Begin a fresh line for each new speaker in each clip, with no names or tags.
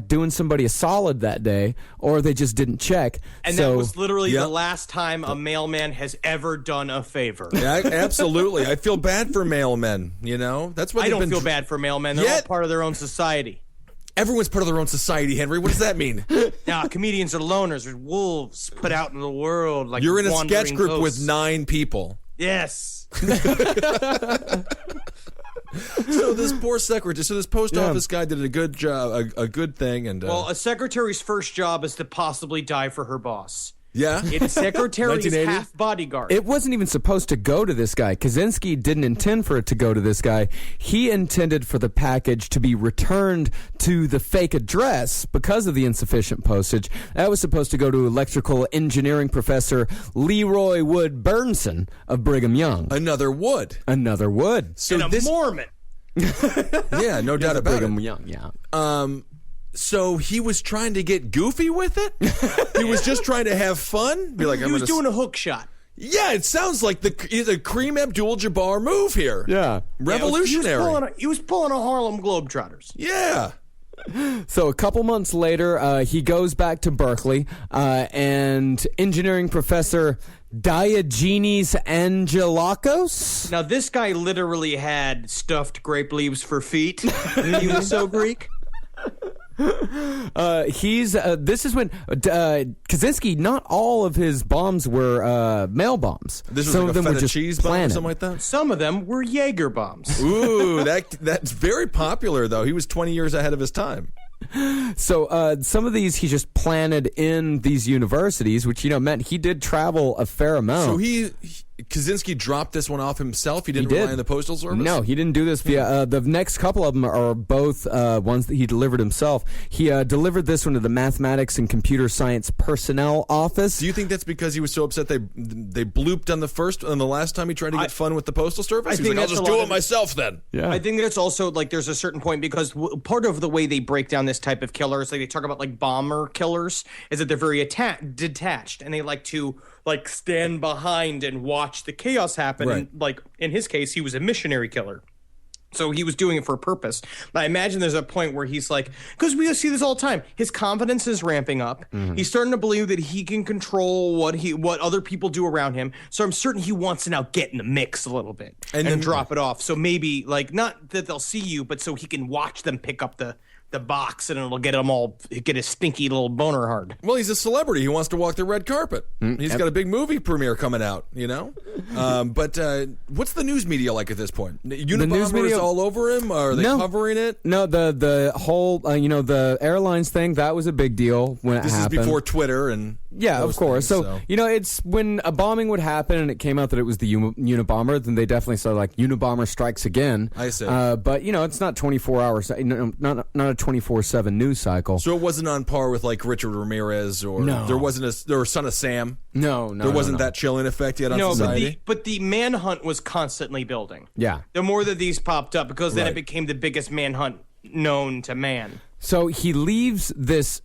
doing somebody a solid that day, or they just didn't check.
And
so,
that was literally the last time a mailman has ever done a favor.
Yeah, absolutely. I feel bad for mailmen, you know? That's what
I don't feel bad for mailmen. They're all part of their own society.
Everyone's part of their own society, Henry. What does that mean?
Now, comedians are loners. They're wolves put out in the world like
You're in a
wandering
sketch group
ghosts.
with 9 people.
Yes.
So this poor secretary, this post office guy did a good job, a good thing. And
well, a secretary's first job is to possibly die for her boss.
Yeah.
It's secretary's
1980?
half bodyguard.
it wasn't even supposed to go to this guy. Kaczynski didn't intend for it to go to this guy. He intended for the package to be returned to the fake address because of the insufficient postage. That was supposed to go to electrical engineering professor Leroy Wood Burnson of Brigham Young.
Another Wood.
Another Wood.
So
and a Mormon.
Yeah, no doubt about
Brigham
it.
Young, yeah.
So he was trying to get goofy with it? He was just trying to have fun? Be like,
He was doing a hook shot.
Yeah, it sounds like the Kareem Abdul-Jabbar move here.
Yeah.
Revolutionary.
He was pulling a Harlem Globetrotters.
Yeah.
So a couple months later, he goes back to Berkeley, and engineering professor Diogenes Angelakos.
Now, this guy literally had stuffed grape leaves for feet. He was so Greek.
This is when Kaczynski, not all of his bombs were mail bombs.
This was
Some
like
of them
a
were
feta
just
cheese bomb or
planted.
something like that?
Some of them were Jaeger bombs.
Ooh, that's very popular, though. He was 20 years ahead of his time.
So some of these he just planted in these universities, which meant he did travel a fair amount.
So Kaczynski dropped this one off himself? He didn't rely on the Postal Service?
No, he didn't do this via... the next couple of them are both ones that he delivered himself. He delivered this one to the Mathematics and Computer Science Personnel Office.
Do you think that's because he was so upset they blooped on the last time he tried to get fun with the Postal Service? He's like, I'll just do it myself then.
Yeah.
I think that's also, like, there's a certain point because part of the way they break down this type of killers, like they talk about, like, bomber killers, is that they're very detached, and they like to, like, stand behind and watch the chaos happen.
Right.
And, like, in his case, he was a missionary killer. So he was doing it for a purpose. But I imagine there's a point where he's like, because we see this all the time, his confidence is ramping up. Mm-hmm. He's starting to believe that he can control what other people do around him. So I'm certain he wants to now get in the mix a little bit and then drop it off. So maybe, like, not that they'll see you, but so he can watch them pick up the box and it'll get his stinky little boner hard.
Well, he's a celebrity. He wants to walk the red carpet. He's got a big movie premiere coming out, But what's the news media like at this point? Unabomber is all over him? Are they covering it?
No, the whole, the airlines thing, that was a big deal when it happened.
This is before Twitter and...
Yeah, of course.
Things,
so, it's when a bombing would happen and it came out that it was the Unabomber, then they definitely said, like, Unabomber strikes again.
I see.
But, it's not 24 hours, not a 24/7 news cycle.
So it wasn't on par with, like, Richard Ramirez or...
No.
There wasn't or Son of Sam?
No.
There wasn't that chilling effect yet on society?
But the manhunt was constantly building.
Yeah.
The more that these popped up, because then it became the biggest manhunt known to man.
So he leaves this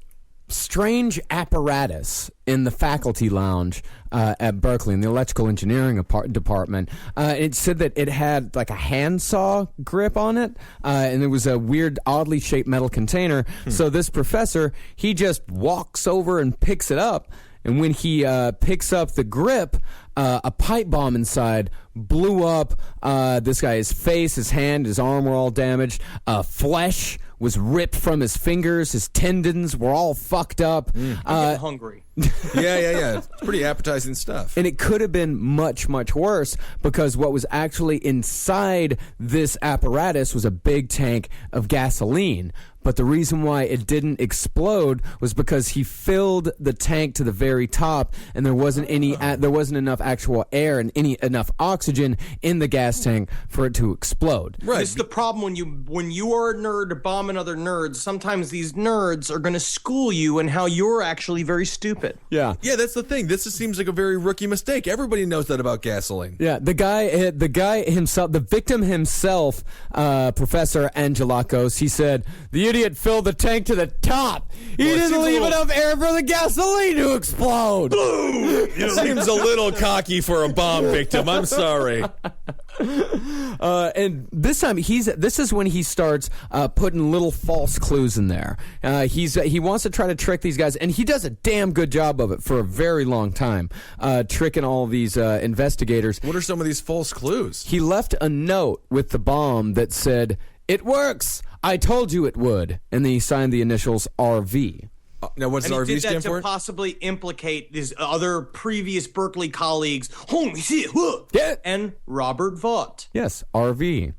strange apparatus in the faculty lounge at Berkeley in the electrical engineering department. It said that it had like a handsaw grip on it, and it was a weird, oddly shaped metal container. So this professor, he just walks over and picks it up, and when he picks up the grip, a pipe bomb inside blew up this guy's face, his hand, his arm were all damaged. Flesh was ripped from his fingers. His tendons were all fucked up.
I'm getting hungry.
Yeah. It's pretty appetizing stuff.
And it could have been much, much worse because what was actually inside this apparatus was a big tank of gasoline. But the reason why it didn't explode was because he filled the tank to the very top, and there wasn't enough actual air and enough oxygen in the gas tank for it to explode.
Right.
This is the problem when you are a nerd bombing other nerds. Sometimes these nerds are going to school you in how you're actually very stupid.
Yeah.
Yeah, that's the thing. This seems like a very rookie mistake. Everybody knows that about gasoline.
Yeah, the guy himself, the victim himself, Professor Angelakos, he said, the idiot filled the tank to the top. He didn't leave enough air for the gasoline to explode.
It seems a little cocky for a bomb victim. I'm sorry.
And this time, this is when he starts putting little false clues in there. He wants to try to trick these guys, and he does a damn good job of it for a very long time, tricking all these investigators.
What are some of these false clues?
He left a note with the bomb that said, "It works. I told you it would," and then he signed the initials RV.
Now, what's RV
stand for?
stand for?
To possibly implicate his other previous Berkeley colleagues, and Robert Vaught.
Yes, RV.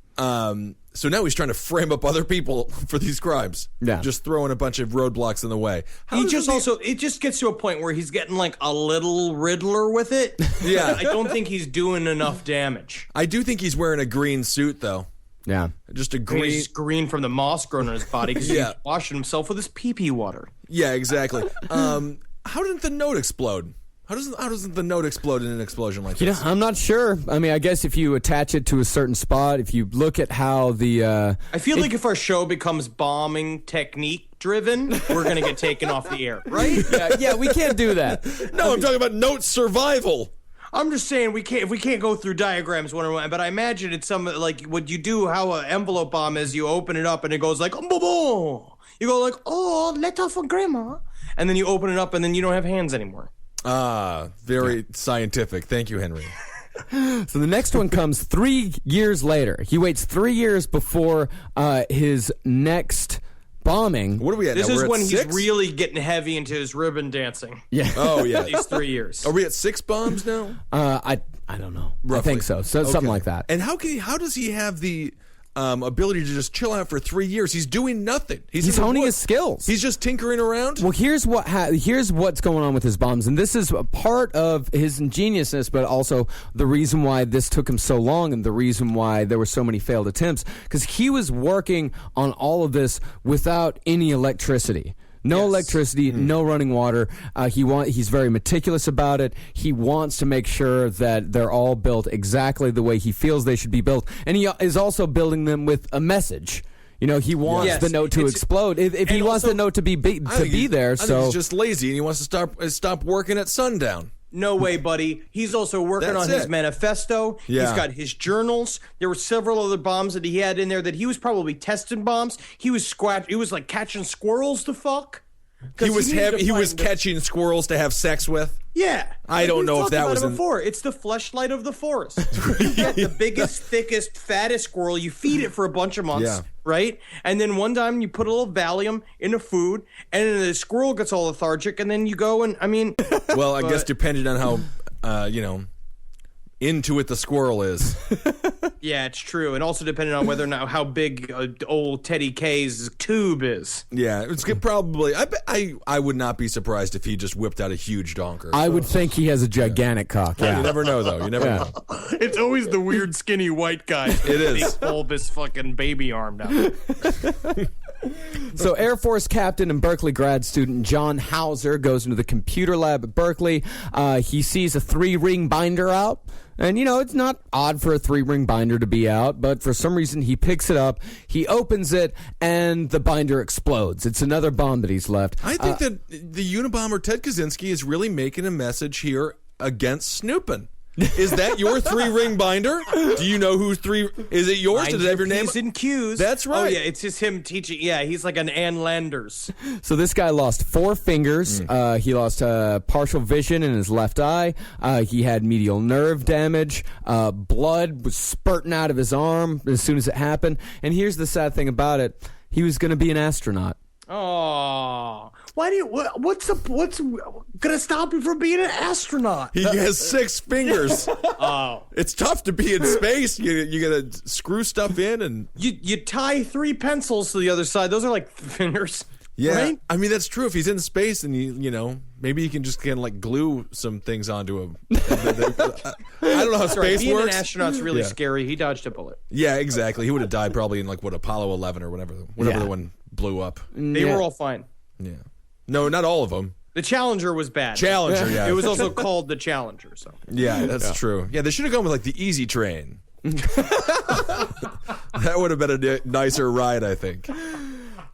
So now he's trying to frame up other people for these crimes.
Yeah.
Just throwing a bunch of roadblocks in the way.
It just gets to a point where he's getting like a little Riddler with it.
Yeah.
I don't think he's doing enough damage.
I do think he's wearing a green suit, though.
Yeah.
Just a
I mean,
green.
he's green from the moss growing on his body because
Yeah.
he's washing himself with his pee-pee water.
Yeah, exactly. How didn't the note explode? How doesn't the note explode in an explosion like this?
I'm not sure. I mean, I guess if you attach it to a certain spot, if you look at how the...
I feel like if our show becomes bombing technique driven, we're going to get taken off the air, right?
yeah, we can't do that.
No, I'm talking about note survival.
I'm just saying we can't go through diagrams one on one, but I imagine it's some like what you do, how an envelope bomb is. You open it up and it goes like boom. You go like, oh, letter for grandma, and then you open it up and then you don't have hands anymore.
Very scientific. Thank you, Henry.
So the next one comes 3 years later. He waits 3 years before his next bombing.
What are we at
This
now?
is
We're
when
at
he's
6?
really getting heavy into his ribbon dancing.
Yeah.
Oh, yeah.
These 3 years.
Are we at 6 bombs now?
I don't know.
Roughly.
I think so. Something
Okay.
like that.
And how does he have the ability to just chill out for 3 years? He's doing nothing.
He's
in the
honing
woods.
his skills.
He's just tinkering around.
Well, here's what's going on with his bombs, and this is a part of his ingeniousness, but also the reason why this took him so long, and the reason why there were so many failed attempts, because he was working on all of this without any electricity. No electricity, no running water. He's very meticulous about it. He wants to make sure that they're all built exactly the way he feels they should be built, and he is also building them with a message. You know, he wants
Yes.
the note to explode. If he wants the note to be there,
I think
so
he's just lazy and he wants to stop working at sundown.
No way, buddy. He's also working
That's
on his
it.
manifesto.
Yeah.
He's got his journals. There were several other bombs that he had in there that he was probably testing bombs. He was like catching squirrels to fuck.
He was
needed to find
catching squirrels to have sex with.
Yeah.
I don't
We've
know if
talked
that
about
was
it
in-
before. It's the fleshlight of the forest. You get the biggest, thickest, fattest squirrel. You feed it for a bunch of months,
Yeah.
right? And then one time you put a little Valium in the food, and then the squirrel gets all lethargic, and then you go and, I mean...
Well, I guess depending on how, into it the squirrel is.
Yeah, it's true. And also depending on whether or not how big old Teddy K's tube is.
Yeah, it's probably. I would not be surprised if he just whipped out a huge donker.
I would think he has a gigantic cock.
You
Yeah.
never know, though. You never know.
It's always the weird, skinny white guy.
It is.
Bulbous fucking baby arm down.
So Air Force captain and Berkeley grad student John Hauser goes into the computer lab at Berkeley. He sees a 3-ring binder out. And, it's not odd for a 3-ring binder to be out, but for some reason he picks it up, he opens it, and the binder explodes. It's another bomb that he's left.
I think that the Unabomber Ted Kaczynski is really making a message here against snooping. Is that your 3-ring binder? Do you know who's 3? Is it yours? Does it have your name?
P's and Q's.
That's right.
Oh, yeah, it's just him teaching. Yeah, he's like an Ann Landers.
So this guy lost 4 fingers. He lost partial vision in his left eye. He had medial nerve damage. Blood was spurting out of his arm as soon as it happened. And here's the sad thing about it. He was going to be an astronaut.
Oh, why do you? What's gonna stop you from being an astronaut?
He has 6 fingers.
Oh,
It's tough to be in space. You gotta screw stuff in and
you tie 3 pencils to the other side. Those are like fingers.
yeah.
Right?
I mean that's true. If he's in space and maybe you can just kind of like glue some things onto him. I don't know how space
Being
works.
an astronaut's really
Yeah.
scary. He dodged a bullet.
Yeah, exactly. He would have died probably in like Apollo 11 or whatever
Yeah.
the one blew up.
They were all fine.
Yeah. No, not all of them.
The Challenger was bad.
Challenger, yeah.
It was also called the Challenger. So
Yeah, that's true. Yeah, they should have gone with like the Easy Train. That would have been a nicer ride, I think.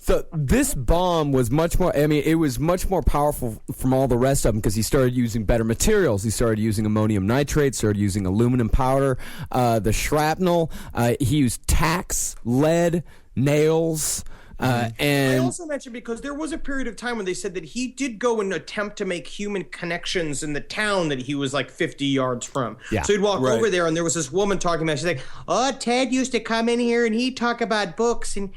So this bomb was much more, I mean, it was much more powerful from all the rest of them because he started using better materials. He started using ammonium nitrate, started using aluminum powder, the shrapnel. He used tacks, lead, nails. And
I also mentioned because there was a period of time when they said that he did go and attempt to make human connections in the town that he was like 50 yards from.
Yeah.
So he'd walk over there and there was this woman talking about it. She's like, oh, Ted used to come in here and he'd talk about books and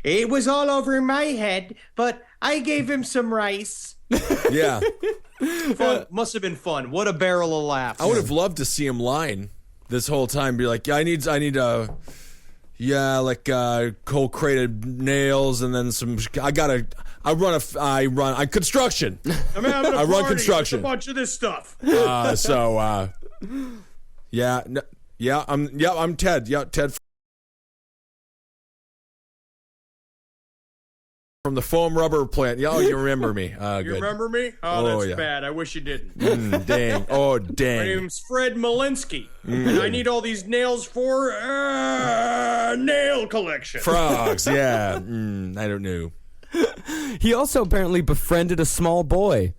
it was all over my head, but I gave him some rice.
Yeah.
Must have been fun. What a barrel of laughs.
I would have loved to see him lying this whole time. Be like, yeah, I need cold crated nails and then some. I run construction.
I
run construction.
A bunch of this stuff.
I'm Ted. Yeah, Ted from the foam rubber plant. Yeah, you remember me.
You remember me? Oh, that's bad. I wish you didn't.
Dang. Oh, dang.
My name's Fred Malinsky. And I need all these nails for nail collection.
Frogs, yeah. I don't know.
he also apparently befriended a small boy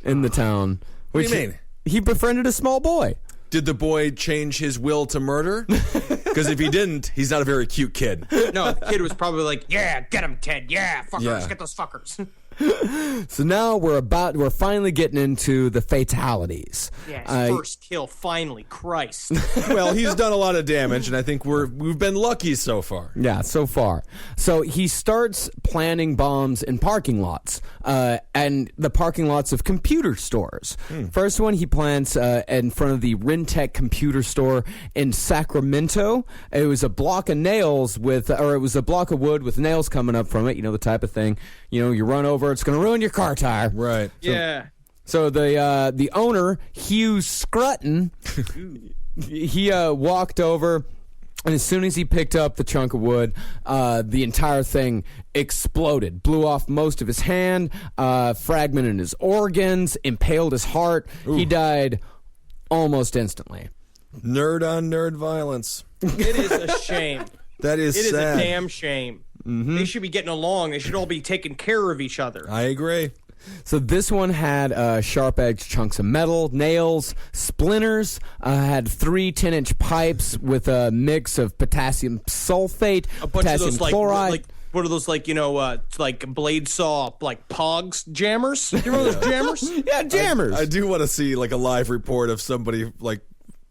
in the town.
What do you mean?
He befriended a small boy.
Did the boy change his will to murder? Because if he didn't, he's not a very cute kid.
No, the kid was probably like, yeah, get him, Ted. Yeah, fuckers, get those fuckers.
So now we're finally getting into the fatalities.
Yes, first kill, finally, Christ.
Well, he's done a lot of damage, and I think we've been lucky so far.
Yeah, so far. So he starts planning bombs in parking lots, and the parking lots of computer stores. First one he plants in front of the Rentec computer store in Sacramento. It was a block of nails it was a block of wood with nails coming up from it. You know, the type of thing. You know, you run over, it's going to ruin your car tire.
Right.
Yeah.
So the owner, Hugh Scruton, he walked over, and as soon as he picked up the chunk of wood, the entire thing exploded, blew off most of his hand, fragmented his organs, impaled his heart. Ooh. He died almost instantly.
Nerd on nerd violence.
It is a shame.
That is sad.
It is a damn shame. Mm-hmm. They should be getting along. They should all be taking care of each other.
I agree.
So this one had sharp-edged chunks of metal, nails, splinters, had 3 10-inch pipes with a mix of potassium sulfate, potassium chloride.
What are those, like blade saw, like Pogs jammers? You remember those jammers?
Yeah, jammers.
I do want to see, like, a live report of somebody, like,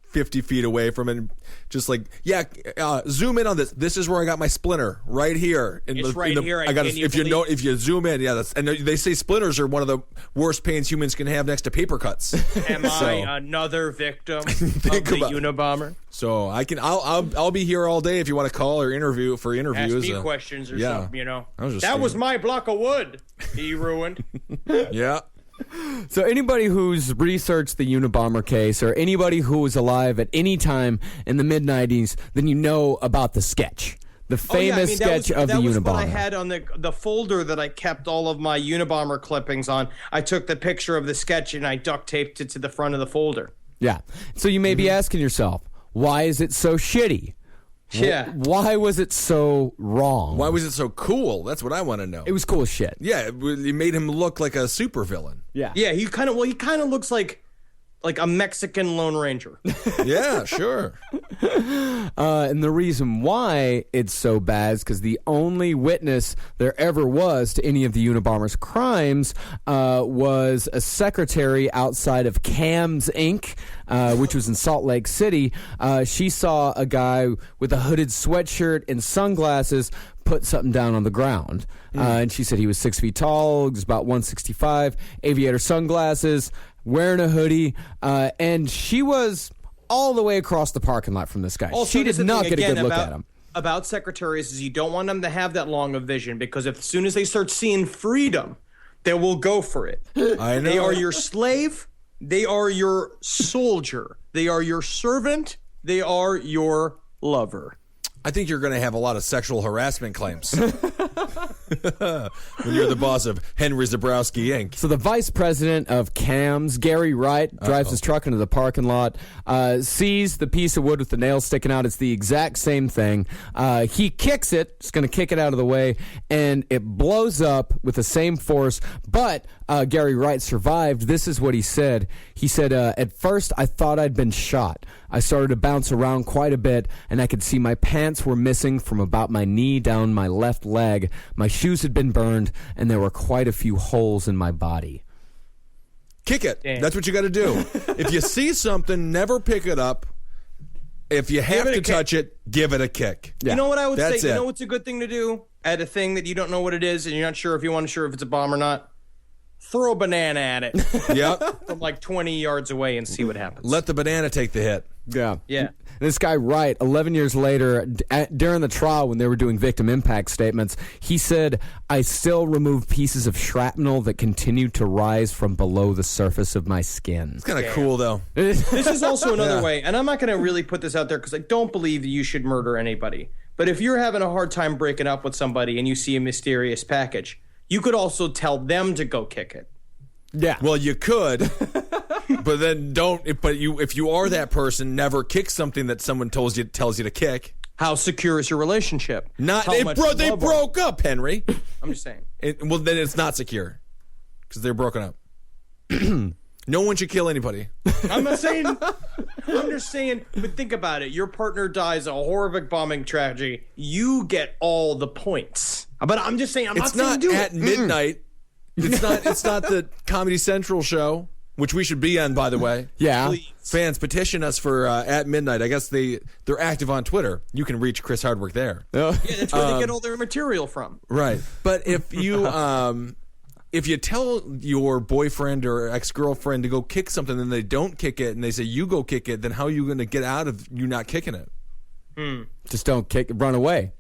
50 feet away from it, just like, zoom in on this. This is where I got my splinter, right here.
Here.
I got. If you zoom in, and they say splinters are one of the worst pains humans can have next to paper cuts.
Am I another victim of the Unabomber?
So I'll be here all day if you want to call or interviews.
Ask me questions or something. You know, was my block of wood he ruined.
Yeah.
So anybody who's researched the Unabomber case or anybody who was alive at any time in the mid-90s, then you know about the sketch. The famous sketch of the Unabomber. That was what
I had on the folder that I kept all of my Unabomber clippings on. I took the picture of the sketch and I duct taped it to the front of the folder.
Yeah. So you may be asking yourself, why is it so shitty?
Yeah.
Why was it so wrong?
Why was it so cool? That's what I want to know.
It was cool as shit.
Yeah, it made him look like a supervillain.
Yeah.
Yeah, he kind of looks like a Mexican Lone Ranger.
Yeah, sure.
And the reason why it's so bad is because the only witness there ever was to any of the Unabomber's crimes was a secretary outside of Cam's Inc., which was in Salt Lake City. She saw a guy with a hooded sweatshirt and sunglasses put something down on the ground. And she said he was 6 feet tall, he was about 165, aviator sunglasses, wearing a hoodie, and she was all the way across the parking lot from this guy.
Also,
she did not get a good look at him.
About secretaries is you don't want them to have that long of vision because as soon as they start seeing freedom, they will go for it.
I know.
They are your slave. They are your soldier. They are your servant. They are your lover.
I think you're going to have a lot of sexual harassment claims. When you're the boss of Henry Zabrowski Inc.
So the vice president of CAMS, Gary Wright, drives his truck into the parking lot, sees the piece of wood with the nail sticking out. It's the exact same thing. He kicks it, just going to kick it out of the way, and it blows up with the same force. But Gary Wright survived. This is what he said. He said, at first I thought I'd been shot. I started to bounce around quite a bit, and I could see my pants were missing from about my knee down my left leg. My shoes had been burned, and there were quite a few holes in my body.
Kick it.
Damn.
That's what you got to do. If you see something, never pick it up. If you have to touch it, give it a kick.
You know what I would say?
That's
You
it.
know what's a good thing to do at a thing that you don't know what it is and you're not sure if it's a bomb or not? Throw a banana at it
Yep.
from like 20 yards away and see what happens.
Let the banana take the hit.
Yeah.
Yeah.
This guy Wright, 11 years later, during the trial when they were doing victim impact statements, he said, I still remove pieces of shrapnel that continue to rise from below the surface of my skin.
It's kind of cool, though.
This is also another way, and I'm not going to really put this out there because I don't believe that you should murder anybody. But if you're having a hard time breaking up with somebody and you see a mysterious package, you could also tell them to go kick it.
Yeah.
Well, you could, but then don't. If you are that person, never kick something that someone tells you to kick.
How secure is your relationship?
Not
How much
they
love
broke up, Henry.
I'm just saying.
Well, then it's not secure because they're broken up. No one should kill anybody.
I'm not saying. I'm just saying. But think about it. Your partner dies a horrific bombing tragedy. You get all the points. But I'm just saying. I'm
It's
not saying
not
do
at
it.
midnight. It's not the Comedy Central show, which we should be on, by the way.
Yeah.
Please.
Fans, petition us for at midnight. I guess they're active on Twitter. You can reach Chris Hardwick there.
Yeah, that's where they get all their material from.
Right. But if you tell your boyfriend or ex-girlfriend to go kick something and they don't kick it and they say you go kick it, then how are you going to get out of you not kicking it?
Just don't run away.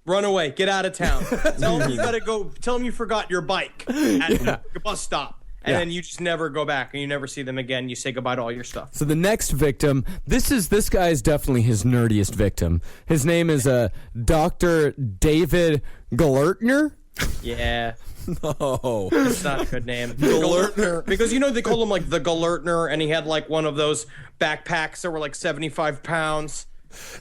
Run away. Get out of town. Tell them you gotta go. Tell them you forgot your bike at the bus stop, and then you just never go back, and you never see them again. You say goodbye to all your stuff.
So the next victim, this guy is definitely his nerdiest victim. His name is Dr. David Galertner.
Yeah,
Oh.
it's not a good name.
Galertner.
Because they call him like the Galertner, and he had like one of those backpacks that were like 75 pounds.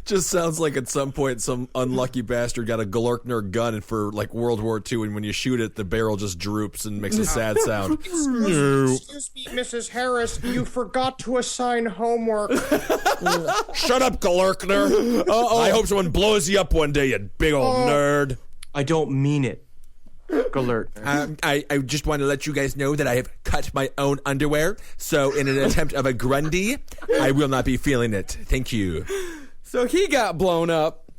Just sounds like at some point some unlucky bastard got a Galertner gun for like World War II, and when you shoot it, the barrel just droops and makes a sad sound.
Excuse me, Mrs. Harris, you forgot to assign homework.
Shut up, Galertner. I hope someone blows you up one day, you big old nerd.
I don't mean it, Galertner.
I just want to let you guys know that I have cut my own underwear, so in an attempt of a Grundy, I will not be feeling it. Thank you.
So he got blown up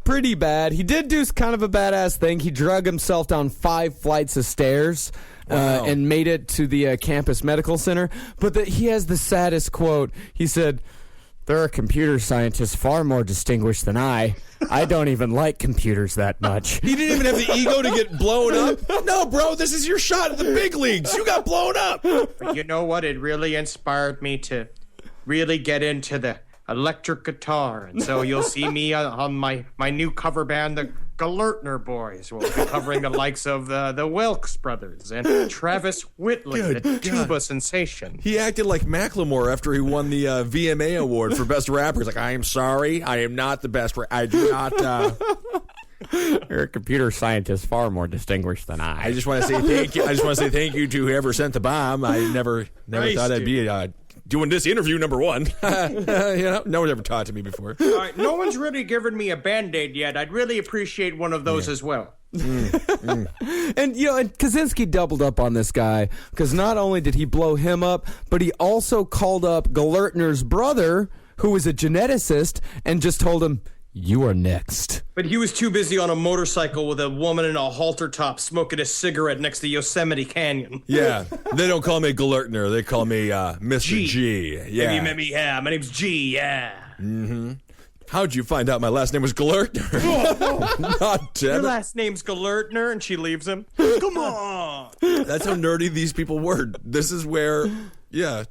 pretty bad. He did do kind of a badass thing. He drug himself down 5 flights of stairs and made it to the campus medical center. But he has the saddest quote. He said, "There are computer scientists far more distinguished than I. I don't even like computers that much."
He didn't even have the ego to get blown up. No, bro, this is your shot at the big leagues. You got blown up.
But you know what? It really inspired me to really get into the electric guitar. And so you'll see me on my new cover band, the Galertner Boys. We'll be covering the likes of the Wilkes Brothers and Travis Whitley, the tuba sensation.
He acted like Macklemore after he won the VMA award for best rapper. He's like, I am sorry, I am not the best. I do not.
You're a computer scientist far more distinguished than I.
I just want to say thank you. I just want to say thank you to whoever sent the bomb. I never
Nice,
thought I'd be doing this interview number 1. No one ever taught to me before.
All right, no one's really given me a Band-Aid yet. I'd really appreciate one of those as well.
And Kaczynski doubled up on this guy because not only did he blow him up, but he also called up Galertner's brother, who was a geneticist, and just told him, "You are next."
But he was too busy on a motorcycle with a woman in a halter top smoking a cigarette next to Yosemite Canyon.
Yeah, they don't call me Galertner. They call me Mr. G. Yeah.
Have you met me? Yeah, my name's G, yeah.
How'd you find out my last name was Galertner? God
Your
damn it.
last name's Galertner, and she leaves him. Come on.
That's how nerdy these people were. This is where Yeah,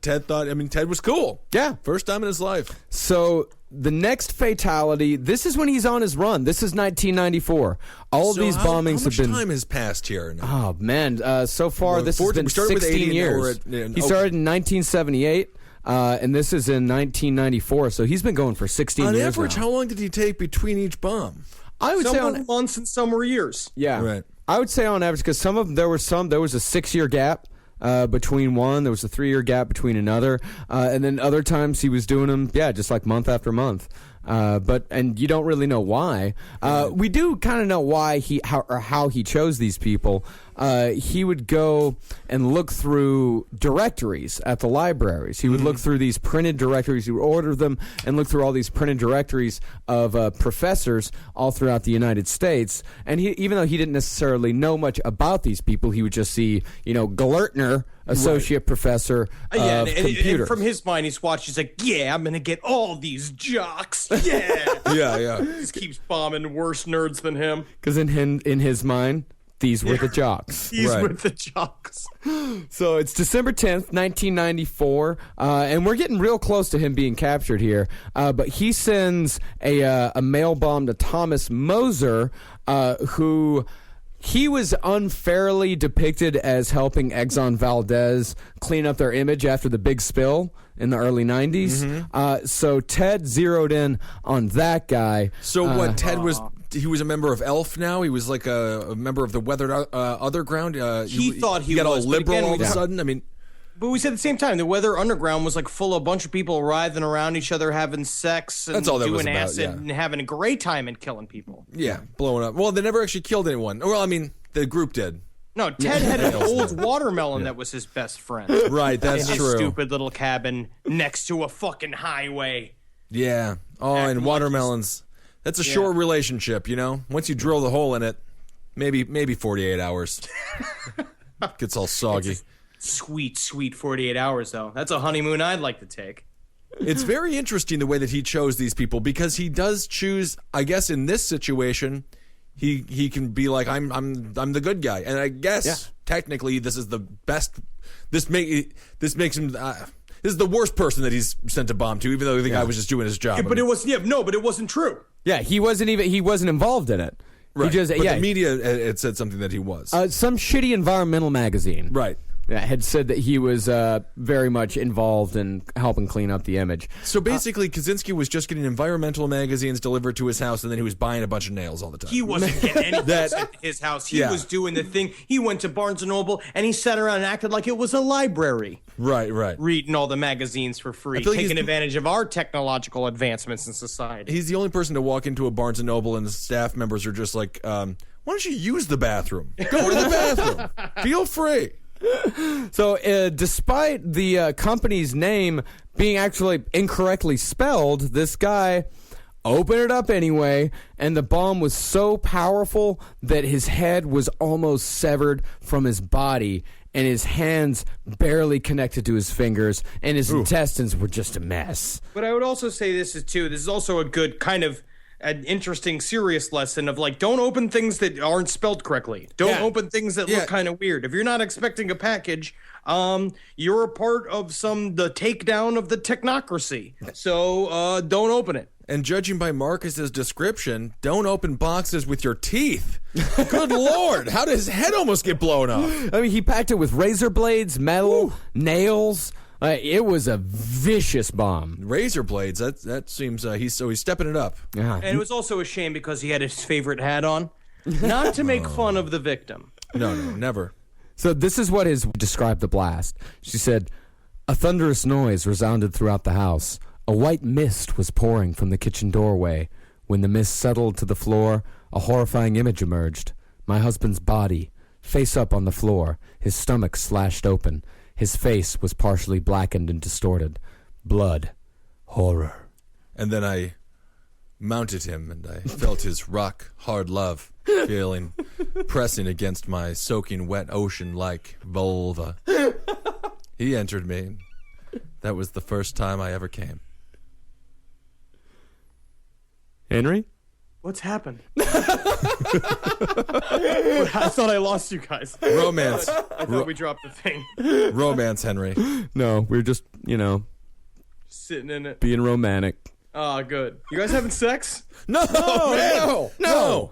Ted thought. I mean, Ted was cool.
Yeah.
First time in his life.
So the next fatality, this is when he's on his run. This is 1994. All of
So
these bombings
how much
have been.
time has passed here? Now?
Oh man! So far,
Well,
this has
14
been
we started with
16
80, now
years.
we're at-
He started in 1978, and this is in 1994. So he's been going for 16
On
years
average,
now.
how long did he take between each bomb?
I would say
Some were
on
months and some were years.
yeah,
Right.
I would say on average because some of them, there was a 6-year gap. Between one, there was a 3-year gap between another, and then other times he was doing them, just like month after month. And you don't really know why. We do kind of know why how he chose these people. He would go and look through directories at the libraries. He would look through these printed directories. He would order them and look through all these printed directories of professors all throughout the United States. And even though he didn't necessarily know much about these people, he would just see, Glertner, associate professor of
and
computers.
from his mind, he's watching. He's like, "Yeah, I'm gonna get all these jocks." Yeah,
Yeah.
just keeps bombing worse nerds than him.
Because in his mind, these were the jocks.
He's
Right.
with the jocks.
So it's December 10th, 1994, and we're getting real close to him being captured here. But he sends a mail bomb to Thomas Moser, who he was unfairly depicted as helping Exxon Valdez clean up their image after the big spill in the early 90s. So Ted zeroed in on that guy.
So what? Ted was. He was a member of ELF now. He was like a member of the Weathered Underground.
He thought he
got
was,
all
but
liberal
again,
all of a sudden. I mean,
But we said at the same time, the Weather Underground was like full of a bunch of people writhing around each other, having sex, and
That's all that
doing
was about,
acid,
yeah.
and having a great time and killing people.
yeah, blowing up. Well, they never actually killed anyone. Well, I mean, the group did.
No, Ted had an old watermelon that was his best friend.
Right, that's
in his
true.
stupid little cabin next to a fucking highway.
Yeah. Oh, and
like
watermelons. That's a short relationship, Once you drill the hole in it, maybe 48 hours. Gets all soggy.
Sweet, sweet 48 hours, though. That's a honeymoon I'd like to take.
It's very interesting the way that he chose these people because he does choose. I guess in this situation, he can be like, I'm the good guy, and I guess technically this is the best. This makes him. This is the worst person that he's sent a bomb to, even though the guy was just doing his job.
But it wasn't true.
Yeah, he wasn't involved in it.
right.
He just,
But the media had said something that he was.
some shitty environmental magazine.
right.
Had said that he was very much involved in helping clean up the image.
So basically, Kaczynski was just getting environmental magazines delivered to his house, and then he was buying a bunch of nails all the time.
He wasn't getting anything sent to his house. He
Yeah.
was doing the thing. He went to Barnes & Noble, and he sat around and acted like it was a library,
right.
reading all the magazines for free,
feel like
taking
he's-
advantage of our technological advancements in society.
He's the only person to walk into a Barnes & Noble, and the staff members are just like, why don't you use the bathroom? Go to the bathroom. Feel free.
So, despite the company's name being actually incorrectly spelled, this guy opened it up anyway, and the bomb was so powerful that his head was almost severed from his body, and his hands barely connected to his fingers, and his intestines were just a mess.
But I would also say this is also a good kind of an interesting, serious lesson of like, don't open things that aren't spelled correctly. Don't open things that look kind of weird. If you're not expecting a package, you're a part of the takedown of the technocracy. So don't open it.
And judging by Marcus's description, don't open boxes with your teeth. Good Lord. How did his head almost get blown off?
I mean, he packed it with razor blades, metal, nails. It was a vicious bomb.
Razor blades. That seems he's stepping it up.
Yeah.
And it was also a shame because he had his favorite hat on. Not to make fun of the victim.
No, never.
So this is what described the blast. She said, "A thunderous noise resounded throughout the house. A white mist was pouring from the kitchen doorway. When the mist settled to the floor, a horrifying image emerged. My husband's body, face up on the floor, his stomach slashed open. His face was partially blackened and distorted. Blood. Horror."
And then I mounted him, and I felt his rock-hard love feeling pressing against my soaking wet ocean-like vulva. He entered me. That was the first time I ever came.
Henry?
What's happened? I thought I lost you guys.
Romance.
I thought we dropped the thing.
Romance, Henry.
No, we're just,
Sitting in it.
being romantic.
Oh, good. You guys having sex?
No, man. No.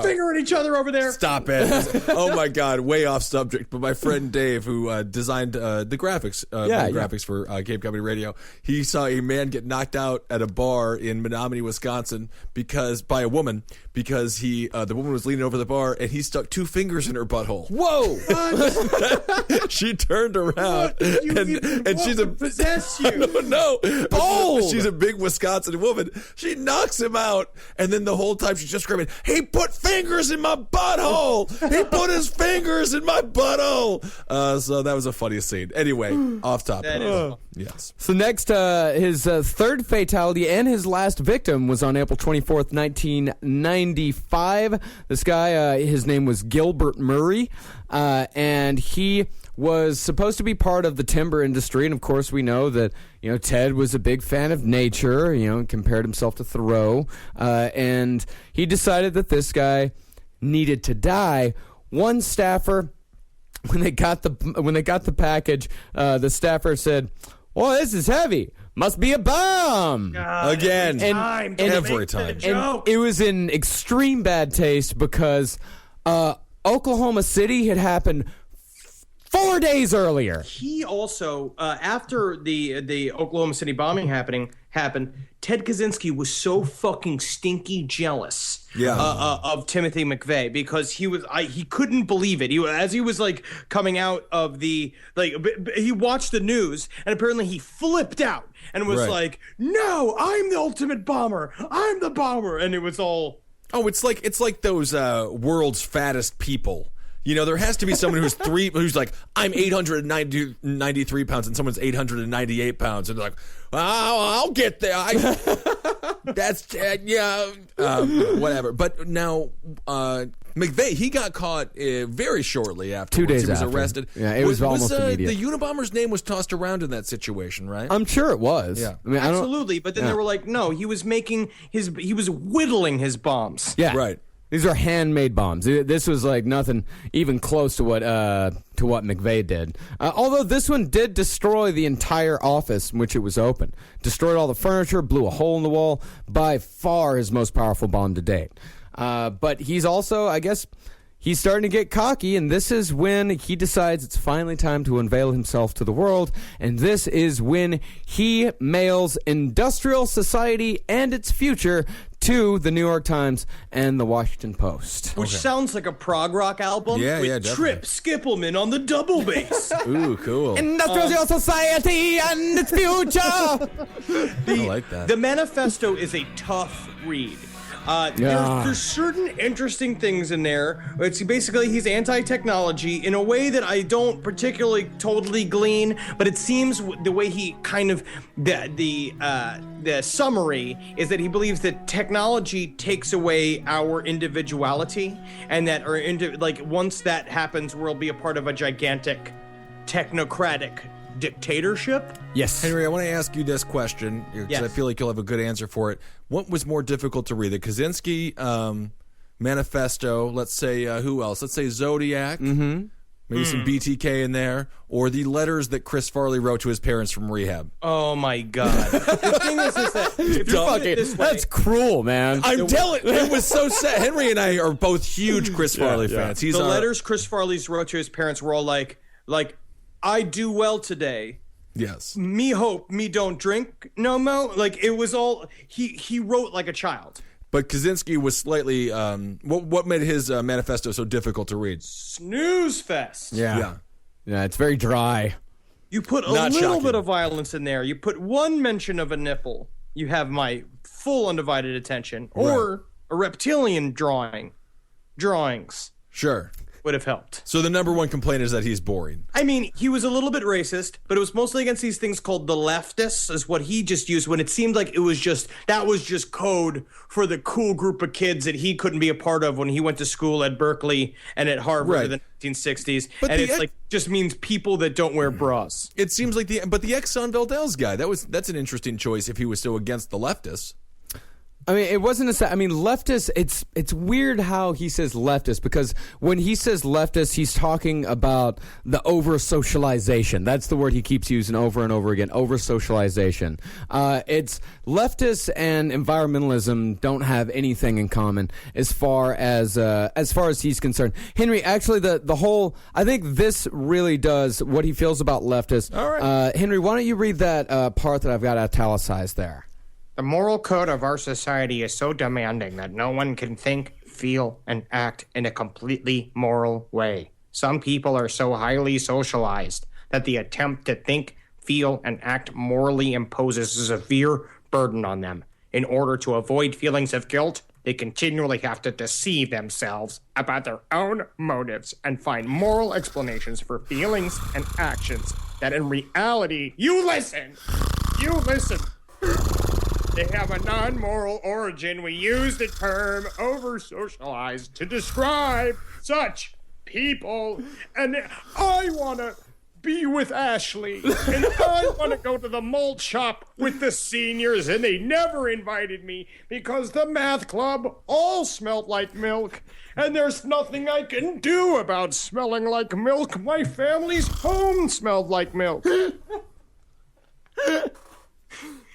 Fingering each other over there.
Stop it. Oh, my God. Way off subject. But my friend Dave, who designed the graphics, graphics for Cape Company Radio, he saw a man get knocked out at a bar in Menominee, Wisconsin, by a woman, because the woman was leaning over the bar and he stuck 2 fingers in her butthole.
Whoa!
She turned around and she's a
possess you.
no,
Bold.
She's a big Wisconsin woman. She knocks him out, and then the whole time she's just screaming, "He put fingers in my butthole! He put his fingers in my butthole!" So that was a funny scene. Anyway, off topic.
That is
Yes.
So next, his third fatality and his last victim was on April 24th, 1995. This guy, his name was Gilbert Murray, and he was supposed to be part of the timber industry. And of course, we know that Ted was a big fan of nature. Compared himself to Thoreau, and he decided that this guy needed to die. One staffer, when they got the package, the staffer said, "Well, this is heavy. Must be a bomb."
Again. Every time.
And it was in extreme bad taste because Oklahoma City had happened 4 days earlier.
He also, after the Oklahoma City bombing happened, Ted Kaczynski was so fucking stinky jealous of Timothy McVeigh because he couldn't believe it. As he was like coming out of he watched the news and apparently he flipped out and was like, "No, I'm the ultimate bomber. I'm the bomber." And it was all.
Oh, it's like those world's fattest people. There has to be someone who's like, "I'm 893 pounds," and someone's 898 pounds, and they're like, "I'll get there." That's whatever. But now McVeigh, he got caught very shortly after
2 days
he was
after.
arrested.
Yeah, it was almost immediate.
The Unabomber's name was tossed around in that situation, right?
I'm sure it was.
Yeah.
I mean,
Absolutely, but then they were like, "No, he was he was whittling his bombs."
Yeah.
Right.
These are handmade bombs. This was like nothing even close to what McVeigh did. Although this one did destroy the entire office in which it was open. Destroyed all the furniture, blew a hole in the wall. By far his most powerful bomb to date. But he's also, I guess, he's starting to get cocky, and this is when he decides it's finally time to unveil himself to the world. And this is when he mails Industrial Society and its future to the New York Times and the Washington Post.
Which sounds like a prog rock album
Yeah,
with
definitely.
Trip Skippelman on the double bass.
Ooh, cool.
Industrial Society and its future.
I like that.
The manifesto is a tough read. There's certain interesting things in there. It's basically he's anti-technology in a way that I don't particularly totally glean, but it seems the way he kind of the summary is that he believes that technology takes away our individuality, and that once that happens, we'll be a part of a gigantic technocratic dictatorship.
Yes.
Henry, I want to ask you this question because
Yes.
I feel like you'll have a good answer for it. What was more difficult to read, the Kaczynski manifesto? Let's say who else? Let's say Zodiac. Mm-hmm. Maybe some BTK in there, or the letters that Chris Farley wrote to his parents from rehab.
Oh my God! The thing is that if you put it this way,
That's cruel, man.
I'm telling it was so sad. Henry and I are both huge Chris Farley fans. He's
the
our-
letters Chris Farley's wrote to his parents were all like, "I do well today.
Yes.
Me hope, me don't drink no mo." Like it was all he wrote like a child.
But Kaczynski was slightly. What made his manifesto so difficult to read?
Snooze fest.
Yeah, it's very dry.
You put a
Not
little
shocking.
bit of violence in there. You put one mention of a nipple. You have my full undivided attention. Or a reptilian drawings
Sure.
would have helped.
So the number one complaint is that he's boring.
I mean, he was a little bit racist, but it was mostly against these things called the leftists, is what he just used when it seemed like that was just code for the cool group of kids that he couldn't be a part of when he went to school at Berkeley and at Harvard in the 1960s.
But
and
the
it's just means people that don't wear bras.
It seems like the Exxon Valdez guy. That's an interesting choice if he was so against the leftists.
I mean, it wasn't leftist. It's weird how he says leftist, because when he says leftist, he's talking about the over socialization. That's the word he keeps using over and over again. Over socialization. It's leftist and environmentalism don't have anything in common as far as he's concerned. Henry, actually, the whole, I think this really does what he feels about leftists.
All right,
Henry, why don't you read that part that I've got italicized there?
The moral code of our society is so demanding that no one can think, feel, and act in a completely moral way. Some people are so highly socialized that the attempt to think, feel, and act morally imposes a severe burden on them. In order to avoid feelings of guilt, they continually have to deceive themselves about their own motives and find moral explanations for feelings and actions that in reality, you listen! They have a non-moral origin. We use the term over-socialized to describe such people. And I want to be with Ashley. And I want to go to the malt shop with the seniors. And they never invited me because the math club all smelled like milk. And there's nothing I can do about smelling like milk. My family's home smelled like milk.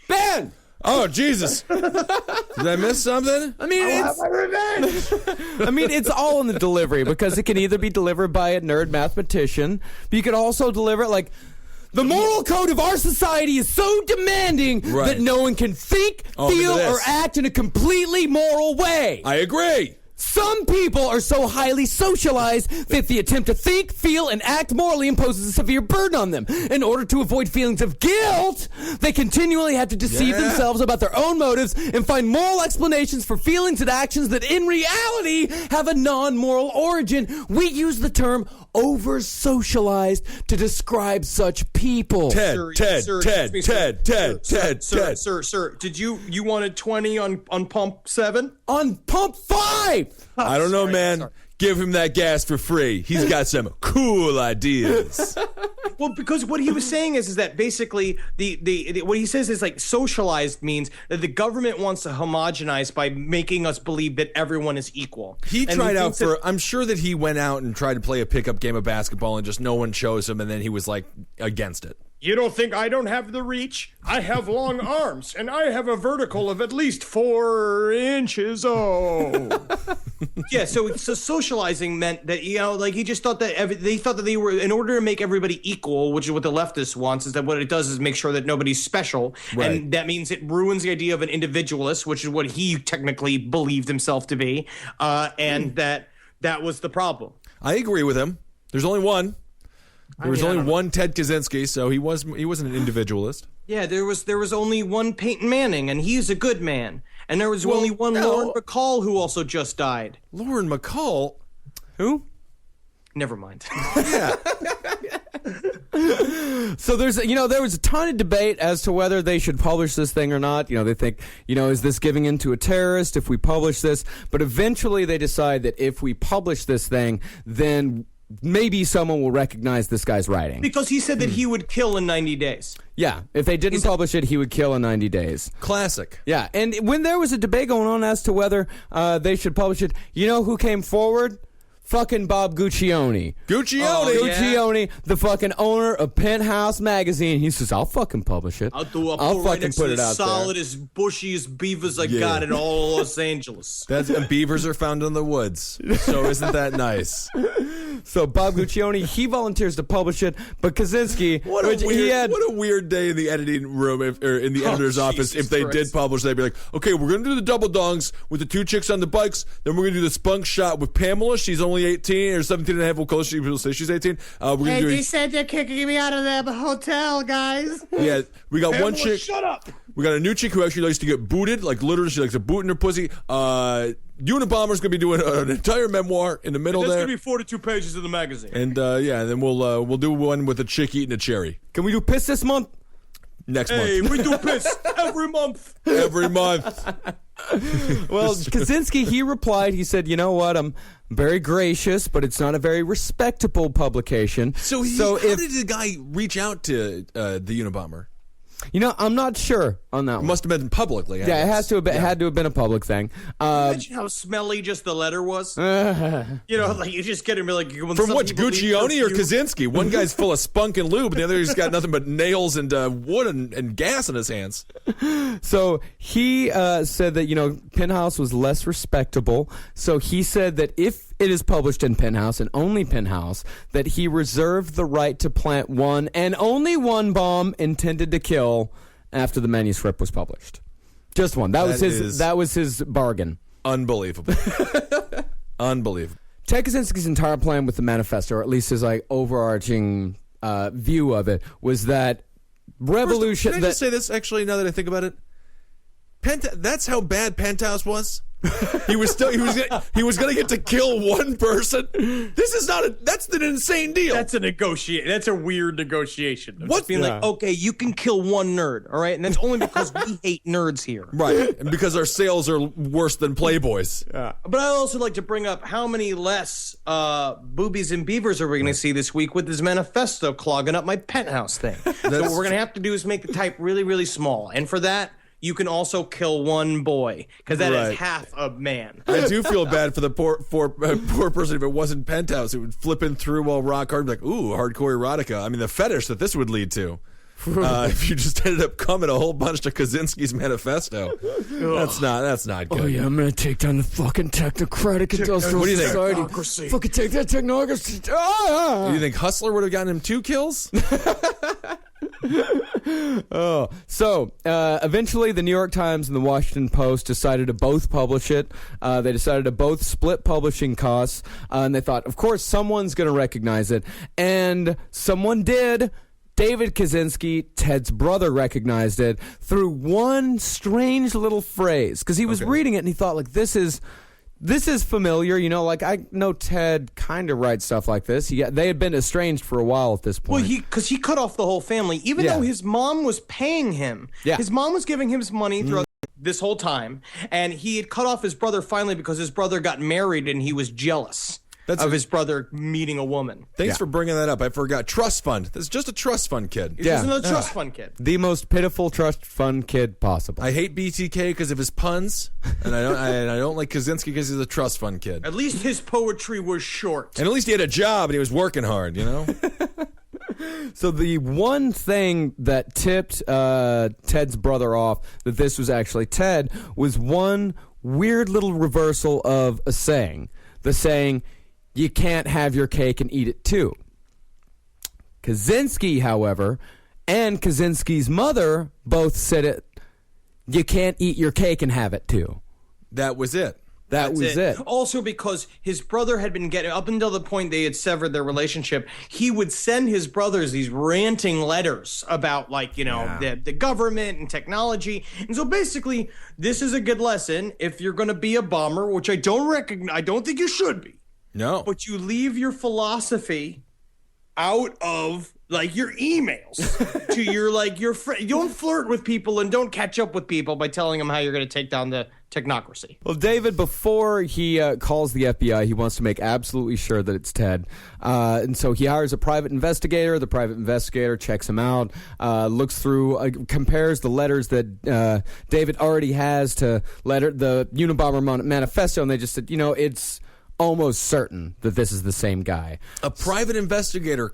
Ben!
Oh, Jesus. Did I miss something?
I mean, it's all in the delivery, because it can either be delivered by a nerd mathematician, but you could also deliver it like, the moral code of our society is so demanding that no one can think, feel, or act in a completely moral way.
I agree.
Some people are so highly socialized that the attempt to think, feel, and act morally imposes a severe burden on them. In order to avoid feelings of guilt, they continually have to deceive themselves about their own motives and find moral explanations for feelings and actions that in reality have a non-moral origin. We use the term over-socialized to describe such people.
Ted,
Sir, did you wanted 20 on pump 7?
On pump 5!
I don't know, man. Give him that gas for free. He's got some cool ideas.
Well, because what he was saying is that basically the what he says is like socialized means that the government wants to homogenize by making us believe that everyone is equal.
He tried out for, I'm sure that he went out and tried to play a pickup game of basketball and just no one chose him, and then he was like against it.
You don't think I don't have the reach? I have long arms, and I have a vertical of at least 4 inches. Oh.
Yeah, so socializing meant that, like he just thought that they thought that they were, in order to make everybody equal, which is what the leftist wants, is that what it does is make sure that nobody's special.
Right.
And that means it ruins the idea of an individualist, which is what he technically believed himself to be. And that was the problem.
I agree with him. There's only one. There was only one Ted Kaczynski, so he wasn't an individualist.
Yeah, there was only one Peyton Manning, and he's a good man. And there was only one Lauren Bacall who also just died.
Lauren Bacall?
Who?
Never mind.
Yeah.
So there was a ton of debate as to whether they should publish this thing or not. They think, is this giving in to a terrorist if we publish this? But eventually they decide that if we publish this thing, then maybe someone will recognize this guy's writing.
Because he said that he would kill in 90 days.
Yeah, if they didn't publish it, he would kill in 90 days.
Classic.
Yeah, and when there was a debate going on as to whether they should publish it, you know who came forward? Fucking Bob Guccione. Guccione, the fucking owner of Penthouse Magazine. He says, I'll fucking publish it.
I'll
fucking
right next
put
to
it
the
out there.
solidest, bushiest beavers I got in all Los Angeles.
And beavers are found in the woods. So isn't that nice?
So Bob Guccione, he volunteers to publish it, but Kaczynski,
What a weird day in the editing room, or in the editor's office.
Jesus
If they
Christ.
did publish, they'd be like, okay, we're going to do the double dongs with the 2 chicks on the bikes. Then we're going to do the spunk shot with Pamela. She's only 18 or 17 and a half. We'll call she will say she's 18. We're going to do.
They said they're kicking me out of the hotel, guys.
Yeah, we got one
Pamela,
chick.
shut up.
We got a new chick who actually likes to get booted, like literally, she likes to boot in her pussy. Unabomber's gonna be doing an entire memoir in the middle
That's
there,
going to be 42 pages of the magazine.
and then we'll do one with a chick eating a cherry
Can we do piss this month?
next
Hey,
month.
we do piss every month.
Every month.
Well, Kaczynski, he replied, he said, you know what, I'm very gracious, but it's not a very respectable publication.
So how did the guy reach out to the Unabomber?
I'm not sure on that one.
Must have been publicly.
Yeah, it has to have been, had to have been a public thing.
Imagine how smelly just the letter was. Like you just get him like when
From
some
what,
people leave
Guccione or
perfume-
Kaczynski? One guy's full of spunk and lube, and the other's got nothing but nails and wood and gas in his hands.
So he said that, Penthouse was less respectable. So he said that if it is published in Penthouse and only Penthouse, that he reserved the right to plant one and only one bomb intended to kill after the manuscript was published. Just one. That was his bargain.
Unbelievable. Unbelievable.
Ted Kaczynski's entire plan with the manifesto, or at least his overarching view of it, was that revolution.
Can I just say this? Actually, now that I think about it, that's how bad Penthouse was. He was going to get to kill one person. This is that's an insane deal.
That's That's a weird negotiation.
What?
Just being like, okay, you can kill one nerd, all right, and that's only because we hate nerds here,
right? And because our sales are worse than Playboys.
But I also like to bring up how many less boobies and beavers are we going to see this week with this manifesto clogging up my Penthouse thing. So what we're going to have to do is make the type really, really small, and for that, you can also kill one boy, because that is half a man.
I do feel bad for the poor person. If it wasn't Penthouse, it would flip in through while rock hard, like, ooh, hardcore erotica. I mean, the fetish that this would lead to. If you just ended up coming a whole bunch to Kaczynski's manifesto. That's not good.
Oh, yeah, I'm going to take down the fucking technocratic industrial
What do you think?
society. Fucking take that technocracy.
Do you think Hustler would have gotten him 2 kills?
So eventually the New York Times and the Washington Post decided to both publish it. They decided to both split publishing costs, and they thought, of course, someone's going to recognize it, and someone did. David Kaczynski, Ted's brother, recognized it through one strange little phrase, because he was reading it and he thought, like, this is familiar, like I know Ted kind of writes stuff like this. They had been estranged for a while at this point.
Well, because he cut off the whole family, even though his mom was paying him.
Yeah.
His mom was giving him his money throughout this whole time, and he had cut off his brother finally because his brother got married and he was jealous of his brother meeting a woman.
Thanks for bringing that up. I forgot. Trust fund. This is just a trust fund kid.
He's just another trust fund kid.
The most pitiful trust fund kid possible.
I hate BTK because of his puns, and I don't like Kaczynski because he's a trust fund kid.
At least his poetry was short.
And at least he had a job and he was working hard,
So the one thing that tipped Ted's brother off that this was actually Ted was one weird little reversal of a saying. The saying, you can't have your cake and eat it too. Kaczynski, however, and Kaczynski's mother both said it, you can't eat your cake and have it too.
That was it.
That was it.
Also because his brother had been getting, up until the point they had severed their relationship, he would send his brothers these ranting letters about, the government and technology. And so basically, this is a good lesson if you're going to be a bomber, which I don't think you should be.
No.
But you leave your philosophy out of your emails to your friend. You don't flirt with people and don't catch up with people by telling them how you're going to take down the technocracy.
Well, David, before he calls the FBI, he wants to make absolutely sure that it's Ted. And so he hires a private investigator. The private investigator checks him out, looks through, compares the letters that David already has to the Unabomber manifesto, and they just said, it's almost certain that this is the same guy.
A private investigator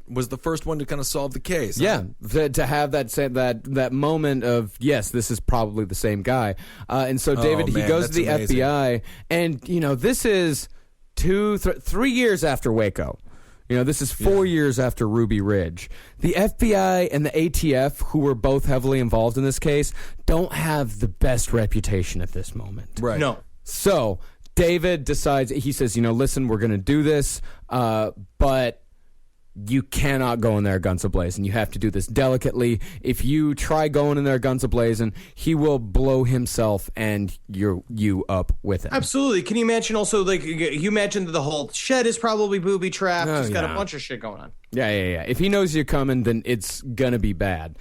was the first one to kind of solve the case.
Yeah, to have that moment of, yes, this is probably the same guy. And so David, he goes to the FBI, and this is 3 years after Waco. This is 4 years after Ruby Ridge. The FBI and the ATF, who were both heavily involved in this case, don't have the best reputation at this moment.
Right.
No.
So David decides, he says, listen, we're going to do this, but you cannot go in there guns a-blazing. You have to do this delicately. If you try going in there guns a-blazing, he will blow himself and you up with it.
Absolutely. Can you imagine also, you imagine that the whole shed is probably booby-trapped. He's got a bunch of shit going on.
Yeah. If he knows you're coming, then it's going to be bad.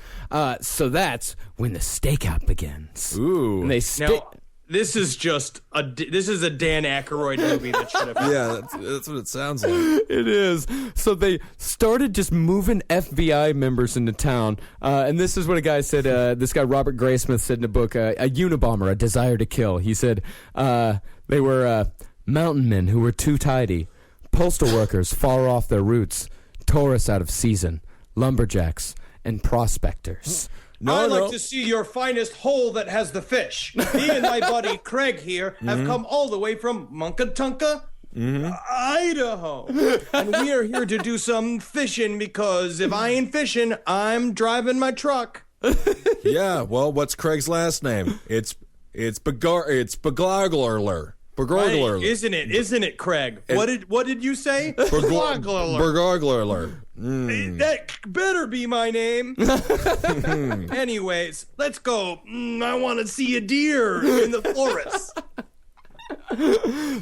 So that's when the stakeout begins.
Ooh.
And they
This is just this is a Dan Aykroyd movie that should have happened.
Yeah, that's what it sounds like.
It is. So they started just moving FBI members into town. And this is what a guy said. This guy, Robert Graysmith, said in a book, A Unabomber, A Desire to Kill. He said they were mountain men who were too tidy, postal workers far off their routes, tourists out of season, lumberjacks, and prospectors.
I'd like to see your finest hole that has the fish. Me and my buddy Craig here have come all the way from Munkatunka, Idaho. And we are here to do some fishing because if I ain't fishing, I'm driving my truck.
Yeah, well, what's Craig's last name? It's Beglargler.
Right, isn't it, Craig? What did you say?
Beglargler.
That better be my name. Anyways, let's go. I want to see a deer in the forest.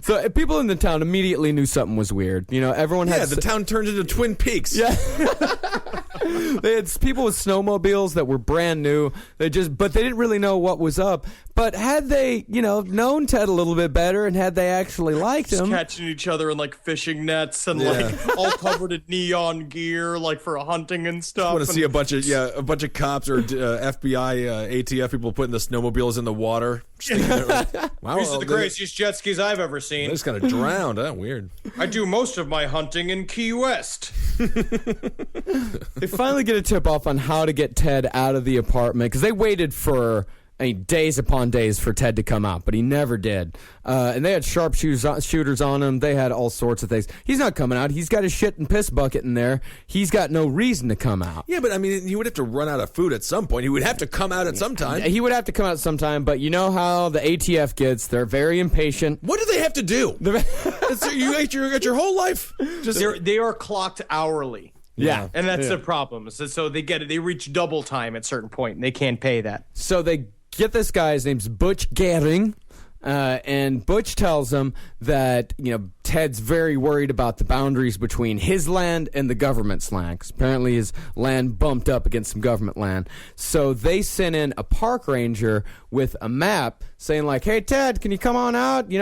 So people in the town immediately knew something was weird. You know, everyone had...
Yeah, the town turned into Twin Peaks.
Yeah. They had people with snowmobiles that were brand new. But they didn't really know what was up. But had they, known Ted a little bit better and had they actually liked him...
Catching each other in, fishing nets and, all covered in neon gear, for hunting and stuff.
I want to see a bunch of cops or FBI, ATF people putting the snowmobiles in the water. Wow,
these are the craziest jet skis I've ever seen.
They just kind of drowned. Weird.
I do most of my hunting in Key West.
They finally get a tip off on how to get Ted out of the apartment because they waited for days upon days for Ted to come out, but he never did. And they had sharpshooters on him. They had all sorts of things. He's not coming out. He's got his shit and piss bucket in there. He's got no reason to come out.
Yeah, but he would have to run out of food at some point. He would have to come out at some time.
He would have to come out sometime, but you know how the ATF gets. They're very impatient.
What do they have to do? You got your whole life.
They are clocked hourly.
Yeah.
And that's the problem. So they get it. They reach double time at a certain point, and they can't pay that.
So they get this guy. His name's Butch Gehring. And Butch tells him that, Ted's very worried about the boundaries between his land and the government's land. 'Cause apparently his land bumped up against some government land. So they sent in a park ranger with a map saying hey, Ted, can you come on out? We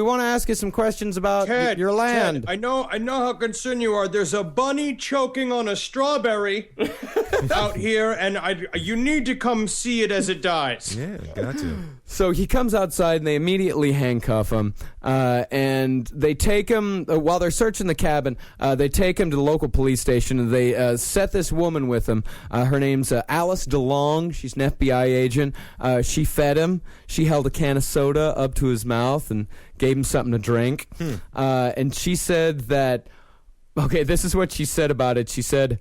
want to ask you some questions about your land.
Ted, I know how concerned you are. There's a bunny choking on a strawberry out here, and you need to come see it as it dies.
Yeah, got to.
So he comes outside, and they immediately handcuff him, and they take him, while they're searching the cabin, they take him to the local police station, and they set this woman with him. Her name's Alice DeLong. She's an FBI agent. She fed him. She held a can of soda up to his mouth and gave him something to drink. And she said that, this is what she said about it. She said,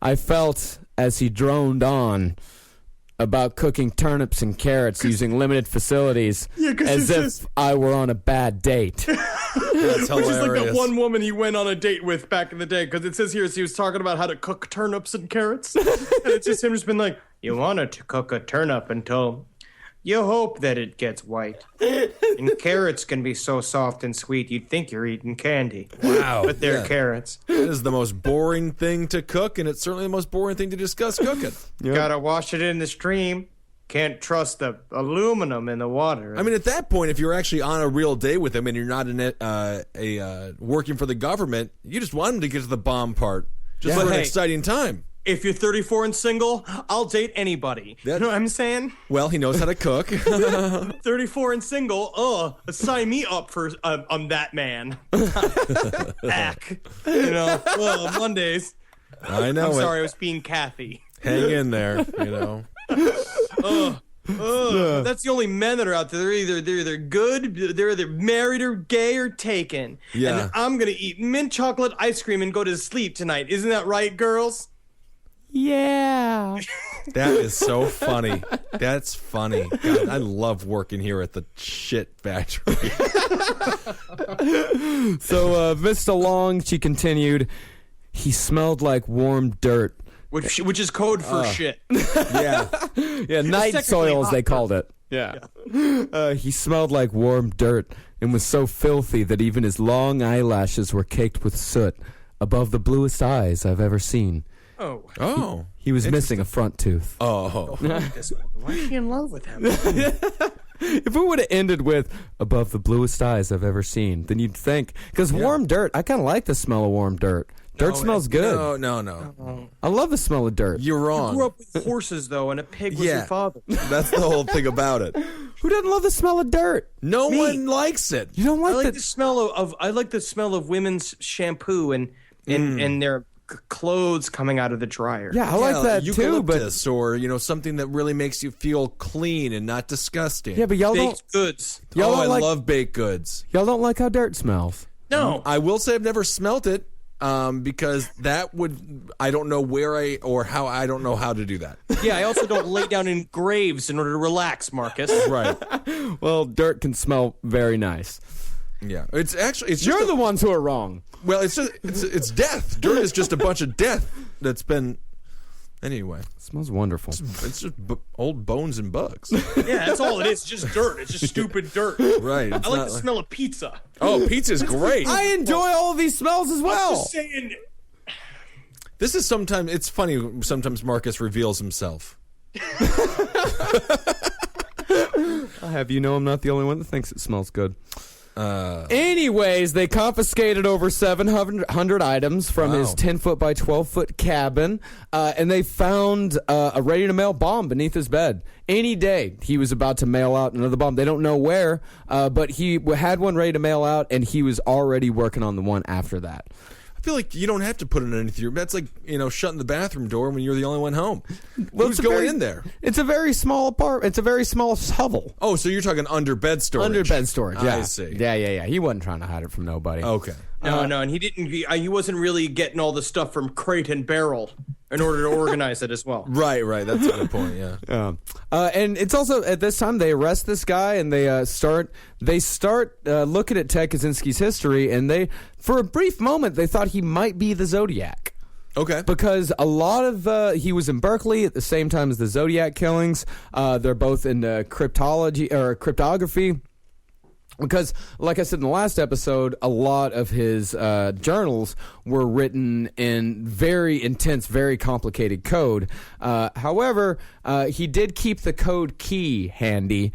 I felt as he droned on about cooking turnips and carrots using limited facilities as if I were on a bad date.
That's hilarious.
Which is like that one woman he went on a date with back in the day, because it says here he was talking about how to cook turnips and carrots. And it's just him just been like, you wanted to cook a turnip until you hope that it gets white. And carrots can be so soft and sweet you'd think you're eating candy.
Wow.
But they're carrots.
It is the most boring thing to cook, and it's certainly the most boring thing to discuss cooking.
Yep. Gotta wash it in the stream. Can't trust the aluminum in the water.
At that point, if you're actually on a real day with him and you're not in working for the government, you just want him to get to the bomb part. Just for an exciting time.
If you're 34 and single, I'll date anybody. You know what I'm saying?
Well, he knows how to cook.
34 and single, sign me up for I'm that man. Ack. Mondays.
I know.
I'm sorry, I was being Kathy.
Hang in there,
That's the only men that are out there. They're either good, they're either married or gay or taken.
Yeah.
And I'm gonna eat mint chocolate ice cream and go to sleep tonight. Isn't that right, girls?
Yeah.
That is so funny. That's funny. God, I love working here at the shit factory.
So, Miss DeLong, she continued, he smelled like warm dirt.
Which is code for shit.
Yeah.
Yeah, night soils, they called it. Yeah. He smelled like warm dirt and was so filthy that even his long eyelashes were caked with soot above the bluest eyes I've ever seen.
Oh.
He was missing a front tooth.
Oh.
Why is she in love with him?
If it would have ended with above the bluest skies I've ever seen, then you'd think, because warm dirt, I kind of like the smell of warm dirt. Dirt smells good.
No.
I love the smell of dirt.
You're wrong.
You grew up with horses, though, and a pig was your father.
That's the whole thing about it.
Who doesn't love the smell of dirt?
No one likes it.
You don't
I
like
like the smell of I like the smell of women's shampoo and their clothes coming out of the dryer.
Yeah, I like that too. But
Eucalyptus or something that really makes you feel clean and not disgusting.
yeah, but y'all
Baked goods.
Y'all
I
don't like
love baked goods.
y'all don't like how dirt smells.
No.
I will say I've never smelt it because that would I don't know where I don't know how to do that.
Yeah, I also don't lay down in graves in order to relax, Marcus.
Right.
Well, dirt can smell very nice.
Yeah. It's just
You're the ones who are wrong.
well, it's just it's death. Dirt is just a bunch of death that's been anyway.
It smells wonderful.
It's just old bones and bugs.
Yeah, that's all it is. It's just dirt. It's just stupid dirt.
Right.
I like the smell of pizza.
Oh, pizza's great.
I enjoy all of these smells as well.
Just saying.
This is sometimes it's funny. Sometimes Marcus reveals himself.
I have you know I'm not the only one that thinks it smells good. Anyways, they confiscated over 700 items from his 10-foot by 12-foot cabin, and they found a ready-to-mail bomb beneath his bed. Any day, he was about to mail out another bomb. They don't know where, but he had one ready to mail out, and he was already working on the one after that.
I feel like you don't have to put it underneath your bed. That's like, shutting the bathroom door when you're the only one home.
Well,
Who's
it's
going in there?
It's a very small apartment. It's a very small hovel.
Oh, so you're talking under bed storage.
Under bed storage, yeah.
I see.
Yeah. He wasn't trying to hide it from nobody.
Okay.
No, and he didn't. He wasn't really getting all the stuff from crate and barrel in order to organize it as well.
Right. That's a good point, yeah.
And it's also at this time they arrest this guy and they start looking at Ted Kaczynski's history, and for a brief moment they thought he might be the Zodiac.
Okay.
Because a lot of he was in Berkeley at the same time as the Zodiac killings. They're both in cryptography. Because, like I said in the last episode, a lot of his journals were written in very intense, very complicated code. However, he did keep the code key handy,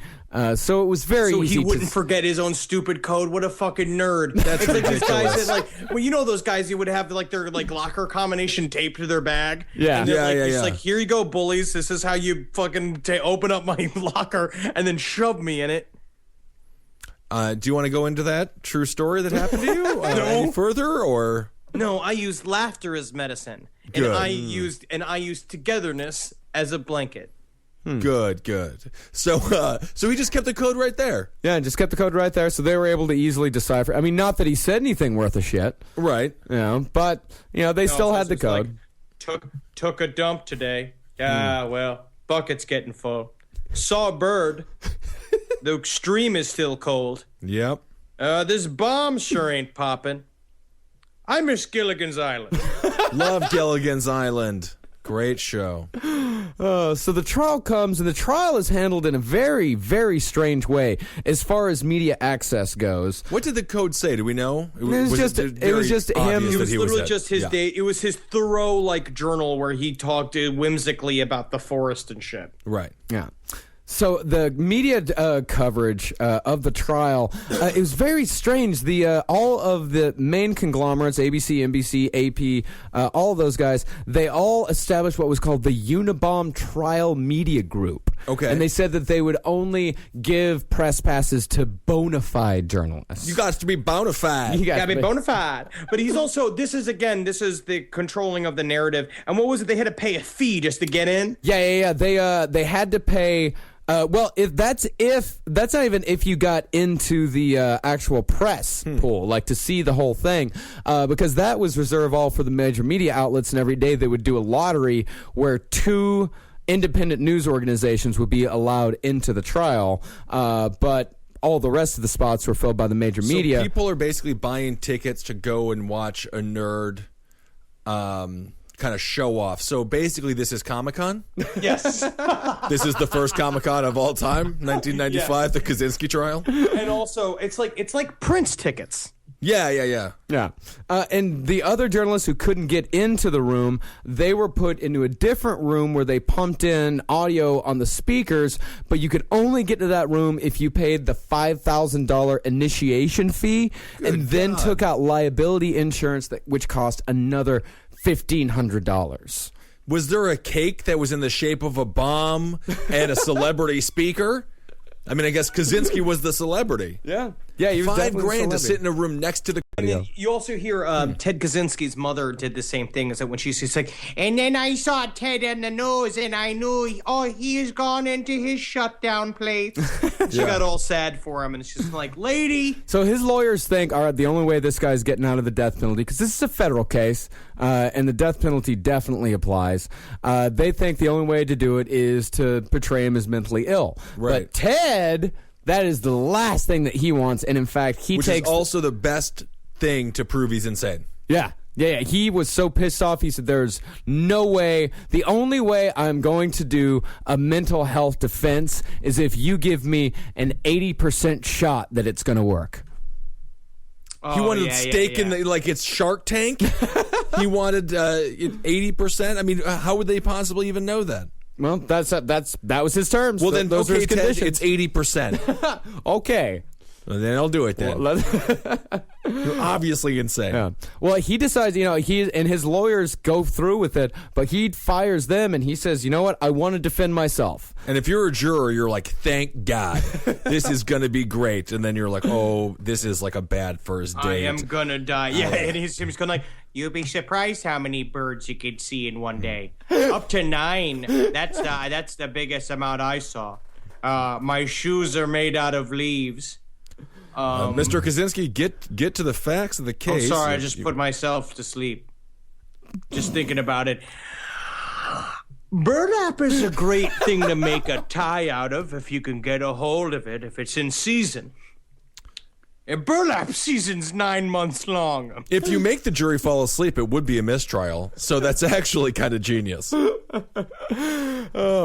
so it was very
So
easy
he wouldn't forget his own stupid code. What a fucking nerd!
That's
it's like these guys
ridiculous.
that well, those guys you would have their locker combination taped to their bag.
Yeah.
and they're
Yeah.
It's like, here you go, bullies. This is how you fucking open up my locker and then shove me in it.
Do you want to go into that true story that happened to you any further, or?
No, I used laughter as medicine,
Good.
and I used togetherness as a blanket.
Good. So he just kept the code right there.
Yeah, just kept the code right there, so they were able to easily decipher. I mean, not that he said anything worth a shit,
Right.
but they still had the
It's like,
code.
took a dump today. Yeah, well, bucket's getting full. Saw a bird. The stream is still cold.
Yep.
This bomb sure ain't popping. I miss Gilligan's Island.
Love Gilligan's Island. Great show.
So the trial comes, and the trial is handled in a very, very strange way as far as media access goes.
What did the code say? Do we know?
It was just him-
It was literally
at-
just his
yeah.
day. It was his thorough journal where he talked whimsically about the forest and shit.
Right.
Yeah. So the media coverage of the trial it was very strange. The all of the main conglomerates, ABC, NBC, AP, all of those guys, they all established what was called the Unabomb Trial Media Group.
Okay.
And they said that they would only give press passes to bona fide journalists.
You got to be bona fide.
You got
Gotta be bona fide. But he's also, this is the controlling of the narrative. And what was it? They had to pay a fee just to get in?
Yeah. They had to pay. Well, that's not even if you got into the actual press pool, to see the whole thing, because that was reserved all for the major media outlets, and every day they would do a lottery where 2 independent news organizations would be allowed into the trial, but all the rest of the spots were filled by the major media.
So people are basically buying tickets to go and watch a nerd kind of show off. So basically this is Comic-Con?
Yes.
This is the first Comic-Con of all time, 1995, the Kaczynski trial?
And also, it's like Prince tickets.
Yeah.
Yeah. And the other journalists who couldn't get into the room, they were put into a different room where they pumped in audio on the speakers, but you could only get to that room if you paid the $5,000 initiation fee and then took out liability insurance, which cost another $1,500.
Was there a cake that was in the shape of a bomb and a celebrity speaker? I mean, I guess Kaczynski was the celebrity.
Yeah, he was
$5,000 to sit in a room next to the.
And then you also hear Ted Kaczynski's mother did the same thing. Is that when she's like, and then I saw Ted in the news, and I knew, he has gone into his shutdown place. She got all sad for him, and she's like, lady.
So his lawyers think, all right, the only way this guy's getting out of the death penalty, because this is a federal case, and the death penalty definitely applies. They think the only way to do it is to portray him as mentally ill.
Right.
But Ted, that is the last thing that he wants, and in fact, he
Which
takes
is also the best thing to prove he's insane.
Yeah. He was so pissed off. He said, there's no way. The only way I'm going to do a mental health defense is if you give me an 80% shot that it's going to work.
He wanted stake in the, like it's Shark Tank. He wanted 80%. I mean, how would they possibly even know that?
Well, that was his terms.
Well, then,
those are his
Ted,
conditions.
it's 80%.
Okay.
Well, then I'll do it then. You're obviously insane.
Yeah. Well, he decides, he and his lawyers go through with it, but he fires them and he says, you know what? I want to defend myself.
And if you're a juror, you're like, thank God, this is going to be great. And then you're like, oh, this is like a bad first date.
I am gonna die. Yeah, and he's gonna like, you'll be surprised how many birds you could see in one day. Up to 9. That's the biggest amount I saw. My shoes are made out of leaves.
Mr. Kaczynski, get to the facts of the case.
I'm sorry, I just put myself to sleep. Just thinking about it. Burlap is a great thing to make a tie out of if you can get a hold of it, if it's in season. And burlap season's 9 months long.
If you make the jury fall asleep, it would be a mistrial. So that's actually kind of genius.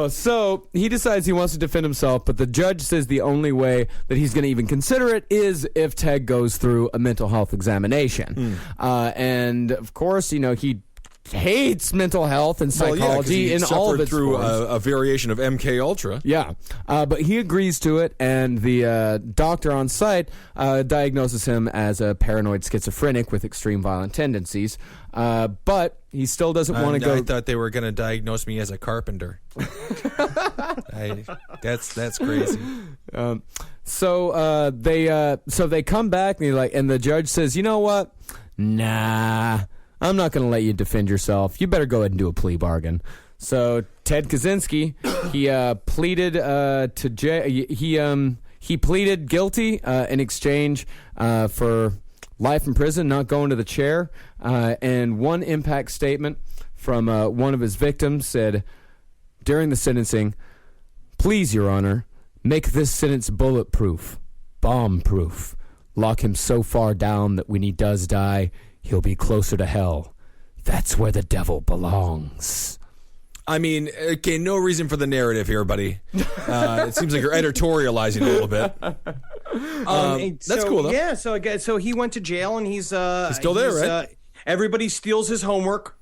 So he decides he wants to defend himself, but the judge says the only way that he's going to even consider it is if Ted goes through a mental health examination. And of course, he hates mental health and psychology in all of its
through
forms.
a variation of MK Ultra.
Yeah, but he agrees to it, and the doctor on site diagnoses him as a paranoid schizophrenic with extreme violent tendencies. But he still doesn't want to go.
I thought they were going to diagnose me as a carpenter. That's crazy.
So they come back and the judge says, you know what? Nah, I'm not going to let you defend yourself. You better go ahead and do a plea bargain. So Ted Kaczynski, he pleaded to jail. He pleaded guilty in exchange for life in prison, not going to the chair. And one impact statement from one of his victims said during the sentencing, "Please, Your Honor, make this sentence bulletproof, bomb-proof. Lock him so far down that when he does die, he'll be closer to hell. That's where the devil belongs."
I mean, okay, no reason for the narrative here, buddy. It seems like you're editorializing a little bit. That's cool, though.
Yeah, so he went to jail, and he's
still there, right?
Everybody steals his homework,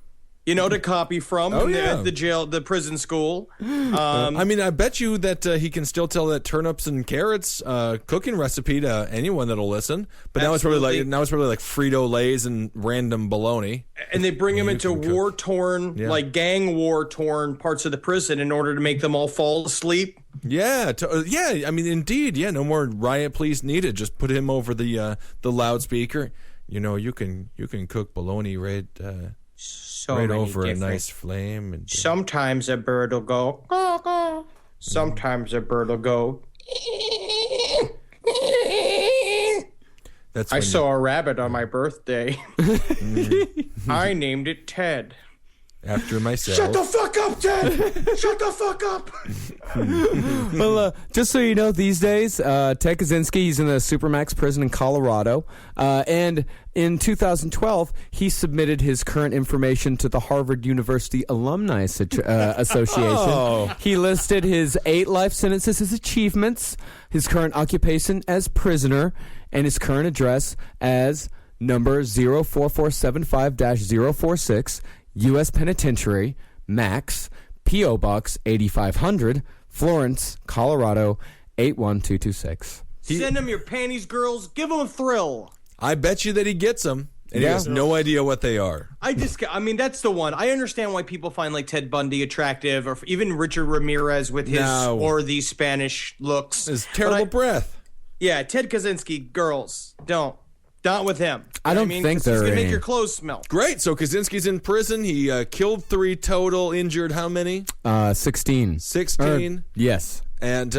to copy from at the prison school.
I mean, I bet you that he can still tell that turnips and carrots cooking recipe to anyone that'll listen. But now it's probably like Frito-Lays and random bologna.
And they bring him into war-torn, like gang war-torn parts of the prison in order to make them all fall asleep.
Yeah, I mean, indeed, yeah. No more riot police needed. Just put him over the loudspeaker. You can cook bologna right over a nice flame. And
sometimes a bird will go, caw, caw. Sometimes a bird will go. I saw a rabbit on my birthday. I named it Ted.
After myself.
Shut the fuck up, Ted! Shut the fuck up!
Well, just so you know, these days, Ted Kaczynski, he's in the Supermax prison in Colorado. And in 2012, he submitted his current information to the Harvard University Alumni Association.
Oh.
He listed his 8 life sentences as achievements, his current occupation as prisoner, and his current address as number 04475-046, U.S. Penitentiary, Max, P.O. Box 8500, Florence, Colorado 81226.
Send him your panties, girls. Give him a thrill.
I bet you that he gets them, and he has no idea what they are.
I mean, that's the one. I understand why people find like Ted Bundy attractive, or even Richard Ramirez with his or the Spanish looks.
His terrible breath.
Yeah, Ted Kaczynski, girls, don't. Not with him.
I don't
mean,
think
'cause
there
he's
are
gonna make
any.
your clothes smell.
Great. So Kaczynski's in prison. He killed 3 total, injured how many?
16.
16.
Yes.
And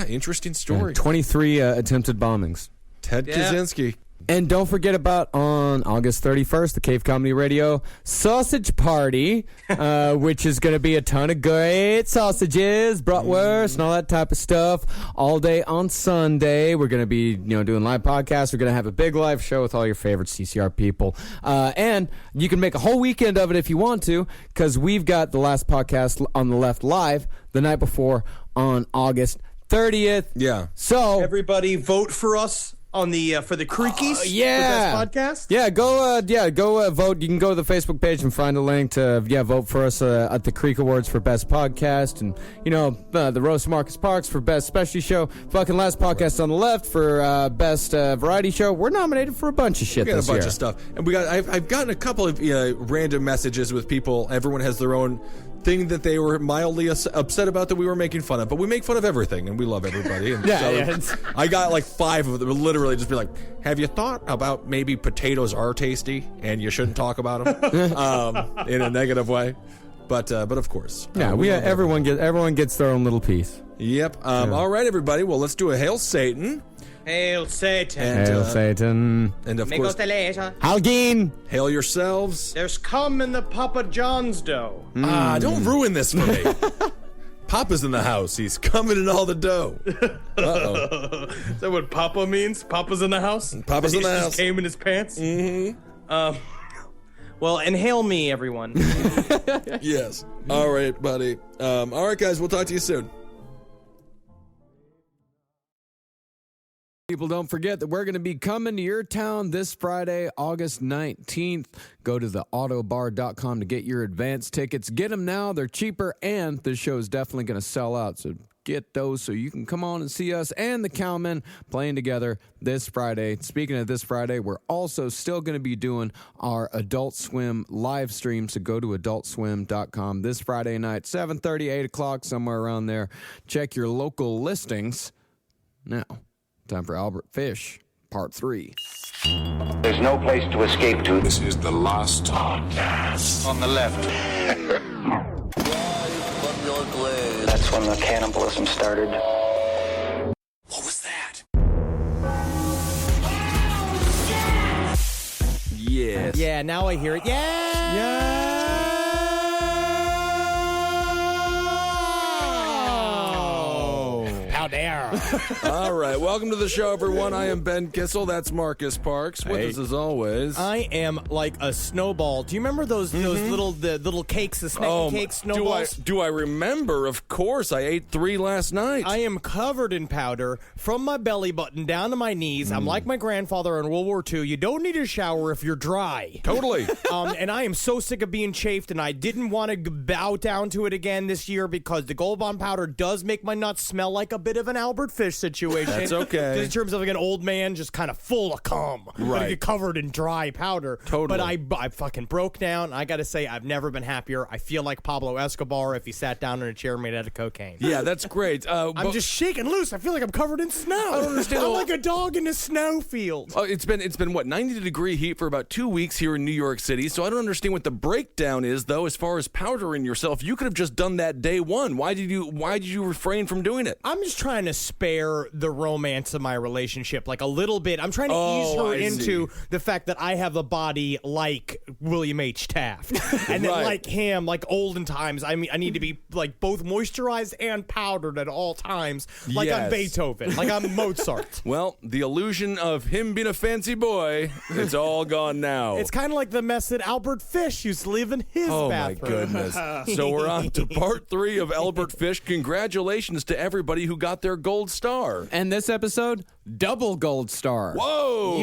interesting story.
23 attempted bombings.
Ted Kaczynski.
And don't forget about on August 31st, the Cave Comedy Radio Sausage Party, which is going to be a ton of great sausages, bratwurst, and all that type of stuff all day on Sunday. We're going to be, doing live podcasts. We're going to have a big live show with all your favorite CCR people. And you can make a whole weekend of it if you want to, because we've got the last podcast on the left live the night before on August 30th.
Yeah.
So
Everybody vote for us on the for the Creakies. For Best Podcast.
Yeah, go vote. You can go to the Facebook page and find a link to vote for us at the Creek Awards for Best Podcast, and the Roast Marcus Parks for Best Specialty Show. Fucking Last Podcast on the Left for Best Variety Show. We're nominated for a bunch of shit
We got
this
a bunch
year.
of stuff, and I've gotten a couple of random messages with people. Everyone has their own thing that they were mildly upset about that we were making fun of, but we make fun of everything and we love everybody. And I got like 5 of them literally just be like, have you thought about maybe potatoes are tasty and you shouldn't talk about them in a negative way? But of course,
everyone gets their own little piece.
Yep. All right, everybody. Well, let's do a Hail Satan.
Hail Satan.
And,
Hail Satan.
And of
Make
course,
us the later.
Halgeen.
hail yourselves.
There's cum in the Papa John's dough.
Don't ruin this for me. Papa's in the house. He's coming in all the dough. Uh-oh.
Is that what Papa means? Papa's in the house?
Papa's in the
He
house.
just came in his pants? Mm-hmm. Well, inhale me, everyone.
Yes. All right, buddy. All right, guys. We'll talk to you soon.
People, don't forget that we're going to be coming to your town this Friday, August 19th. Go to theautobar.com to get your advance tickets. Get them now. They're cheaper, and this show is definitely going to sell out. So get those so you can come on and see us and the Cowmen playing together this Friday. Speaking of this Friday, we're also still going to be doing our Adult Swim live stream. So go to adultswim.com this Friday night, 7:30, 8 o'clock, somewhere around there. Check your local listings. Now, time for Albert Fish, Part 3.
There's no place to escape to.
This is the last podcast.
On the left. That's when the cannibalism started.
What was that?
Yes.
Yeah, now I hear it. How dare.
All right. Welcome to the show, everyone. I am Ben Kissel. That's Marcus Parks. With us as always.
I am like a snowball. Do you remember those little cakes, the snacky cakes, snowballs?
Do I remember? Of course. I ate 3 last night.
I am covered in powder from my belly button down to my knees. I'm like my grandfather in World War II. You don't need a shower if you're dry.
Totally.
And I am so sick of being chafed, and I didn't want to bow down to it again this year because the Gold Bond powder does make my nuts smell like a bit of an Albert Fish situation.
That's okay.
In terms of like an old man just kind of full of cum.
Right.
Like covered in dry powder.
Totally.
But I fucking broke down. I got to say, I've never been happier. I feel like Pablo Escobar if he sat down in a chair made out of cocaine.
Yeah, that's great.
I'm just shaking loose. I feel like I'm covered in snow.
I don't understand.
I'm like a dog in a snow field.
It's been what, 90-degree heat for about 2 weeks here in New York City. So I don't understand what the breakdown is, though. As far as powdering yourself, you could have just done that day one. Why did you refrain from doing it?
I'm just trying to spare the romance of my relationship like a little bit. I'm trying to ease her into the fact that I have a body like William H. Taft. And then like him, like olden times, I mean, I need to be like both moisturized and powdered at all times. Like I'm Beethoven, like I'm Mozart.
Well, the illusion of him being a fancy boy, it's all gone now.
It's kind of like the mess that Albert Fish used to live in his bathroom.
my goodness. So we're on to part 3 of Albert Fish. Congratulations to everybody who got their gold star.
And this episode, double gold star.
Whoa!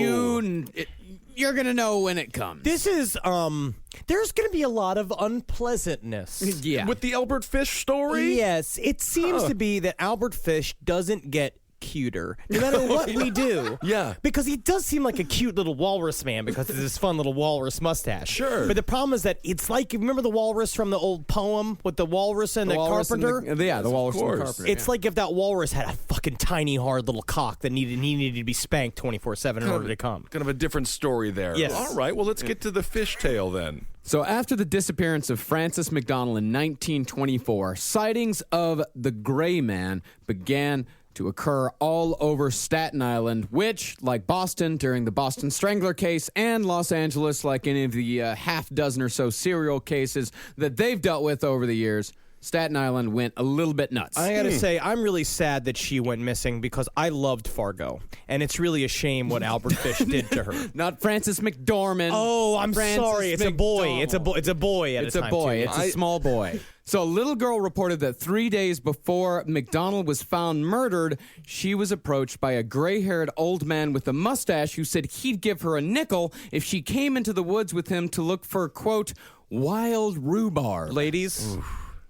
You're going to know when it comes.
This is, there's going to be a lot of unpleasantness.
Yeah.
With the Albert Fish story?
Yes, it seems to be that Albert Fish doesn't get cuter no matter what we do.
Yeah.
Because he does seem like a cute little walrus man because of his fun little walrus mustache.
Sure.
But the problem is that it's like, you remember the walrus from the old poem with the walrus and the
walrus and
carpenter?
the walrus and the
course.
carpenter.
It's like if that walrus had a fucking tiny hard little cock that he needed to be spanked 24/7 in order to come.
Kind of a different story there.
Yes.
All right, well, let's get to the fish tale then.
So after the disappearance of Francis McDonald in 1924, sightings of the Gray Man began to occur all over Staten Island, which, like Boston during the Boston Strangler case and Los Angeles, like any of the half dozen or so serial cases that they've dealt with over the years, Staten Island went a little bit nuts.
I gotta say, I'm really sad that she went missing because I loved Fargo, and it's really a shame what Albert Fish did to her.
Not Francis McDormand.
Oh, I'm
Francis
sorry. It's a boy. It's a
McDonald.
boy. It's a boy. At
It's
a
a
time,
boy.
too.
It's a small boy. So a little girl reported that 3 days before McDonald was found murdered, she was approached by a gray-haired old man with a mustache who said he'd give her a nickel if she came into the woods with him to look for, quote, wild rhubarb.
Ladies.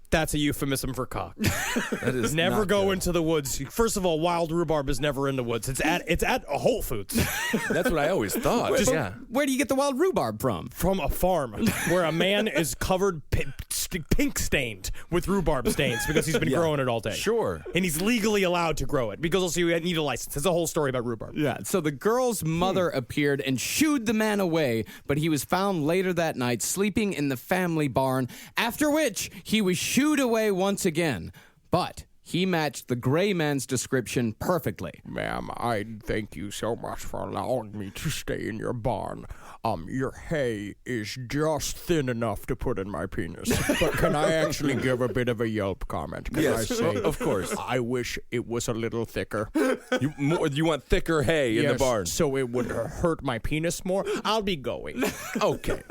That's a euphemism for cock.
That is
Never
not
go
good.
into the woods. First of all, wild rhubarb is never in the woods. It's at Whole Foods
That's what I always thought. Yeah.
Where do you get the wild rhubarb from?
from a farm where a man is covered pink stained with rhubarb stains because he's been growing it all day.
Sure.
And he's legally allowed to grow it because also you need a license. There's a whole story about rhubarb.
Yeah, so the girl's mother appeared and shooed the man away, but he was found later that night sleeping in the family barn, after which he was shooed away once again. But he matched the Gray Man's description perfectly.
Ma'am, I thank you so much for allowing me to stay in your barn. Your hay is just thin enough to put in my penis. But can I actually give a bit of a Yelp comment? Can
Yes,
I say,
of course.
I wish it was a little thicker.
You want thicker hay in the
Yes,
barn.
so it would hurt my penis more. I'll be going.
Okay.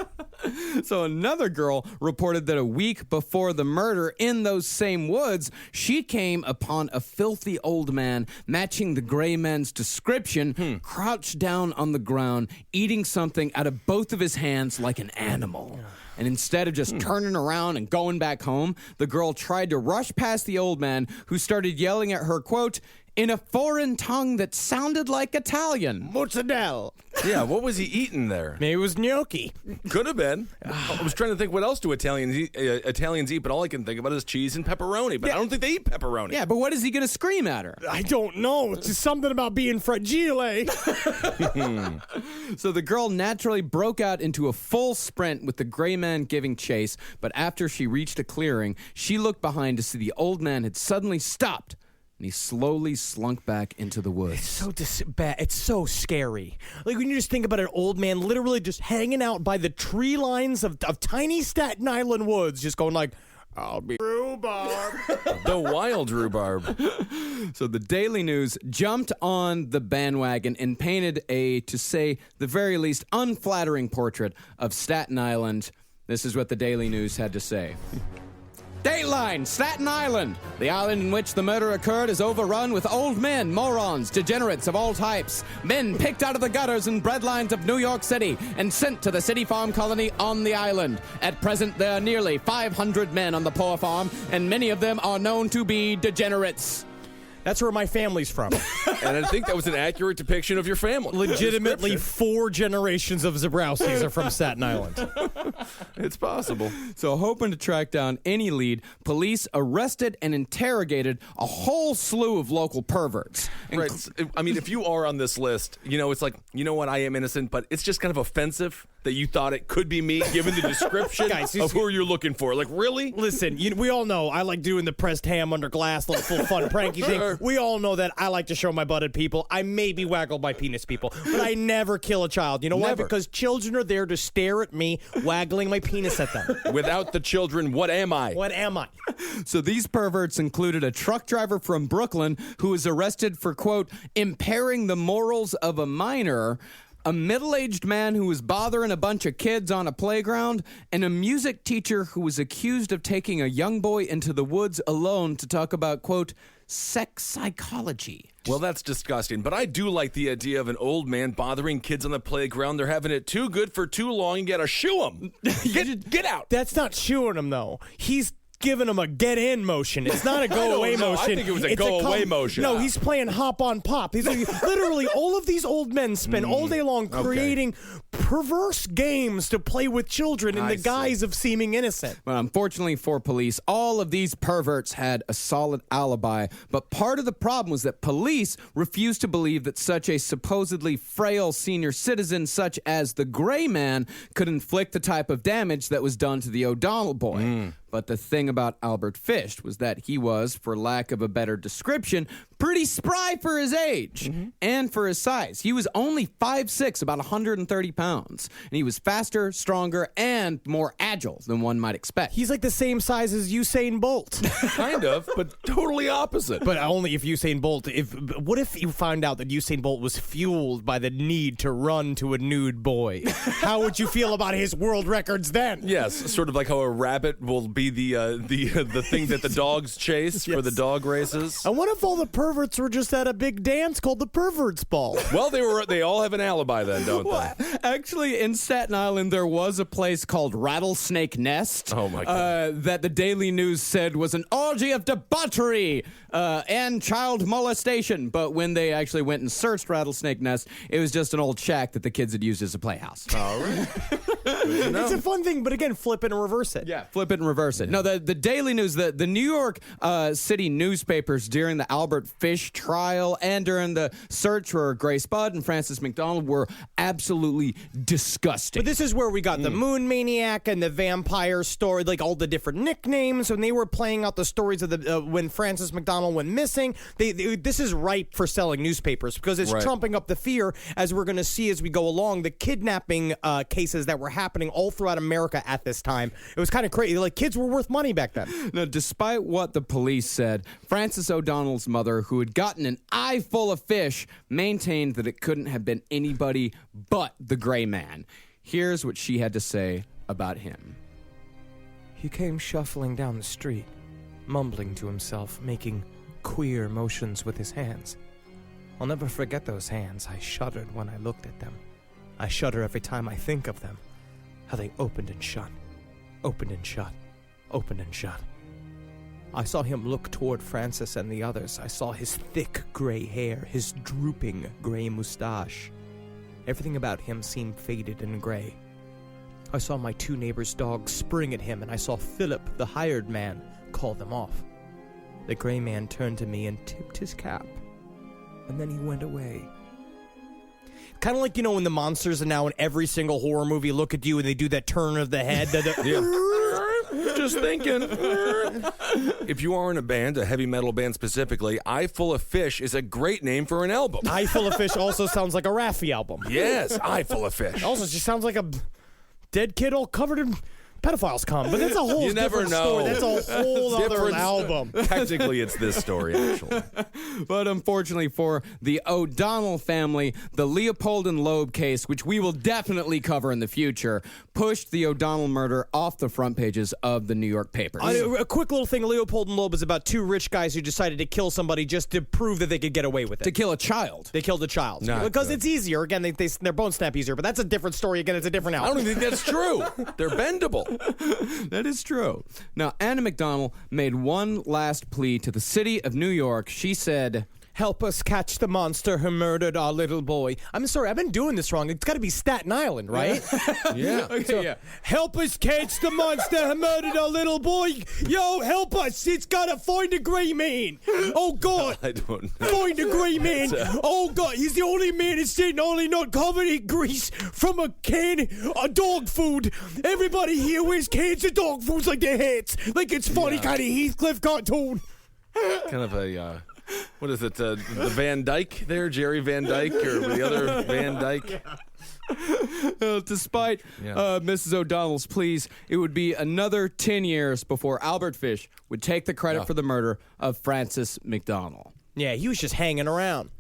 So another girl reported that a week before the murder in those same woods, she came upon a filthy old man matching the Gray Man's description, crouched down on the ground, eating something out of both of his hands like an animal. And instead of just turning around and going back home, the girl tried to rush past the old man, who started yelling at her, quote, in a foreign tongue that sounded like Italian.
Mozzarella.
Yeah, what was he eating there?
Maybe it was gnocchi.
Could have been. I was trying to think what else do Italians eat, but all I can think about is cheese and pepperoni. But I don't think they eat pepperoni.
Yeah, but what is he going to scream at her?
I don't know. It's just something about being fragile.
So the girl naturally broke out into a full sprint with the Gray Man giving chase, but after she reached a clearing, she looked behind to see the old man had suddenly stopped, and he slowly slunk back into the woods.
So bad. It's so scary. Like when you just think about an old man literally just hanging out by the tree lines of tiny Staten Island woods, just going like, I'll be rhubarb.
The wild rhubarb.
So the Daily News jumped on the bandwagon and painted a, to say the very least, unflattering portrait of Staten Island. This is what the Daily News had to say. Dateline, Staten Island. The island in which the murder occurred is overrun with old men, morons, degenerates of all types. Men picked out of the gutters and breadlines of New York City and sent to the city farm colony on the island. At present, there are nearly 500 men on the poor farm, and many of them are known to be degenerates.
That's where my family's from.
And I think that was an accurate depiction of your family.
Legitimately,
Description.
4 generations of Zabrowskis are from Staten Island.
It's possible.
So, hoping to track down any lead, police arrested and interrogated a whole slew of local perverts.
Right. I mean, if you are on this list, it's like, you know what, I am innocent, but it's just kind of offensive that you thought it could be me given the description
Guys,
of who you're looking for. Like, really?
Listen, we all know I like doing the pressed ham under glass, little full fun pranky thing. We all know that I like to show my butt at people. I maybe waggle my penis people, but I never kill a child. You know why?
Never.
Because children are there to stare at me, waggling my penis at them.
Without the children, what am I?
What am I?
So these perverts included a truck driver from Brooklyn who was arrested for, quote, impairing the morals of a minor, a middle-aged man who was bothering a bunch of kids on a playground, and a music teacher who was accused of taking a young boy into the woods alone to talk about, quote, sex psychology.
Well, that's disgusting, but I do like the idea of an old man bothering kids on the playground. They're having it too good for too long. You gotta shoo them. Get out.
That's not shooing him, though. He's giving him a get-in motion. It's not a go-away
know. I
motion.
think it was a
It's
go-away motion.
No, he's playing hop-on-pop. He's literally, all of these old men spend all day long creating perverse games to play with children in the guise of seeming innocent.
But unfortunately for police, all of these perverts had a solid alibi. But part of the problem was that police refused to believe that such a supposedly frail senior citizen, such as the Gray Man, could inflict the type of damage that was done to the O'Donnell boy. But the thing about Albert Fish was that he was, for lack of a better description, pretty spry for his age and for his size. He was only 5'6", about 130 pounds. And he was faster, stronger, and more agile than one might expect.
He's like the same size as Usain Bolt.
Kind of, but totally opposite.
But only if Usain Bolt. What if you found out that Usain Bolt was fueled by the need to run to a nude boy? How would you feel about his world records then?
Yes, sort of like how a rabbit will be the thing that the dogs chase for the dog races.
And what if all the perverts were just at a big dance called the Perverts Ball?
Well, they all have an alibi then, don't they?
Actually, in Staten Island, there was a place called Rattlesnake Nest.
Oh, my God.
That the Daily News said was an orgy of debauchery and child molestation. But when they actually went and searched Rattlesnake Nest, it was just an old shack that the kids had used as a playhouse.
All right.
It's a fun thing, but again, flip it and reverse it.
Yeah, flip it and reverse it. No, the Daily News, the New York City newspapers during the Albert Fish trial and during the search for Grace Budd and Francis McDonald were absolutely disgusting.
But this is where we got the Moon Maniac and the vampire story, like all the different nicknames. When they were playing out the stories of the when Francis McDonald went missing, this is ripe for selling newspapers because it's trumping up the fear, as we're going to see as we go along, the kidnapping cases that were happening all throughout America at this time. It was kind of crazy. Like, kids were worth money back then.
Now, despite what the police said, Francis O'Donnell's mother, who had gotten an eye full of fish, maintained that it couldn't have been anybody but the Gray Man. Here's what she had to say about him.
He came shuffling down the street, mumbling to himself, making queer motions with his hands. I'll never forget those hands. I shuddered when I looked at them. I shudder every time I think of them. How they opened and shut, opened and shut, opened and shut. I saw him look toward Francis and the others. I saw his thick gray hair, his drooping gray mustache. Everything about him seemed faded and gray. I saw my two neighbors' dogs spring at him, and I saw Philip, the hired man, call them off. The Gray Man turned to me and tipped his cap, and then he went away. Kind of like, you know, when the monsters are now in every single horror movie look at you and they do that turn of the head.
Just thinking. If you are in a band, a heavy metal band specifically, Eye Full of Fish is a great name for an album.
Eye Full of Fish also sounds like a Raffi album.
Yes, Eye Full of Fish.
Also just sounds like a dead kid all covered in pedophiles come. But that's a whole
You never
different
know.
story. That's a whole other
Different-
album.
Technically, it's this story, actually.
But unfortunately for the O'Donnell family, the Leopold and Loeb case, which we will definitely cover in the future, pushed the O'Donnell murder off the front pages of the New York papers.
A quick little thing, Leopold and Loeb is about two rich guys who decided to kill somebody just to prove that they could get away with it.
To kill a child.
They killed a child.
Not
Because
good.
it's easier. Again, their bones snap easier, but that's a different story. Again, it's a different
I
album.
don't even think that's true. They're bendable.
That is true. Now, Anna McDonnell made one last plea to the city of New York. She said,
Help us catch the monster who murdered our little boy. I'm sorry, I've been doing this wrong. It's got to be Staten Island, right?
Yeah.
yeah.
Help us catch the monster who murdered our little boy. Yo, help us. It's got to find the Gray Man. Oh, God.
I don't know.
Find the Gray Man. Oh, God. He's the only man in Staten Island not covered in grease from a can of dog food. Everybody here wears cans of dog foods like their hats. Like it's funny kind of Heathcliff cartoon.
Kind of a, what is it, the Van Dyke there? Jerry Van Dyke or the other Van Dyke?
Despite Mrs. O'Donnell's pleas, it would be another 10 years before Albert Fish would take the credit for the murder of Francis McDonnell.
Yeah, he was just hanging around.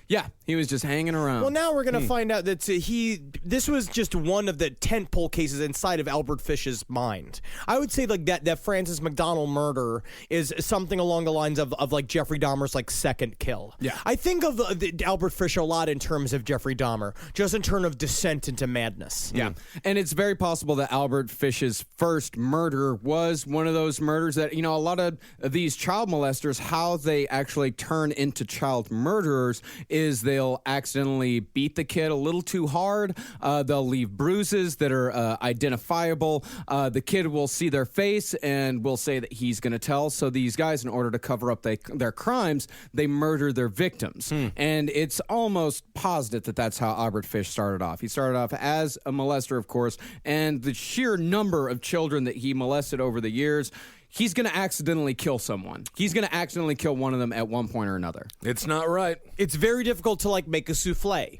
Yeah, he was just hanging around.
Well, now we're going to find out that this was just one of the tentpole cases inside of Albert Fish's mind. I would say like that Francis McDonald murder is something along the lines of like Jeffrey Dahmer's like second kill.
Yeah.
I think of the Albert Fish a lot in terms of Jeffrey Dahmer, just in terms of descent into madness.
Yeah. And it's very possible that Albert Fish's first murder was one of those murders that, a lot of these child molesters, how they actually turn into child murderers is they'll accidentally beat the kid a little too hard. They'll leave bruises that are identifiable. The kid will see their face and will say that he's going to tell. So these guys, in order to cover up their crimes, they murder their victims. And it's almost positive that that's how Albert Fish started off. He started off as a molester, of course, and the sheer number of children that he molested over the years, he's going to accidentally kill someone. He's going to accidentally kill one of them at one point or another.
It's not right.
It's very difficult to like make a souffle.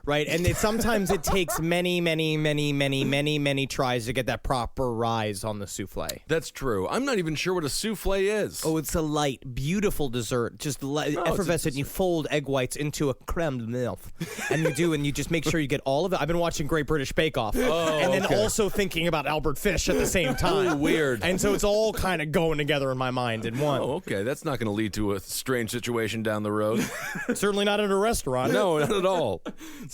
Right, and sometimes it takes many tries to get that proper rise on the souffle.
That's true. I'm not even sure what a souffle is.
Oh, it's a light, beautiful dessert, just effervescent. You fold egg whites into a creme de milk, and you just make sure you get all of it. I've been watching Great British Bake Off, and then also thinking about Albert Fish at the same time.
Ooh, weird.
And so it's all kind of going together in my mind in one.
Oh, okay. That's not going to lead to a strange situation down the road.
Certainly not at a restaurant.
No, not at all.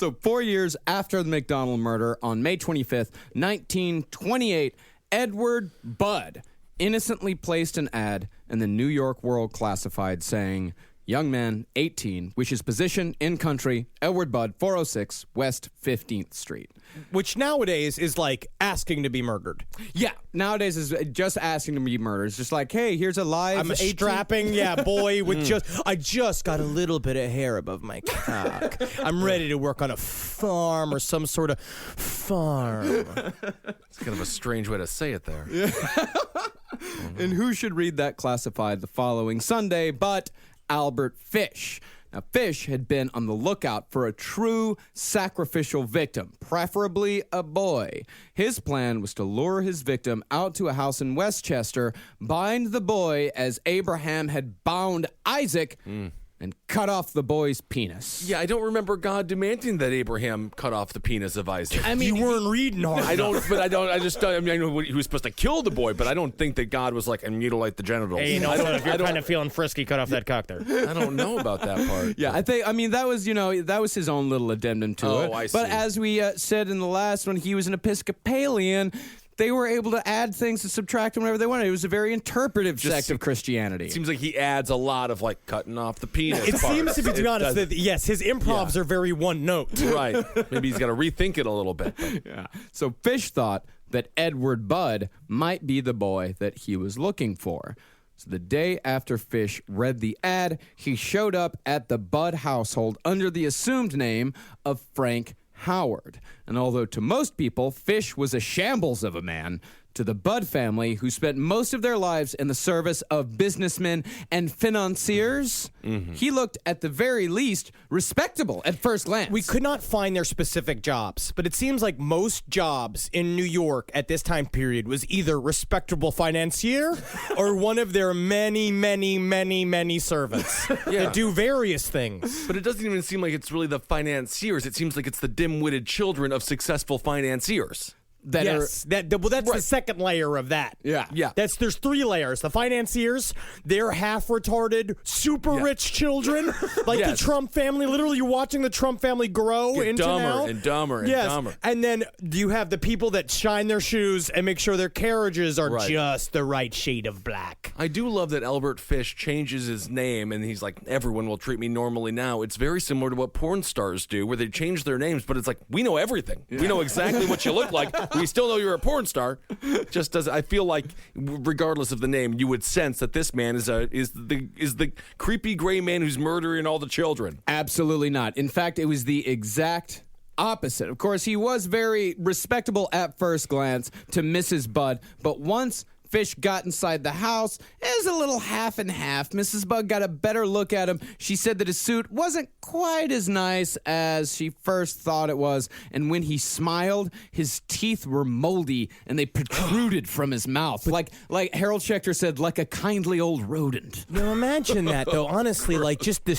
So 4 years after the McDonald murder, on May 25th, 1928, Edward Budd innocently placed an ad in the New York World Classified saying, "Young man, 18, wishes position in country, Edward Budd, 406 West 15th Street."
Which nowadays is like asking to be murdered.
Yeah, nowadays is just asking to be murdered. It's just like, hey, here's a live
I'm a
18
strapping, boy with I just got a little bit of hair above my cock. I'm ready to work on a farm or some sort of farm.
It's kind of a strange way to say it there.
And who should read that classified the following Sunday but Albert Fish? Now, Fish had been on the lookout for a true sacrificial victim, preferably a boy. His plan was to lure his victim out to a house in Westchester, bind the boy as Abraham had bound Isaac, and cut off the boy's penis.
Yeah, I don't remember God demanding that Abraham cut off the penis of Isaac.
I mean, you weren't reading hard. I
know he was supposed to kill the boy, but I don't think that God was like, and mutilate the genitals.
Hey, if you're kind of feeling frisky, cut off that cock there.
I don't know about that part.
Yeah, that was, that was his own little addendum to it.
Oh, I see.
But as we said in the last one, he was an Episcopalian. They were able to add things and subtract whenever they wanted. It was a very interpretive sect of Christianity.
It seems like he adds a lot of like cutting off the penis.
It seems to be honest that yes, his improvs are very one note.
Right. Maybe he's got to rethink it a little bit.
Yeah. So Fish thought that Edward Budd might be the boy that he was looking for. So the day after Fish read the ad, he showed up at the Budd household under the assumed name of Frank Howard. And although to most people, Fish was a shambles of a man, to the Budd family, who spent most of their lives in the service of businessmen and financiers, he looked at the very least respectable at first glance.
We could not find their specific jobs, but it seems like most jobs in New York at this time period was either respectable financier or one of their many servants that do various things.
But it doesn't even seem like it's really the financiers. It seems like it's the dim-witted children of successful financiers.
That's the second layer of that.
Yeah.
There's three layers. The financiers, they're half retarded, super rich children, like the Trump family. Literally, you're watching the Trump family grow
Get
into
dumber
now.
and dumber and dumber.
And then you have the people that shine their shoes and make sure their carriages are just the right shade of black.
I do love that Albert Fish changes his name and he's like, everyone will treat me normally now. It's very similar to what porn stars do, where they change their names, but it's like, we know everything. We know exactly what you look like. We still know you're a porn star. Just does I feel like, regardless of the name, you would sense that this man is the creepy gray man who's murdering all the children.
Absolutely not. In fact, it was the exact opposite. Of course, he was very respectable at first glance to Mrs. Budd, but once Fish got inside the house. It was a little half and half. Mrs. Bud got a better look at him. She said that his suit wasn't quite as nice as she first thought it was. And when he smiled, his teeth were moldy and they protruded from his mouth. Like Harold Schechter said, like a kindly old rodent.
Now imagine that, though. Honestly, like just the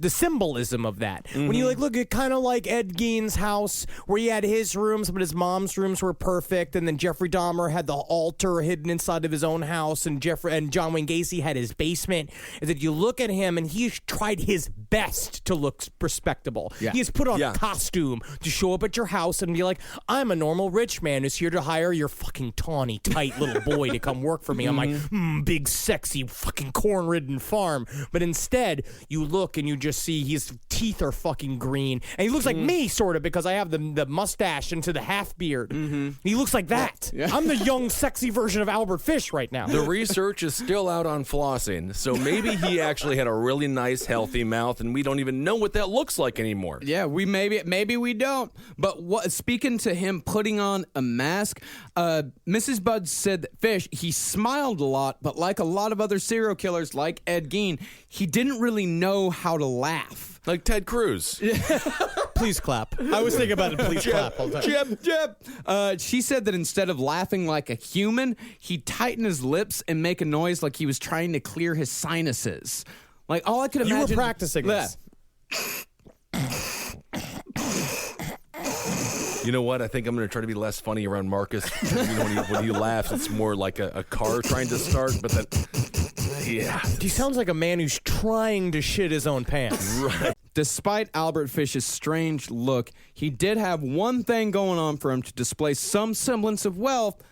symbolism of that. When you like look at kind of like Ed Gein's house, where he had his rooms, but his mom's rooms were perfect, and then Jeffrey Dahmer had the altar hidden inside of his own house, and John Wayne Gacy had his basement. Is that you look at him, and he's tried his best to look respectable.
Yeah.
He has put on a costume to show up at your house and be like, I'm a normal rich man who's here to hire your fucking tawny, tight little boy to come work for me on my big, sexy, fucking corn-ridden farm. But instead, you look and you just see his teeth are fucking green. And he looks like me, sort of, because I have the mustache into the half beard. He looks like that. Yeah. I'm the young, sexy version of Albert Fish right now.
The research is still out on flossing, so maybe he actually had a really nice, healthy mouth, and we don't even know what that looks like anymore.
Yeah, maybe we don't. But speaking to him putting on a mask, Mrs. Bud said that Fish, he smiled a lot, but like a lot of other serial killers, like Ed Gein, he didn't really know how to laugh.
Like Ted Cruz.
Please clap. I was thinking about it. Please clap all the time.
Jeb. She said that instead of laughing like a human, he'd tighten his lips and make a noise like he was trying to clear his sinuses. Like, all I could imagine...
You were practicing this.
You know what? I think I'm going to try to be less funny around Marcus. When he laughs, it's more like a car trying to start, but then... Yeah.
He sounds like a man who's trying to shit his own pants.
Right.
Despite Albert Fish's strange look, he did have one thing going on for him to display some semblance of wealth: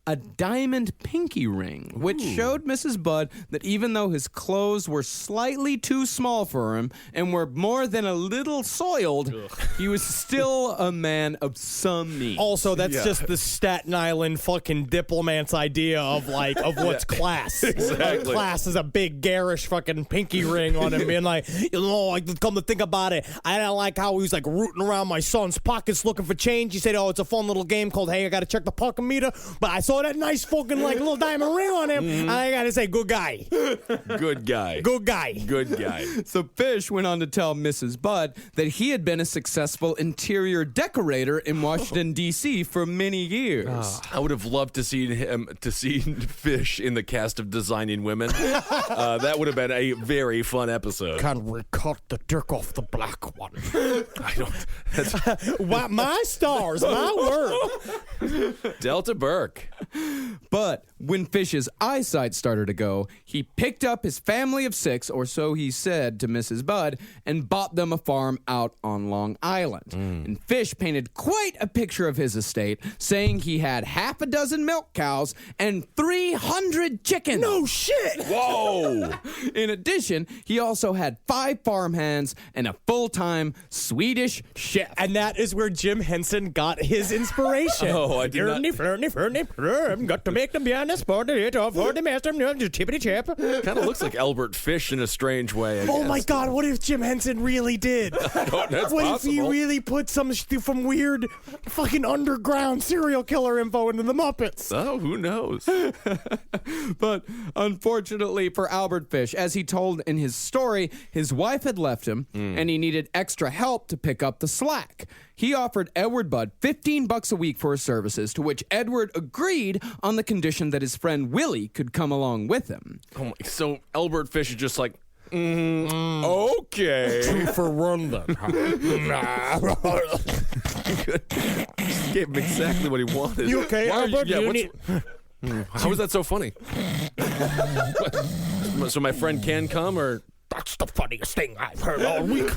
a diamond pinky ring, which showed Mrs. Bud that even though his clothes were slightly too small for him and were more than a little soiled, he was still a man of some means.
Also, that's just the Staten Island fucking diplomat's idea of what's class.
Exactly.
Class is a big garish fucking pinky ring on him, being like, come to think about it, I didn't like how he was like rooting around my son's pockets looking for change. He said, it's a fun little game called, hey, I got to check the parking meter, but I saw that nice fucking like little diamond ring on him. And I gotta say, good guy.
Good guy.
Good guy.
Good guy.
So Fish went on to tell Mrs. Bud that he had been a successful interior decorator in Washington, D.C. for many years.
I would have loved to see Fish in the cast of Designing Women. That would have been a very fun episode.
Can we cut the dick off the black one?
I don't.
My stars, my word.
Delta Burke.
But when Fish's eyesight started to go, he picked up his family of 6, or so he said to Mrs. Bud, and bought them a farm out on Long Island. And Fish painted quite a picture of his estate, saying he had half a dozen milk cows and 300 chickens.
No shit.
Whoa.
In addition, he also had 5 farmhands and a full-time Swedish chef.
And that is where Jim Henson got his inspiration.
Oh, I did not.
I've got to make them be honest for the master, chippity chip.
Kind of looks like Albert Fish in a strange way. I
Oh
guess.
my God! What if Jim Henson really did?
That's
What if he
possible.
really put some weird, fucking underground serial killer info into the Muppets?
Oh, who knows?
But unfortunately for Albert Fish, as he told in his story, his wife had left him and he needed extra help to pick up the slack. He offered Edward Budd $15 a week for his services, to which Edward agreed on the condition that his friend Willie could come along with him.
Oh my, so Albert Fish is just like, okay.
2 for 1 then.
Gave him exactly what he wanted.
You okay,
Why are
Albert?
yeah,
You
what's-
need-
How is that so funny? So my friend can come, or
That's the funniest thing I've heard all week.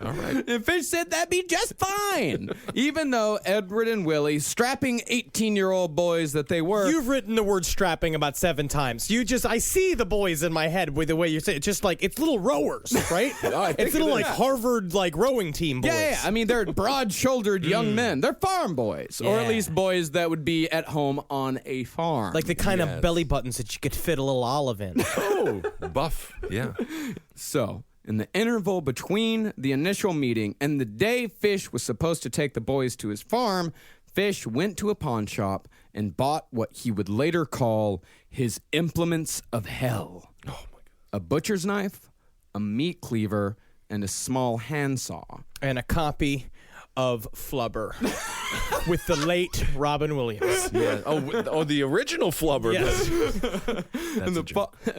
all right?
And Fish said that'd be just fine. Even though Edward and Willie, strapping 18-year-old boys that they were...
You've written the word strapping about 7 times. I see the boys in my head with the way you say it. It's just like, it's little rowers, right? It's little like Harvard like rowing team boys.
Yeah, I mean, they're broad-shouldered young men. They're farm boys, or at
Yeah.
least boys that would be at home on a farm.
Like the kind
Yes.
of belly buttons that you could fit a little olive in.
Oh, buff. Yeah.
So, in the interval between the initial meeting and the day Fish was supposed to take the boys to his farm, Fish went to a pawn shop and bought what he would later call his implements of hell. Oh, my God. A butcher's knife, a meat cleaver, and a small handsaw.
And a copy of Flubber with the late Robin Williams.
Yeah. Oh, the original Flubber.
Yes.
And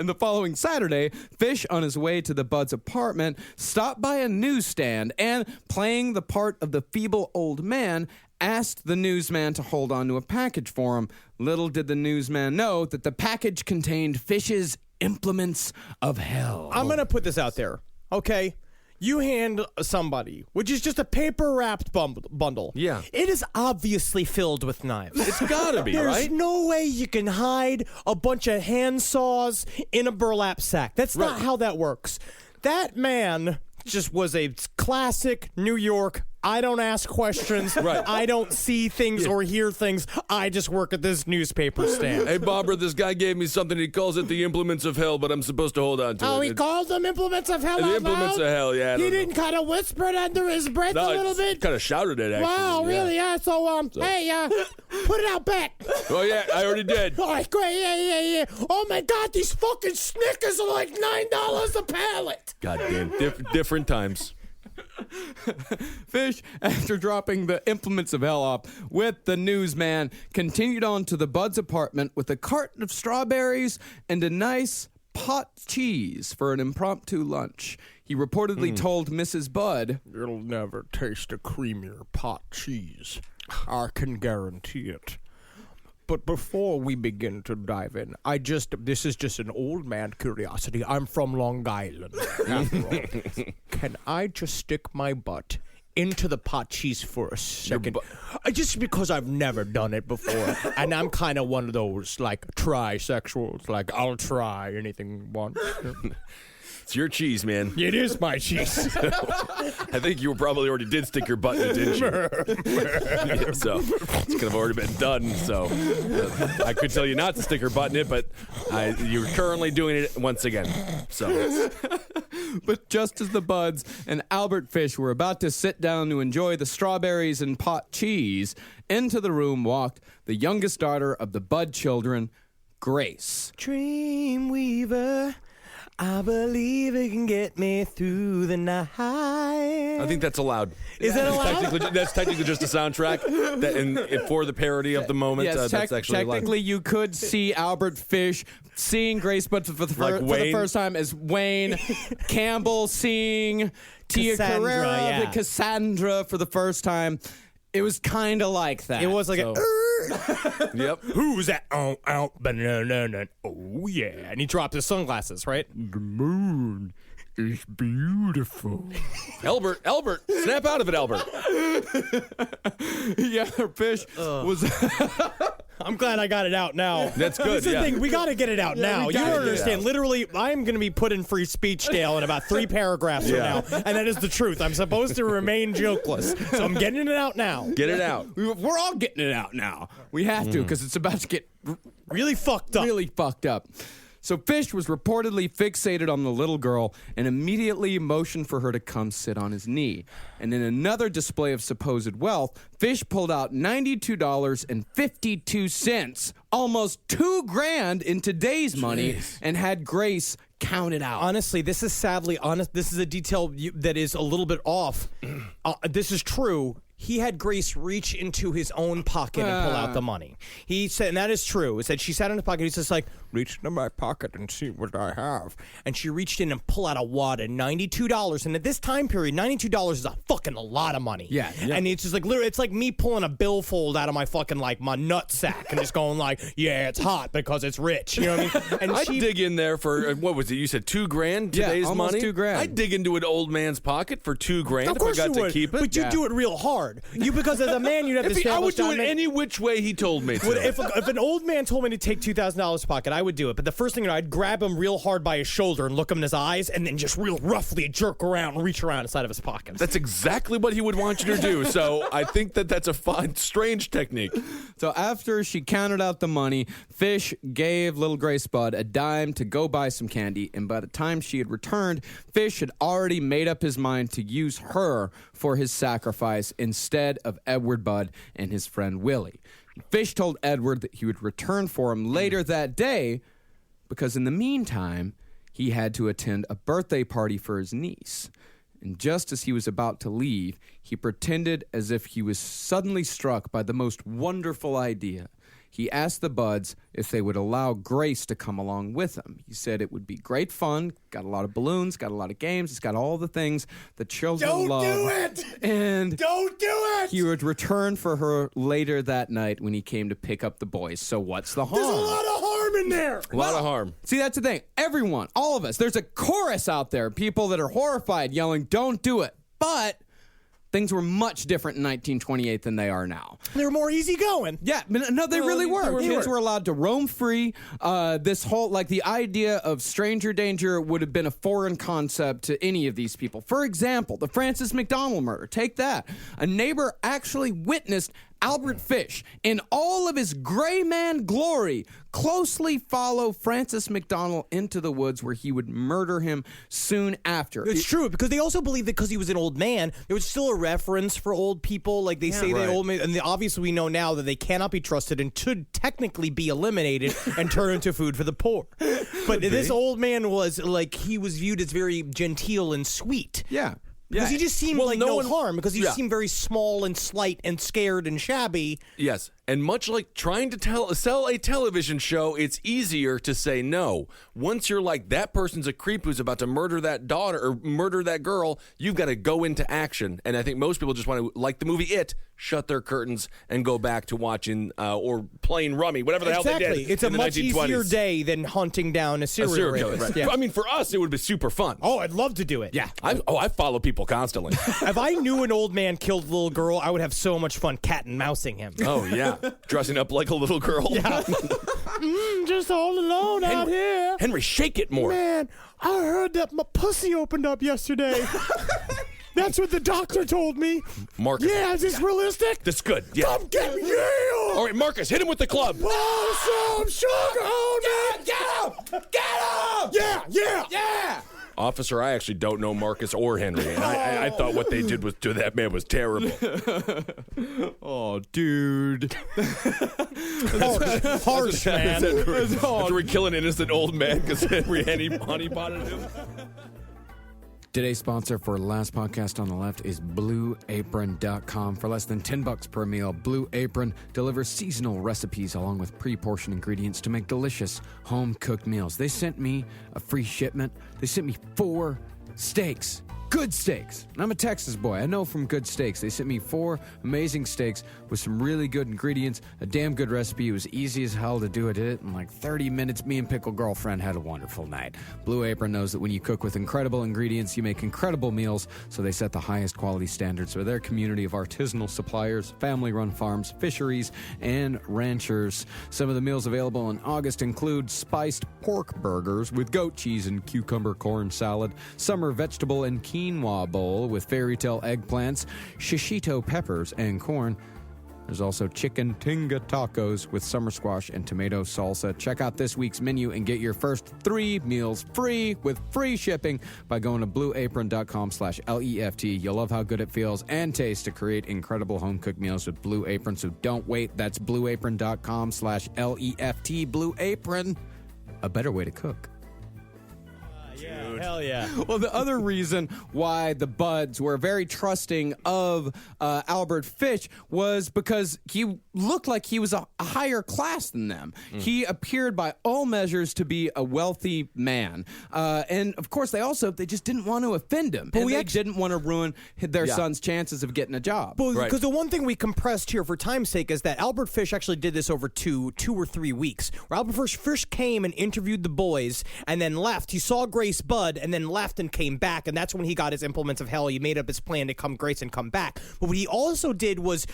the following Saturday, Fish, on his way to the Bud's apartment, stopped by a newsstand and, playing the part of the feeble old man, asked the newsman to hold on to a package for him. Little did the newsman know that the package contained Fish's implements of hell.
I'm going to put this out there, okay? You hand somebody, which is just a paper-wrapped bundle.
Yeah.
It is obviously filled with knives.
It's gotta be,
There's
right?
no way you can hide a bunch of hand saws in a burlap sack. That's not how that works. That man just was a classic New York, I don't ask questions, I don't see things or hear things, I just work at this newspaper stand.
Hey, Barbara, this guy gave me something. He calls it the implements of hell, but I'm supposed to hold on to it.
Oh, he called them implements of hell.
The implements of hell, yeah.
He didn't kind of whisper it under his breath a little bit.
Kind of shouted it, actually.
Wow, really? Yeah. So, hey, put it out back.
Oh, yeah, I already did.
All right, great. Yeah. Oh, my God, these fucking Snickers are like $9 a pallet.
Goddamn, different times.
Fish, after dropping the implements of hell off with the newsman, continued on to the Bud's apartment with a carton of strawberries and a nice pot cheese for an impromptu lunch. He reportedly told Mrs. Bud,
You'll never taste a creamier pot cheese. I can guarantee it. But before we begin to dive in, this is just an old man curiosity. I'm from Long Island, after all. Can I just stick my butt into the pot cheese for a second? Just because I've never done it before. And I'm kind of one of those, like, trisexuals. Like, I'll try anything once.
It's your cheese, man.
It is my cheese.
I think you probably already did stick your butt in it, didn't you? Yeah, so it's could have already been done. So I could tell you not to stick your butt in it, but you're currently doing it once again. So,
but just as the Buds and Albert Fish were about to sit down to enjoy the strawberries and pot cheese, into the room walked the youngest daughter of the Bud children, Grace.
Dreamweaver, I believe it can get me through the night.
I think that's allowed.
Is that allowed?
That's technically just a soundtrack for the parody of the moment.
Yes,
that's actually
technically
allowed.
You could see Albert Fish seeing Grace Bud for the first time as Wayne, Campbell seeing Tia
Cassandra,
Carrera,
yeah.
Cassandra for the first time. It was kind of like that.
It was like
Yep.
Who's that? Oh, banana. Oh, yeah. And he dropped his sunglasses, right?
The moon is beautiful.
Albert, snap out of it, Albert.
Yeah, Fish was.
I'm glad I got it out now.
That's good,
That's the
yeah.
thing. We got to get it out now. You don't understand. Literally, I'm going to be put in free speech jail in about 3 paragraphs from now. And that is the truth. I'm supposed to remain jokeless. So I'm getting it out now.
Get it out.
We're all getting it out now. We have to because it's about to get
Really fucked up.
really fucked up. So Fish was reportedly fixated on the little girl and immediately motioned for her to come sit on his knee. And in another display of supposed wealth, Fish pulled out $92.52, almost $2,000 in today's money, and had Grace count it out.
Honestly, this is sadly honest. This is a detail that is a little bit off. This is true. He had Grace reach into his own pocket and pull out the money. He said, and that is true. He said she sat in his pocket. He's just like,
Reach into my pocket and see what I have.
and she reached in and pulled out a wad of $92. And at this time period, $92 is a fucking a lot of money.
Yeah.
And it's just like, literally, it's like me pulling a billfold out of my fucking, like, my nut sack and just going like, yeah, it's hot because it's rich. You know what I mean? And
I'd dig in there for, what was it? You said $2,000 today's
almost
money?
$2,000.
I'd dig into an old man's pocket for $2,000
of course
if I got
you
to
would,
keep it.
but you do it real hard. Because as a man, you'd have to
I
establish
would do it
dominance.
any which way he told me to.
If an old man told me to take $2,000 pocket, I would do it. But the first thing, I'd grab him real hard by his shoulder and look him in his eyes, and then just real roughly jerk around and reach around inside of his pockets.
That's exactly what he would want you to do. So I think that's a fun, strange technique.
So after she counted out the money, Fish gave little Grace Bud a dime to go buy some candy, and by the time she had returned, Fish had already made up his mind to use her for his sacrifice instead of Edward Bud and his friend Willie. Fish told Edward that he would return for him later that day because in the meantime, he had to attend a birthday party for his niece. And just as he was about to leave, he pretended as if he was suddenly struck by the most wonderful idea. He asked the Buds if they would allow Grace to come along with him. He said it would be great fun, got a lot of balloons, got a lot of games, it's got all the things that children love.
Don't do it!
And
Don't do it!
he would return for her later that night when he came to pick up the boys. So what's the harm?
There's a lot of harm in there.
A lot of harm.
See, that's the thing. Everyone, all of us, there's a chorus out there, people that are horrified yelling, don't do it. But things were much different in 1928 than they are now.
They were more easygoing.
Yeah, no, they really were. Kids were allowed to roam free. This whole, like, the idea of stranger danger would have been a foreign concept to any of these people. For example, the Francis McDonald murder. Take that. A neighbor actually witnessed Albert Fish, in all of his gray man glory, closely follow Francis McDonald into the woods where he would murder him soon after.
It's true, because they also believe that because he was an old man, there was still a reference for old people. Like they say that old men, and obviously we know now that they cannot be trusted and should technically be eliminated and turned into food for the poor. But this old man was like, he was viewed as very genteel and sweet.
Yeah.
Because he just seemed like no harm, because he
Yeah.
seemed very small and slight and scared and shabby.
Yes, and much like trying to sell a television show, it's easier to say no. Once you're like, that person's a creep who's about to murder that daughter or murder that girl, you've got to go into action. And I think most people just want to, like the movie It, shut their curtains and go back to watching or playing rummy, whatever the hell they did.
It's a
in the
much
1920s.
easier day than hunting down a serial rapist.
Right.
Yeah.
I mean, for us, it would be super fun.
Oh, I'd love to do it.
Yeah.
I follow people constantly.
If I knew an old man killed a little girl, I would have so much fun cat and mousing him.
Oh, yeah. Dressing up like a little girl. Yeah.
Just all alone out here.
Henry, shake it more.
Man, I heard that my pussy opened up yesterday. That's what the doctor told me.
Marcus.
Yeah, is this realistic?
That's good. Yeah.
Come get me, yeah!
All right, Marcus, hit him with the club.
Oh, some sugar on me! Get him! Get him! Yeah!
Officer, I actually don't know Marcus or Henry, and I thought what they did to that man was terrible.
Oh, dude.
Harsh, man.
After we kill an innocent old man because Henry honey potted him.
Today's sponsor for Last Podcast on the Left is BlueApron.com. For less than $10 per meal, Blue Apron delivers seasonal recipes along with pre-portioned ingredients to make delicious home-cooked meals. They sent me a free shipment. They sent me 4 steaks. Good steaks. And I'm a Texas boy. I know from Good Steaks. They sent me 4 amazing steaks with some really good ingredients, a damn good recipe. It was easy as hell to do. I did it in like 30 minutes. Me and Pickle Girlfriend had a wonderful night. Blue Apron knows that when you cook with incredible ingredients, you make incredible meals, so they set the highest quality standards for their community of artisanal suppliers, family-run farms, fisheries, and ranchers. Some of the meals available in August include spiced pork burgers with goat cheese and cucumber corn salad, summer vegetable and quinoa bowl with fairy tale eggplants, shishito peppers, and corn. There's also chicken tinga tacos with summer squash and tomato salsa. Check out this week's menu and get your first 3 meals free with free shipping by going to blueapron.com/LEFT. You'll love how good it feels and tastes to create incredible home-cooked meals with Blue Apron, so don't wait. That's blueapron.com/LEFT. Blue Apron, a better way to cook.
Yeah, hell yeah.
Well, the other reason why the Buds were very trusting of Albert Fish was because he looked like he was a higher class than them. He appeared by all measures to be a wealthy man. And, of course, they just didn't want to offend him. But they didn't want to ruin their son's chances of getting a job.
Because the one thing we compressed here for time's sake is that Albert Fish actually did this over two or 3 weeks. Where Albert Fish came and interviewed the boys and then left. He saw Grace Budd and then left and came back, and that's when he got his implements of hell. He made up his plan to come Grace and come back. But what he also did was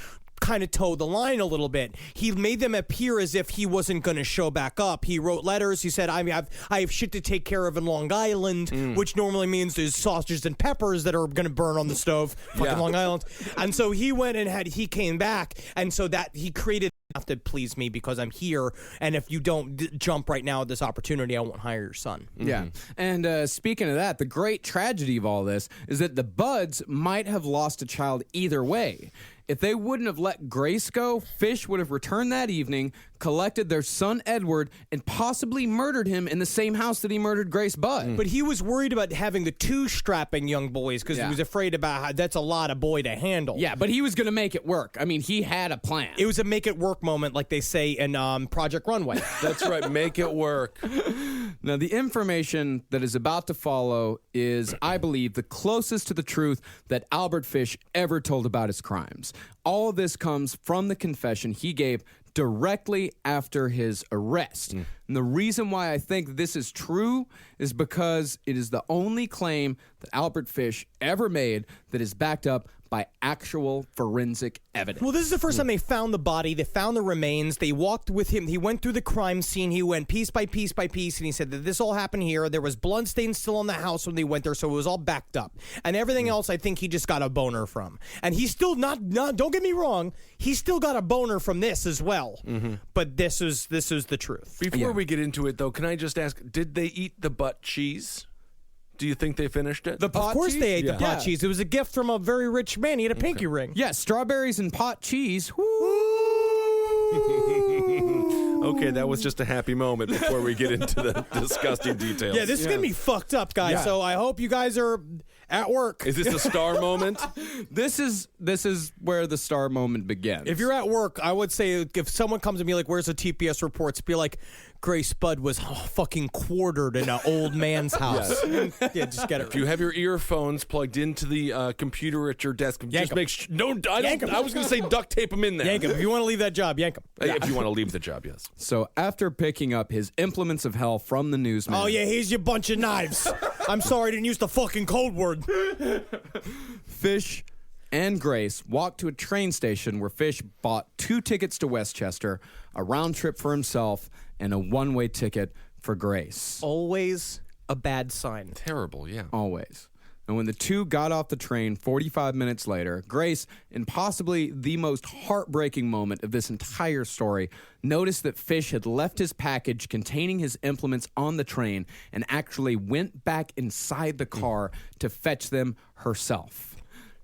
kind of toe the line a little bit. He made them appear as if he wasn't going to show back up. He wrote letters. He said, I have shit to take care of in Long Island, which normally means there's sausages and peppers that are going to burn on the stove. Fucking Long Island. And so he went and he came back, and so that he created have to please me because I'm here, and if you don't jump right now at this opportunity, I won't hire your son.
Yeah. And speaking of that, the great tragedy of all this is that the Buds might have lost a child either way. if they wouldn't have let Grace go, Fish would have returned that evening, collected their son Edward, and possibly murdered him in the same house that he murdered Grace Budd.
But he was worried about having the two strapping young boys because he was afraid about how that's a lot of boy to handle.
Yeah, but he was going to make it work. I mean, he had a plan.
It was a make it work moment, like they say in Project Runway.
That's right. Make it work.
Now, the information that is about to follow is, I believe, the closest to the truth that Albert Fish ever told about his crimes. All of this comes from the confession he gave directly after his arrest. And the reason why I think this is true is because it is the only claim that Albert Fish ever made that is backed up by actual forensic evidence.
Well, this is the first time they found the body. They found the remains. They walked with him. He went through the crime scene. He went piece by piece by piece, and he said that this all happened here. There was bloodstains still on the house when they went there, so it was all backed up. And everything else, I think he just got a boner from. And he's still not don't get me wrong, he still got a boner from this as well. But this is the truth.
Before we get into it, though, can I just ask, did they eat the butt cheese? Do you think they finished it?
Of course they ate the pot cheese. It was a gift from a very rich man. He had a pinky ring.
Yeah, strawberries and pot cheese.
Okay, that was just a happy moment before we get into the disgusting details.
Yeah, this is going to be fucked up, guys.
Yeah.
So I hope you guys are at work.
Is this a star moment?
This is where the star moment begins.
If you're at work, I would say if someone comes to me like, where's the TPS reports? Be like, Grace Budd was fucking quartered in an old man's house. Yeah, just get it.
If you have your earphones plugged into the computer at your desk, just make sure. No, I was going to say duct tape them in there.
Yank him. If you want to leave that job, yank him.
If you want to leave the job, yes.
So after picking up his implements of hell from the newsman...
Oh, yeah, here's your bunch of knives. I'm sorry I didn't use the fucking code word.
Fish and Grace walked to a train station where Fish bought 2 tickets to Westchester, a round trip for himself, and a one-way ticket for Grace.
Always a bad sign.
Terrible, yeah.
Always. And when the two got off the train 45 minutes later, Grace, in possibly the most heartbreaking moment of this entire story, noticed that Fish had left his package containing his implements on the train and actually went back inside the car to fetch them herself.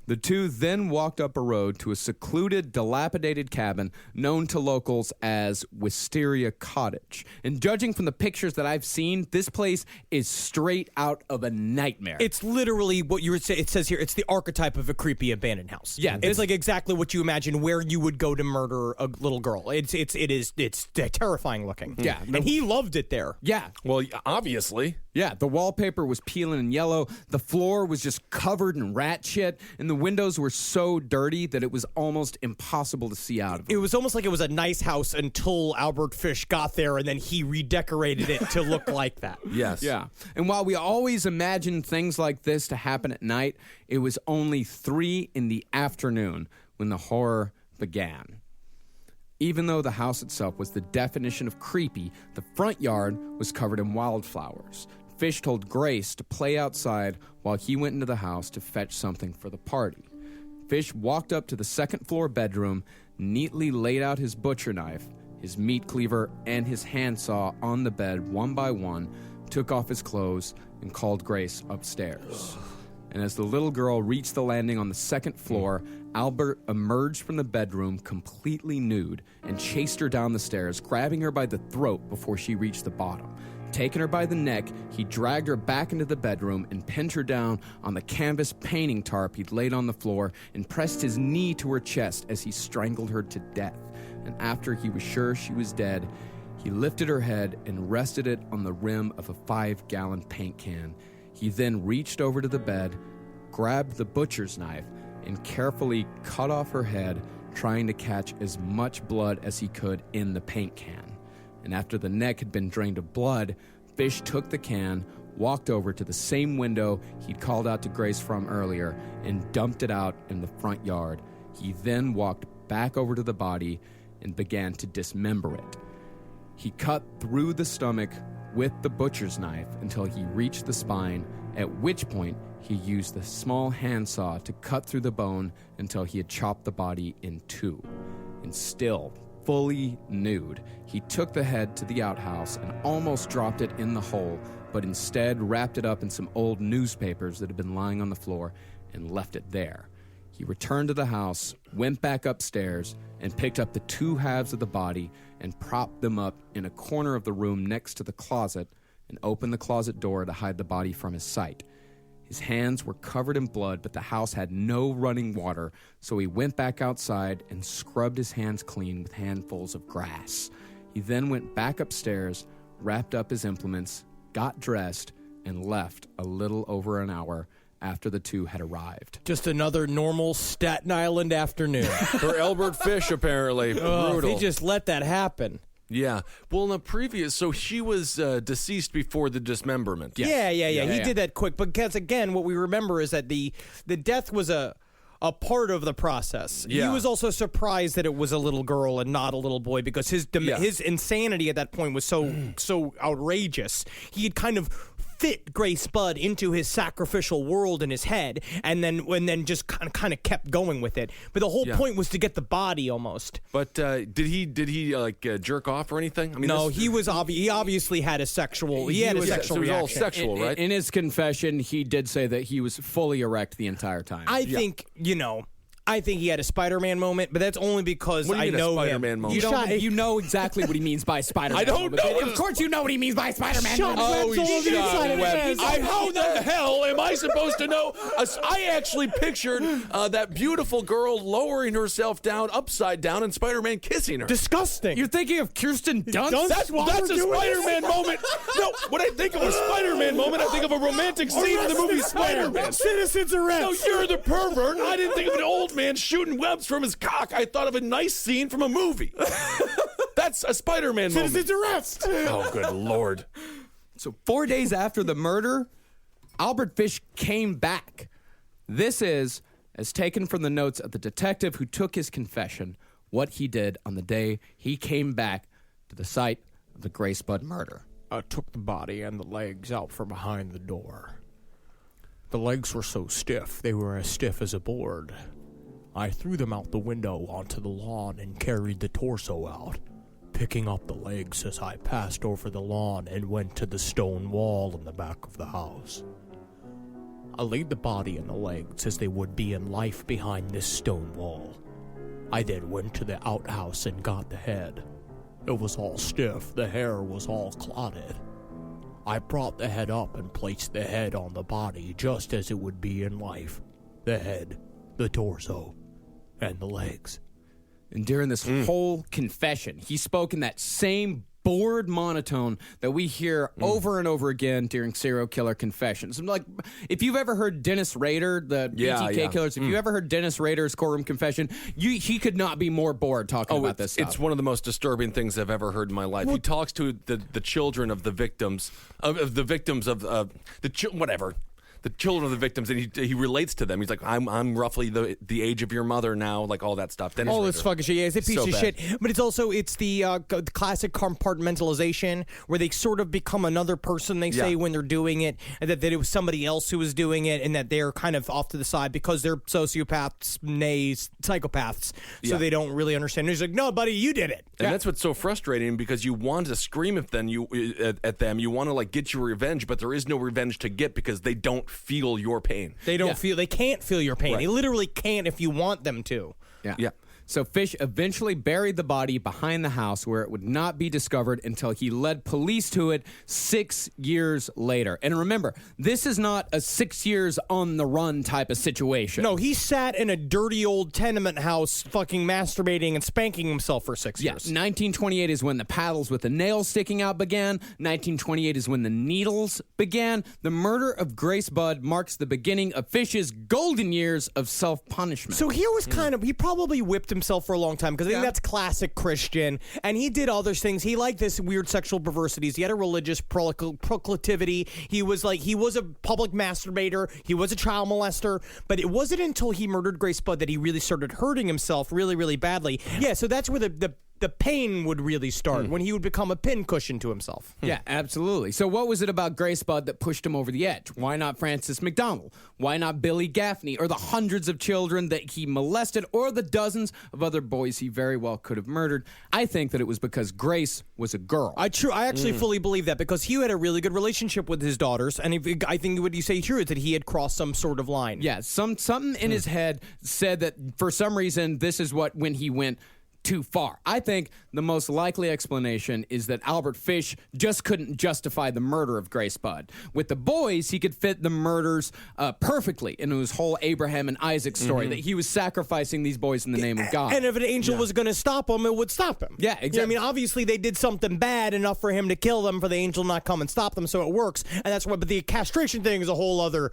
The two then walked up a road to a secluded, dilapidated cabin known to locals as Wisteria Cottage. And judging from the pictures that I've seen, this place is straight out of a nightmare.
It's literally what you would say. It says here, it's the archetype of a creepy abandoned house.
Yeah,
it's like exactly what you imagine where you would go to murder a little girl. It's terrifying looking.
Yeah,
and he loved it there.
Yeah.
Well, obviously.
Yeah, the wallpaper was peeling and yellow. The floor was just covered in rat shit, and the windows were so dirty that it was almost impossible to see out of them.
It was almost like it was a nice house until Albert Fish got there, and then he redecorated it to look like that.
Yes.
Yeah. And while we always imagined things like this to happen at night, it was only 3 in the afternoon when the horror began. Even though the house itself was the definition of creepy, the front yard was covered in wildflowers. Fish told Grace to play outside while he went into the house to fetch something for the party. Fish walked up to the second-floor bedroom, neatly laid out his butcher knife, his meat cleaver, and his handsaw on the bed one by one, took off his clothes, and called Grace upstairs. And as the little girl reached the landing on the second floor, Albert emerged from the bedroom completely nude and chased her down the stairs, grabbing her by the throat before she reached the bottom. Taking her by the neck, he dragged her back into the bedroom and pinned her down on the canvas painting tarp he'd laid on the floor and pressed his knee to her chest as he strangled her to death. And after he was sure she was dead, he lifted her head and rested it on the rim of a 5-gallon paint can. He then reached over to the bed, grabbed the butcher's knife, and carefully cut off her head, trying to catch as much blood as he could in the paint can. And after the neck had been drained of blood, Fish took the can, walked over to the same window he'd called out to Grace from earlier, and dumped it out in the front yard. He then walked back over to the body and began to dismember it. He cut through the stomach with the butcher's knife until he reached the spine, at which point he used the small handsaw to cut through the bone until he had chopped the body in 2. And still fully nude, he took the head to the outhouse and almost dropped it in the hole, but instead wrapped it up in some old newspapers that had been lying on the floor and left it there. He returned to the house, went back upstairs, and picked up the 2 halves of the body and propped them up in a corner of the room next to the closet and opened the closet door to hide the body from his sight. His hands were covered in blood, but the house had no running water, so he went back outside and scrubbed his hands clean with handfuls of grass. He then went back upstairs, wrapped up his implements, got dressed, and left a little over an hour after the 2 had arrived.
Just another normal Staten Island afternoon.
For Albert Fish, apparently.
Oh,
Brutal.
they just let that happen.
Yeah. Well, in the previous, so she was deceased before the dismemberment.
Yeah. He
yeah.
did that quick. Because, again, what we remember is that the death was a part of the process.
Yeah.
He was also surprised that it was a little girl and not a little boy because his insanity at that point was so outrageous. He had kind of fit Grace Budd into his sacrificial world in his head, and then just kind of kept going with it. But the whole point was to get the body almost.
But did he like jerk off or anything? I mean,
No, he obviously had a sexual. He had a sexual
so it was all
reaction.
sexual, right?
In his confession, he did say that he was fully erect the entire time.
I think I think he had a Spider-Man moment, but that's only because
What do you
I
mean a
know
Spider-Man
him.
moment?
You know exactly what he means by Spider-Man.
I don't know.
Of course you know what he means by Spider-Man.
How the hell am I supposed to know? I actually pictured that beautiful girl lowering herself down, upside down, and Spider-Man kissing her.
Disgusting.
You're thinking of Kirsten Dunst?
That's a Spider-Man moment. No, when I think of a Spider-Man moment, I think of a romantic scene in the movie Spider-Man.
Citizens arrest.
No, you're the pervert. I didn't think of an old man shooting webs from his cock. I thought of a nice scene from a movie. That's a Spider-Man moment.
Citizens arrest.
Oh, good Lord.
So 4 days after the murder, Albert Fish came back. This is, as taken from the notes of the detective who took his confession, what he did on the day he came back to the site of the Grace Budd murder.
I took the body and the legs out from behind the door. The legs were so stiff, they were as stiff as a board. I threw them out the window onto the lawn and carried the torso out, picking up the legs as I passed over the lawn and went to the stone wall in the back of the house. I laid the body and the legs as they would be in life behind this stone wall. I then went to the outhouse and got the head. It was all stiff, the hair was all clotted. I brought the head up and placed the head on the body just as it would be in life. The head, the torso, and the legs.
And during this whole confession, he spoke in that same bored monotone that we hear over and over again during serial killer confessions. Like, if you've ever heard Dennis Rader, the BTK killers, if you ever heard Dennis Rader's courtroom confession, he could not be more bored talking about this stuff.
It's one of the most disturbing things I've ever heard in my life. He talks to the children of the victims, whatever. The children of the victims, and he relates to them. He's like, I'm roughly the age of your mother now, like all that stuff. Dennis
All
Rader.
this fucking shit. Yeah, it's a piece of shit. But it's the classic compartmentalization where they sort of become another person, they say, when they're doing it, and that it was somebody else who was doing it, and that they're kind of off to the side because they're sociopaths, psychopaths, so they don't really understand. He's like, no, buddy, you did it.
And that's what's so frustrating, because you want to scream at them, you want to like get your revenge, but there is no revenge to get because they don't feel your pain.
They can't feel your pain.
Right.
They literally can't if you want them to.
Yeah. So Fish eventually buried the body behind the house where it would not be discovered until he led police to it 6 years later. And remember, this is not a 6 years on the run type of situation.
No, he sat in a dirty old tenement house fucking masturbating and spanking himself for 6 years.
1928 is when the paddles with the nails sticking out began. 1928 is when the needles began. The murder of Grace Budd marks the beginning of Fish's golden years of self-punishment.
So here was he probably whipped himself for a long time because I think that's classic Christian, and he did other things. He liked this weird sexual perversities. He had a religious proclivity. He was a public masturbator. He was a child molester, but it wasn't until he murdered Grace Budd that he really started hurting himself really, really badly. Yeah, so that's where the the pain would really start, when he would become a pincushion to himself.
Yeah, absolutely. So what was it about Grace Budd that pushed him over the edge? Why not Francis McDonald? Why not Billy Gaffney? Or the hundreds of children that he molested? Or the dozens of other boys he very well could have murdered? I think that it was because Grace was a girl.
I actually fully believe that, because he had a really good relationship with his daughters, and I think what you say true is that he had crossed some sort of line.
Yeah, something in his head said that for some reason this is when he went too far. I think the most likely explanation is that Albert Fish just couldn't justify the murder of Grace Budd. With the boys, he could fit the murders perfectly into his whole Abraham and Isaac story, that he was sacrificing these boys in the name of God.
And if an angel was going to stop him, it would stop him.
Yeah, exactly.
You know what I mean, obviously they did something bad enough for him to kill them, for the angel not come and stop them, so it works. And that's what. But the castration thing is a whole other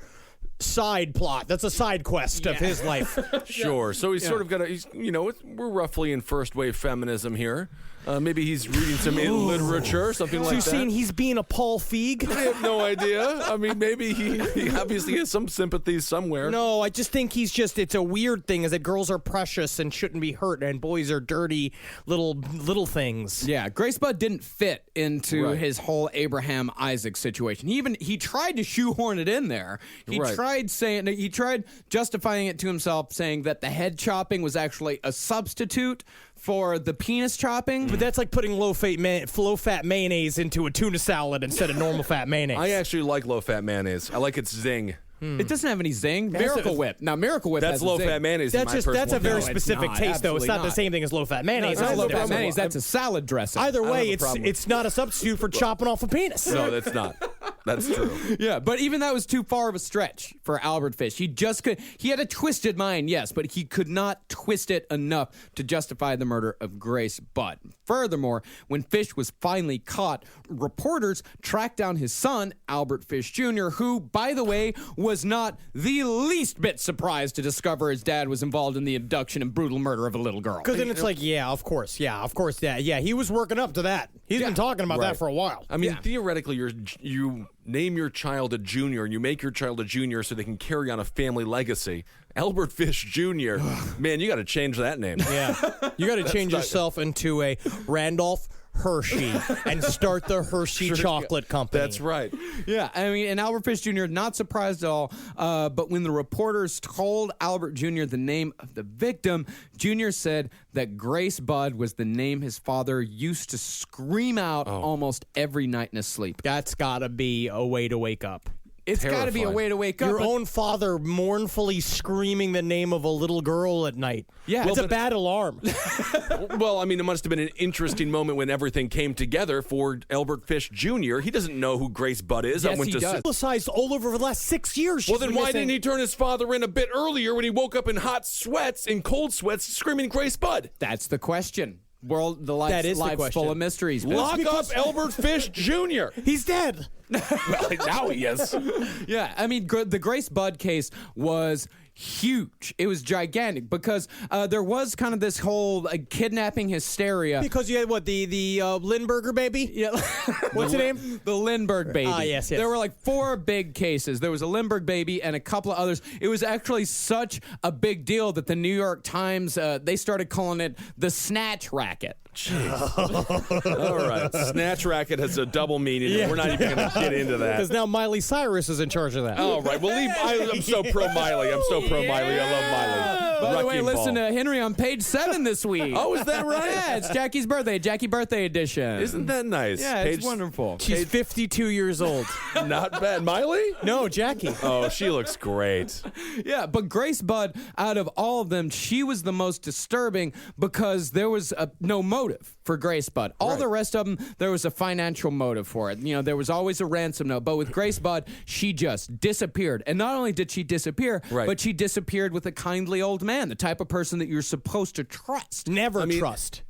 side plot. That's a side quest of his life.
Sure. So he's sort of got we're roughly in first wave feminism here. Maybe he's reading some literature, something like
So you're
that.
saying he's being a Paul Feig?
I have no idea. I mean, maybe he obviously has some sympathies somewhere.
No, I just think it's a weird thing, is that girls are precious and shouldn't be hurt, and boys are dirty little things.
Yeah, Grace Budd didn't fit into his whole Abraham Isaac situation. He tried to shoehorn it in there. He tried justifying it to himself, saying that the head chopping was actually a substitute for the penis chopping.
But that's like putting low-fat mayonnaise into a tuna salad instead of normal fat mayonnaise.
I actually like low-fat mayonnaise. I like its zing.
It doesn't have any zing. Miracle Whip. Now, Miracle Whip
That's
has a
low-fat
zing.
mayonnaise.
That's a very
No, it's
specific
not.
taste, though. It's
Absolutely
not the
not.
same thing as low-fat
No,
mayonnaise.
it's not
That's
low-fat
different.
mayonnaise. That's a salad dressing.
Either
I don't
way,
have a problem with
it's not a substitute for chopping off a penis.
No, that's not. That's true.
Yeah, but even that was too far of a stretch for Albert Fish. He had a twisted mind, yes, but he could not twist it enough to justify the murder of Grace Budd. Furthermore, when Fish was finally caught, reporters tracked down his son, Albert Fish Jr., who, by the way, was not the least bit surprised to discover his dad was involved in the abduction and brutal murder of a little girl.
Because then it's like, of course, yeah, he was working up to that. He's been talking about that for a while.
I mean, theoretically, you name your child a junior and you make your child a junior so they can carry on a family legacy. Albert Fish Jr., man, you got to change that name.
Yeah. You got to change yourself into a Randolph Hershey and start the Hershey Chocolate Company.
That's right.
Yeah, I mean, and Albert Fish Jr., not surprised at all, but when the reporters told Albert Jr. the name of the victim, Jr. said that Grace Budd was the name his father used to scream out almost every night in his sleep.
That's got to be a way to wake up.
It's got to be a way to wake up.
Your own father mournfully screaming the name of a little girl at night.
Yeah.
It's a bad alarm.
Well, I mean, it must have been an interesting moment when everything came together for Albert Fish Jr. He doesn't know who Grace Budd is.
Yes, he does.
Publicized all over for the last 6 years.
Well, then why didn't he turn his father in a bit earlier when he woke up in hot sweats, in cold sweats, screaming Grace Budd?
That's the question. That is the
life's
question. Full of mysteries.
Lock up Albert Fish Jr.
He's dead.
Well, now he is.
Yeah, I mean, the Grace Budd case was huge. It was gigantic because there was kind of this whole kidnapping hysteria.
Because you had the Lindbergher baby?
Yeah.
What's the name?
The Lindbergh baby.
Ah, yes.
There were like 4 big cases. There was a Lindbergh baby and a couple of others. It was actually such a big deal that the New York Times, they started calling it the Snatch Racket.
All right. Snatch racket has a double meaning.
Yeah.
We're not even going to get into that.
Because now Miley Cyrus is in charge of that.
All right. Well, I'm so pro Miley. I love Miley.
By the way,
Wrecking
listen
ball.
to Henry on page 7 this week.
Oh, is that right?
Yeah, it's Jackie's birthday. Jackie birthday edition.
Isn't that nice?
Yeah, it's wonderful.
She's 52 years old.
Not bad. Miley?
No, Jackie.
Oh, she looks great.
Yeah, but Grace Budd, out of all of them, she was the most disturbing because there was no motive for Grace Budd. All the rest of them, there was a financial motive for it. You know, there was always a ransom note. But with Grace Budd, she just disappeared. And not only did she disappear, but she disappeared with a kindly old man, the type of person that you're supposed to trust.
Never trust.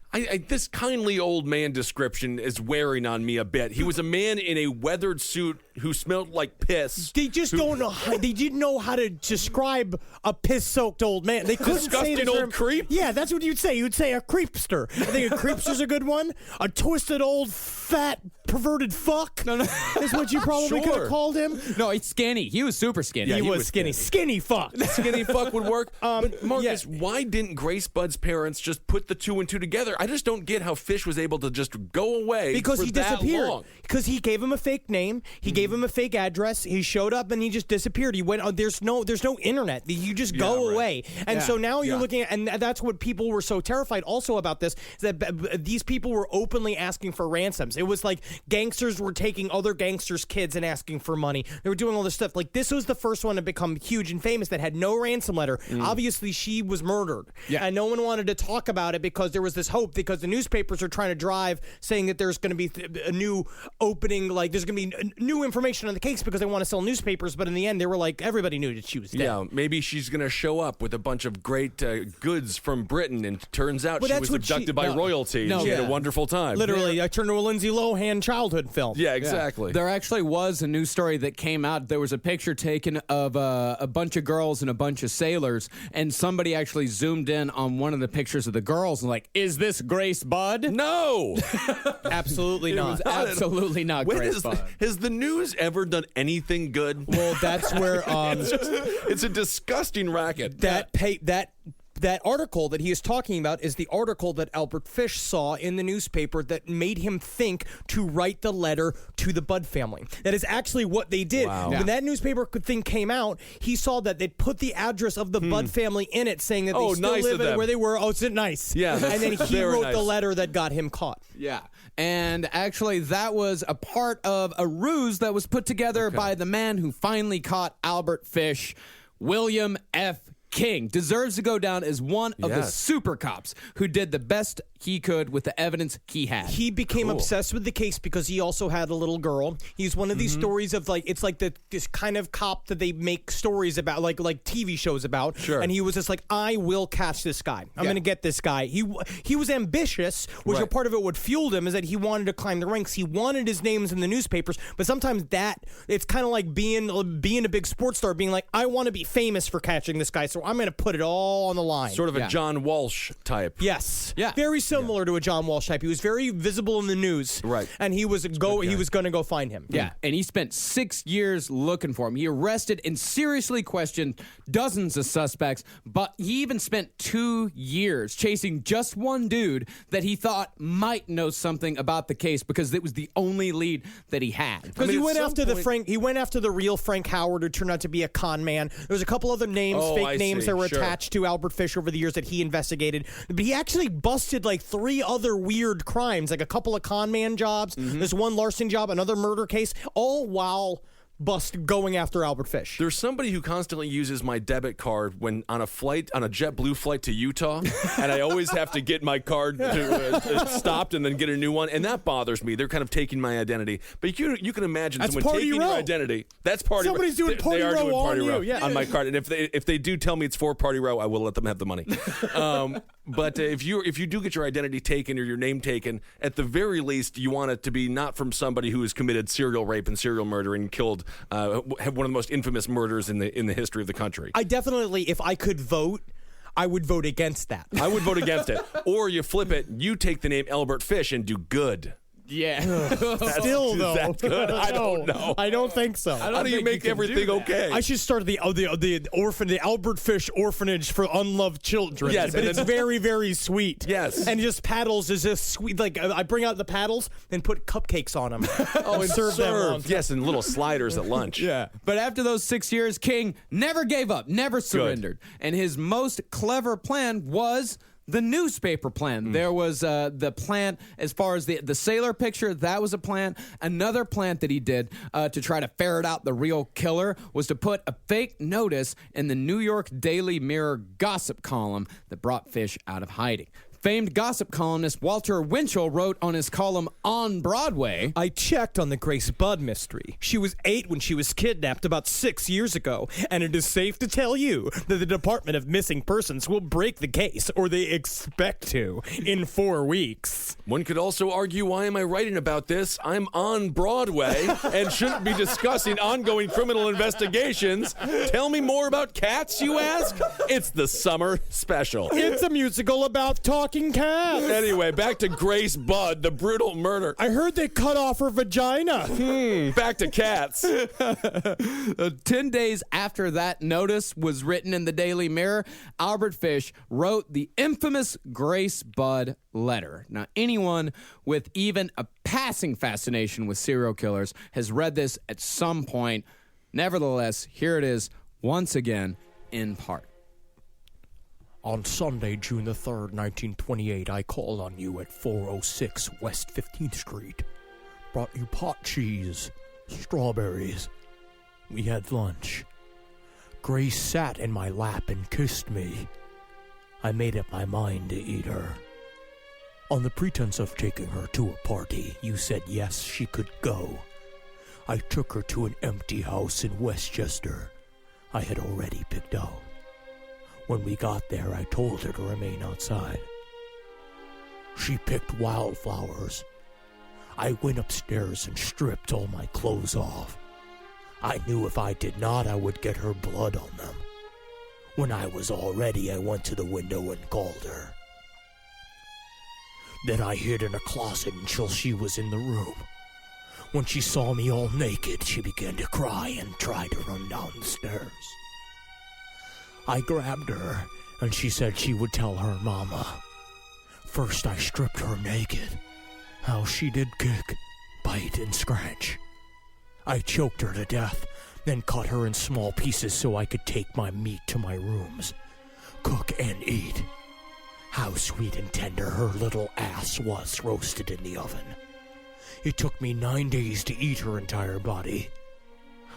This kindly old man description is wearing on me a bit. He was a man in a weathered suit who smelled like piss.
They just don't know. They didn't know how to describe a piss-soaked old man. They couldn't say
Disgusting
the term.
old creep?
Yeah, that's what you'd say. You'd say a creepster. I think a creepster's a good one. A twisted old fat perverted fuck. No, is what you probably could have called him.
No, he's skinny. He was super skinny.
he was skinny. Skinny fuck.
Skinny fuck would work. But Marcus, why didn't Grace Budd's parents just put the two and two together? I just don't get how Fish was able to just go away
Because
for
he
that
disappeared.
long.
Because he gave him a fake name. He gave him a fake address. He showed up and he just disappeared. He went. There's no internet. You just go away. And so now you're looking at, and that's what people were so terrified also about this, is that these people were openly asking for ransoms. It was like gangsters were taking other gangsters' kids and asking for money. They were doing all this stuff. Like, this was the first one to become huge and famous that had no ransom letter. Obviously, she was murdered. And no one wanted to talk about it because there was this hope, because the newspapers are trying to drive saying that there's going to be a new opening, like there's going to be new information on the case because they want to sell newspapers. But in the end, they were like, everybody knew that she was dead.
Yeah, maybe she's going to show up with a bunch of great goods from Britain, and turns out she was abducted by royalty.
No,
she had a wonderful time.
Literally, I turned to a Lindsay Lohan childhood film.
Yeah, exactly.
There actually was a news story that came out. There was a picture taken of a bunch of girls and a bunch of sailors, and somebody actually zoomed in on one of the pictures of the girls and like, is this Grace Budd?
No!
Absolutely not.
Absolutely not Grace Budd.
Has the news ever done anything good?
Well, that's where
It's a disgusting racket.
That article that he is talking about is the article that Albert Fish saw in the newspaper that made him think to write the letter to the Budd family. That is actually what they did.
Wow.
When that newspaper thing came out, he saw that they'd put the address of the Budd family in it, saying that they still
nice
live
of them.
where they were. Oh, it's nice.
Yeah,
And then he
very
wrote
nice.
the letter that got him caught.
Yeah. And actually, that was a part of a ruse that was put together by the man who finally caught Albert Fish, William F. King. Deserves to go down as one of the super cops who did the best he could with the evidence he had.
He became obsessed with the case because he also had a little girl. He's one of these stories of like, it's like this kind of cop that they make stories about, like TV shows about.
Sure.
And he was just like, I will catch this guy. I'm going to get this guy. He was ambitious, which a part of it what fueled him is that he wanted to climb the ranks. He wanted his names in the newspapers, but sometimes it's kind of like being a big sports star, being like, I want to be famous for catching this guy, so I'm going to put it all on the line.
Sort of a John Walsh type.
Yes.
Yeah.
Very similar to a John Walsh type. He was very visible in the news.
Right.
And he was going to go find him.
Yeah, and he spent 6 years looking for him. He arrested and seriously questioned dozens of suspects, but he even spent 2 years chasing just one dude that he thought might know something about the case because it was the only lead that he had.
Because he went after he went after the real Frank Howard, who turned out to be a con man. There was a couple other names, fake names that were attached to Albert Fish over the years that he investigated. But he actually busted like 3 other weird crimes, like a couple of con man jobs, this one larceny job, another murder case, all while going after Albert Fish.
There's somebody who constantly uses my debit card when on a JetBlue flight to Utah, and I always have to get my card stopped and then get a new one, and that bothers me. They're kind of taking my identity. But you can imagine
That's
someone
Party
taking
Row.
your identity. That's Party Row.
Somebody's doing Party
They are
Row
doing Party
on you,
Row
yeah.
on my card, and if they do tell me it's for Party Row, I will let them have the money. But if you do get your identity taken or your name taken, at the very least, you want it to be not from somebody who has committed serial rape and serial murder and killed one of the most infamous murders in the history of the country.
I definitely, if I could vote, I would vote against that.
I would vote against it. Or you flip it, you take the name Albert Fish and do good.
Yeah.
Still, though.
Is that good? I don't know.
I don't think so.
How do you make everything okay?
I should start the Albert Fish Orphanage for Unloved Children.
Yes,
but
and
it's
then-
very, very sweet.
Yes.
And just paddles is just sweet. Like I bring out the paddles and put cupcakes on them.
and
serve them on top.
Yes, and little sliders at lunch.
Yeah. But after those 6 years, King never gave up, never surrendered. And his most clever plan was the newspaper plan. There was the plan as far as the sailor picture. That was a plan. Another plan that he did to try to ferret out the real killer was to put a fake notice in the New York Daily Mirror gossip column that brought Fish out of hiding. Famed gossip columnist Walter Winchell wrote on his column On Broadway,
I checked on the Grace Budd mystery. She was 8 when she was kidnapped about 6 years ago, and it is safe to tell you that the Department of Missing Persons will break the case, or they expect to, in 4 weeks.
One could also argue, why am I writing about this? I'm on Broadway and shouldn't be discussing ongoing criminal investigations. Tell me more about Cats, you ask? It's the summer special.
It's a musical about talking cats.
Anyway, back to Grace Budd, the brutal murder.
I heard they cut off her vagina.
Back to Cats.
10 days after that notice was written in the Daily Mirror, Albert Fish wrote the infamous Grace Budd letter. Now, anyone with even a passing fascination with serial killers has read this at some point. Nevertheless, here it is once again in part.
On Sunday, June the 3rd, 1928, I called on you at 406 West 15th Street. Brought you pot cheese, strawberries. We had lunch. Grace sat in my lap and kissed me. I made up my mind to eat her. On the pretense of taking her to a party, you said yes, she could go. I took her to an empty house in Westchester I had already picked out. When we got there, I told her to remain outside. She picked wildflowers. I went upstairs and stripped all my clothes off. I knew if I did not, I would get her blood on them. When I was all ready, I went to the window and called her. Then I hid in a closet until she was in the room. When she saw me all naked, she began to cry and tried to run down the stairs. I grabbed her, and she said she would tell her mama. First, I stripped her naked. How she did kick, bite, and scratch. I choked her to death, then cut her in small pieces so I could take my meat to my rooms, cook and eat. How sweet and tender her little ass was roasted in the oven. It took me 9 days to eat her entire body.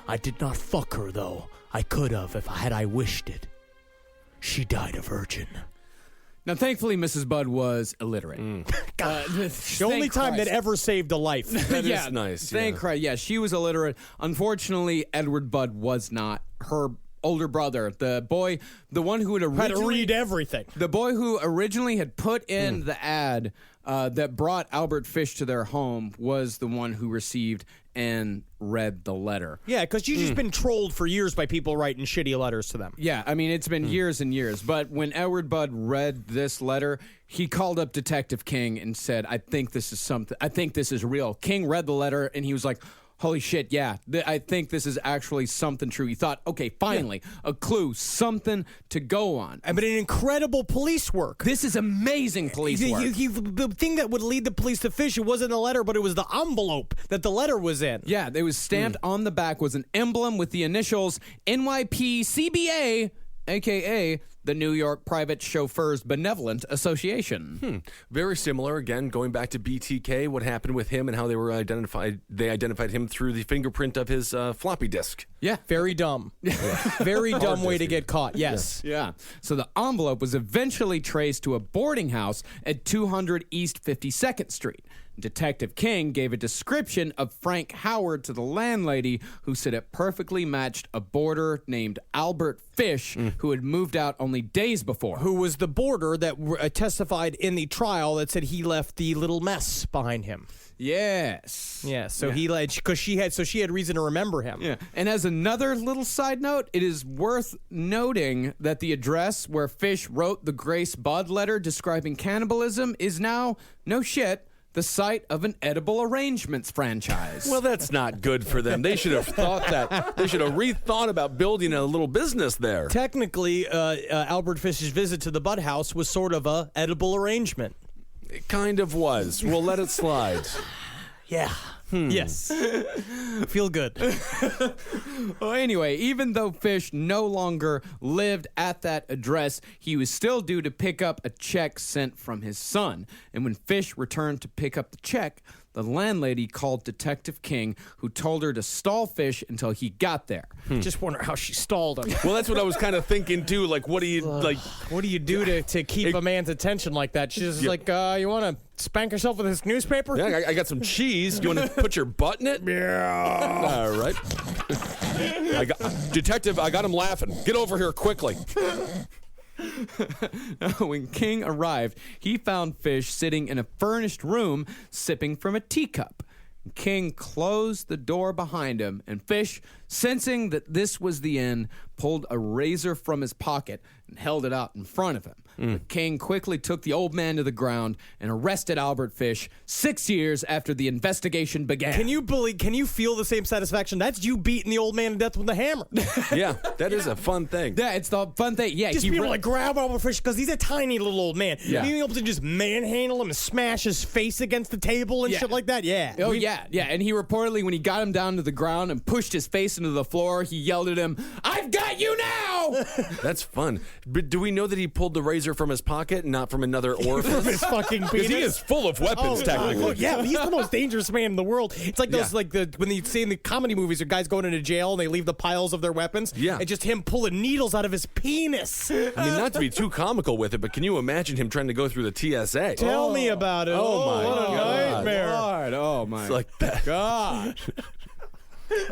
I did not fuck her, though. I could have if I wished it. She died a virgin.
Now, thankfully, Mrs. Budd was illiterate.
The only time that ever saved a life.
That is nice.
Thank Christ. Yeah, she was illiterate. Unfortunately, Edward Budd was not. Her older brother, the boy, the one who had originally...
Had to read everything.
The boy who originally had put in the ad that brought Albert Fish to their home was the one who received and read the letter.
Yeah, because you've just been trolled for years by people writing shitty letters to them.
Yeah, I mean, it's been years and years. But when Edward Budd read this letter, he called up Detective King and said, I think this is something. I think this is real. King read the letter, and he was like, holy shit, yeah, I think this is actually something true. He thought, okay, finally, a clue, something to go on.
I mean, an incredible police work.
This is amazing police work.
The thing that would lead the police to Fish, it wasn't a letter, but it was the envelope that the letter was in.
Yeah, it was stamped on the back, was an emblem with the initials NYPCBA, a.k.a. the New York Private Chauffeurs Benevolent Association.
Very similar. Again, going back to BTK, what happened with him and how they were identified. They identified him through the fingerprint of his floppy disk.
Yeah.
Very dumb. Very dumb way to get caught. Yes.
Yeah. So the envelope was eventually traced to a boarding house at 200 East 52nd Street. Detective King gave a description of Frank Howard to the landlady, who said it perfectly matched a boarder named Albert Fish, who had moved out only days before.
Who was the boarder that testified in the trial that said he left the little mess behind him.
Yes.
Yeah, so he because she had reason to remember him.
Yeah. And as another little side note, it is worth noting that the address where Fish wrote the Grace Budd letter describing cannibalism is now, no shit, the site of an edible arrangements franchise.
Well, that's not good for them. They should have thought that. They should have rethought about building a little business there.
Technically, Albert Fish's visit to the Budd House was sort of a edible arrangement.
It kind of was. We'll let it slide.
Yeah. Yes. Feel good.
Well, anyway, even though Fish no longer lived at that address, he was still due to pick up a check sent from his son. And when Fish returned to pick up the check, the landlady called Detective King, who told her to stall Fish until he got there.
Just wonder how she stalled him.
Well, that's what I was kind of thinking too. Like, what do you like?
What do you do to keep a man's attention like that? She's just like, you want to spank yourself with this newspaper?
Yeah, I got some cheese. Do you want to put your butt in it?
Yeah.
All right. Detective, I got him laughing. Get over here quickly.
When King arrived, he found Fish sitting in a furnished room sipping from a teacup. King closed the door behind him, and Fish, sensing that this was the end, pulled a razor from his pocket and held it out in front of him. But King quickly took the old man to the ground and arrested Albert Fish 6 years after the investigation began.
Can you feel the same satisfaction? That's you beating the old man to death with a hammer.
Yeah, that is a fun thing.
Yeah, it's the fun thing. Yeah,
Just being able to grab Albert Fish because he's a tiny little old man.
Yeah.
Being able to just manhandle him and smash his face against the table and shit like that. Yeah.
Oh, yeah. And he reportedly, when he got him down to the ground and pushed his face into the floor, he yelled at him, "I've got you now!"
That's fun. But do we know that he pulled the razor from his pocket and not from another orifice?
From his fucking penis.
Because he is full of weapons, technically.
Well, yeah, but he's the most dangerous man in the world. It's like those, when you see in the comedy movies, where guys going into jail and they leave the piles of their weapons.
Yeah.
And just him pulling needles out of his penis.
I mean, not to be too comical with it, but can you imagine him trying to go through the TSA?
Tell me about it.
Oh, my
what a
God.
nightmare.
God, oh, my
It's like that.
God.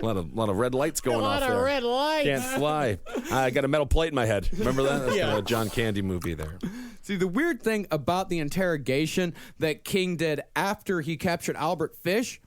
A lot of red lights going off there.
A lot of red lights.
Can't fly. I got a metal plate in my head. Remember that? That's
Yeah.
the John Candy movie there.
See, the weird thing about the interrogation that King did after he captured Albert Fish,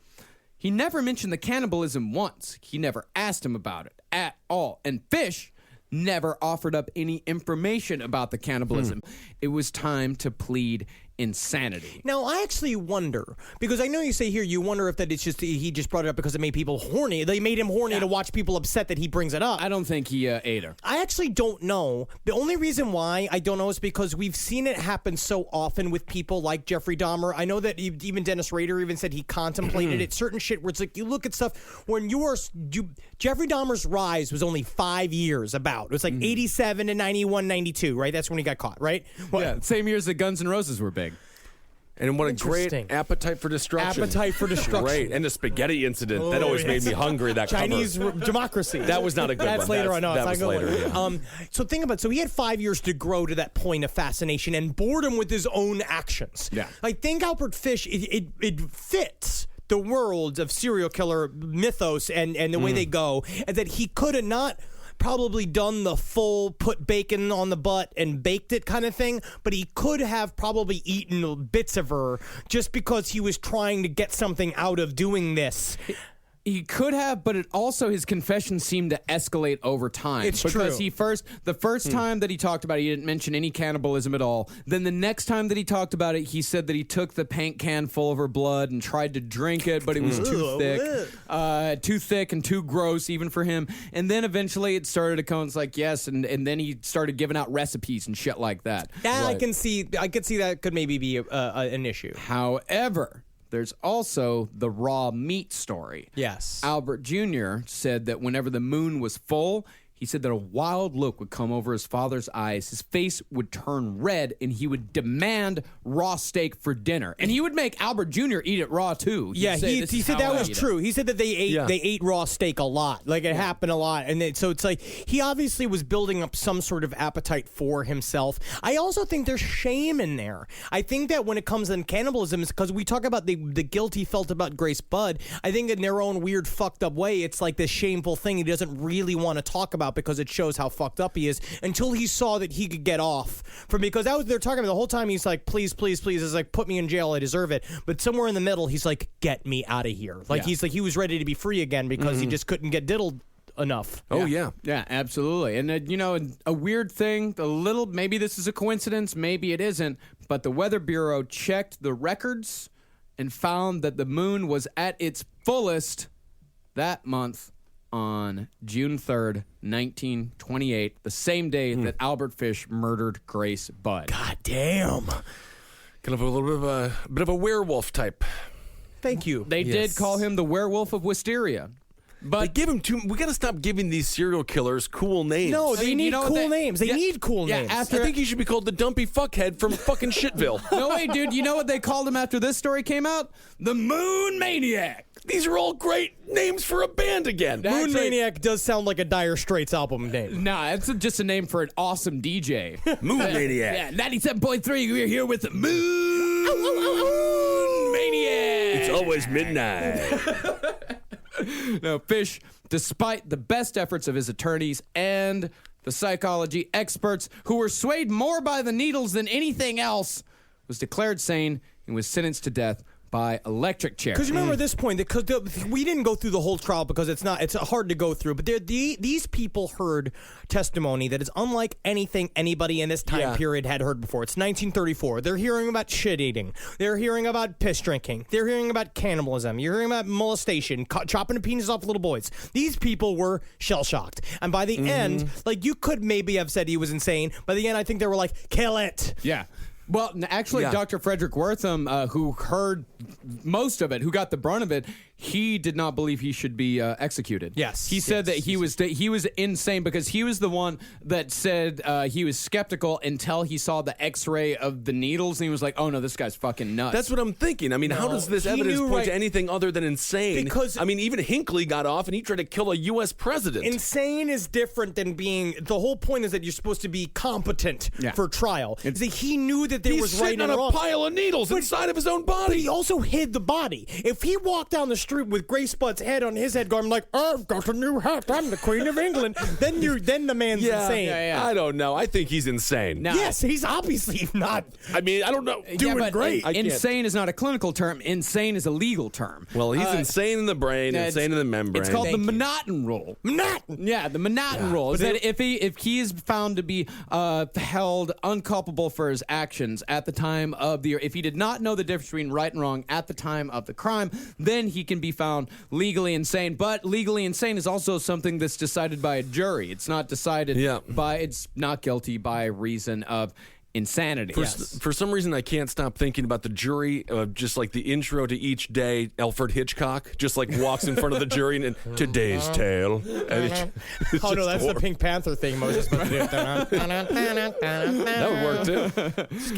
he never mentioned the cannibalism once. He never asked him about it at all. And Fish never offered up any information about the cannibalism. It was time to plead insanity.
Now, I actually wonder, because I know you say here, you wonder if that it's just he just brought it up because it made people horny. They made him horny to watch people upset that he brings it up.
I don't think he ate her.
I actually don't know. The only reason why I don't know is because we've seen it happen so often with people like Jeffrey Dahmer. I know that even Dennis Rader even said he contemplated it. Certain shit where it's like you look at stuff when Jeffrey Dahmer's rise was only 5 years about. It was like 87 to 91, 92, right? That's when he got caught, right? What?
Yeah, same years that Guns N' Roses were big.
And what a great
Interesting.
appetite for destruction.
Appetite for destruction.
Great. And the spaghetti incident. That always made me hungry, that
Chinese democracy.
That was not a good
That's
one.
later on. No,
that
it's
was
not a good
later,
one.
yeah.
So think about it. So he had 5 years to grow to that point of fascination and boredom with his own actions.
Yeah.
I think Albert Fish, it fits the world of serial killer mythos and the way they go, and that he could have not probably done the full put bacon on the butt and baked it kind of thing, but he could have probably eaten bits of her just because he was trying to get something out of doing this.
He could have, but it also his confession seemed to escalate over time.
It's
because
true.
The first time that he talked about it, he didn't mention any cannibalism at all. Then the next time that he talked about it, he said that he took the paint can full of her blood and tried to drink it, but it was too thick and too gross even for him. And then eventually it started to come. It's like yes, and then he started giving out recipes and shit like that.
Yeah, I could see that could maybe be an issue.
However, there's also the raw meat story.
Yes.
Albert Jr. said that whenever the moon was full, he said that a wild look would come over his father's eyes. His face would turn red, and he would demand raw steak for dinner. And he would make Albert Jr. eat it raw, too.
Yeah, he said that was true. He said that they ate raw steak a lot. Like, it happened a lot. And so it's like, he obviously was building up some sort of appetite for himself. I also think there's shame in there. I think that when it comes to cannibalism, it's because we talk about the guilt he felt about Grace Budd. I think in their own weird, fucked up way, it's like this shameful thing he doesn't really want to talk about because it shows how fucked up he is, until he saw that he could get off from, because they're talking about the whole time he's like, please, please, please. It's like, put me in jail. I deserve it. But somewhere in the middle, he's like, get me out of here. Like, he's like, he was ready to be free again because he just couldn't get diddled enough.
Oh, yeah.
Yeah, absolutely. And, a weird thing, maybe this is a coincidence, maybe it isn't, but the Weather Bureau checked the records and found that the moon was at its fullest that month on June 3rd, 1928, the same day that Albert Fish murdered Grace Budd.
God damn.
Kind of a little bit of a werewolf type.
Thank you.
They did call him the werewolf of Wisteria. But
They give him too. We got to stop giving these serial killers cool names.
No, they need cool names. They need cool names.
I think he should be called the dumpy fuckhead from fucking Shitville.
No way, dude. You know what they called him after this story came out? The Moon Maniac.
These are all great names for a band again.
Moon Maniac does sound like a Dire Straits album name.
Nah, it's just a name for an awesome DJ.
Moon Maniac.
Yeah, 97.3. We're here with the Moon Maniac.
It's always midnight.
No, Fish, despite the best efforts of his attorneys and the psychology experts who were swayed more by the needles than anything else, was declared sane and was sentenced to death by electric chair.
Because remember at this point, because we didn't go through the whole trial because it's hard to go through. But these people heard testimony that is unlike anything anybody in this time period had heard before. It's 1934. They're hearing about shit eating. They're hearing about piss drinking. They're hearing about cannibalism. You're hearing about molestation, chopping the penis off little boys. These people were shell shocked. And by the end, like you could maybe have said he was insane. By the end, I think they were like, kill it.
Yeah. Well, actually, Dr. Frederick Wortham, who heard most of it, who got the brunt of it, he did not believe he should be executed.
Yes.
He said that he was insane because he was the one that said he was skeptical until he saw the X-ray of the needles, and he was like, "Oh no, this guy's fucking nuts."
That's what I'm thinking. I mean, how does this
he
evidence
knew
point to
right-
anything other than insane?
Because-
I mean, even Hinckley got off and he tried to kill a U.S. president.
Insane is different than being. The whole point is that you're supposed to be competent for trial. Is that he knew that there
He's
was right
sitting
and
on
wrong.
a pile of needles inside of his own
But
body.
he also hid the body. If he walked down the street with Grace Budd's head on his head, going like, "I've got a new hat. I'm the Queen of England," then the man's insane.
I don't know. I think he's insane.
No.
Yes, he's obviously not.
I mean, I don't know.
Doing
but
great.
I can't.
Insane is not a clinical term. Insane is a legal term.
Well, he's insane in the brain, insane in the membrane.
It's called the Monotone Rule. Yeah, the Monotone Rule is that if he is found to be held unculpable for his actions at the time of if he did not know the difference between right and wrong at the time of the crime, then he can be found legally insane. But legally insane is also something that's decided by a jury. It's not decided it's not guilty by reason of insanity.
For some reason, I can't stop thinking about the jury, just like the intro to each day. Alfred Hitchcock just like walks in front of the jury and today's tale. And it's
Oh no,
just
that's the Pink Panther thing Moses supposed to do.
that would work too.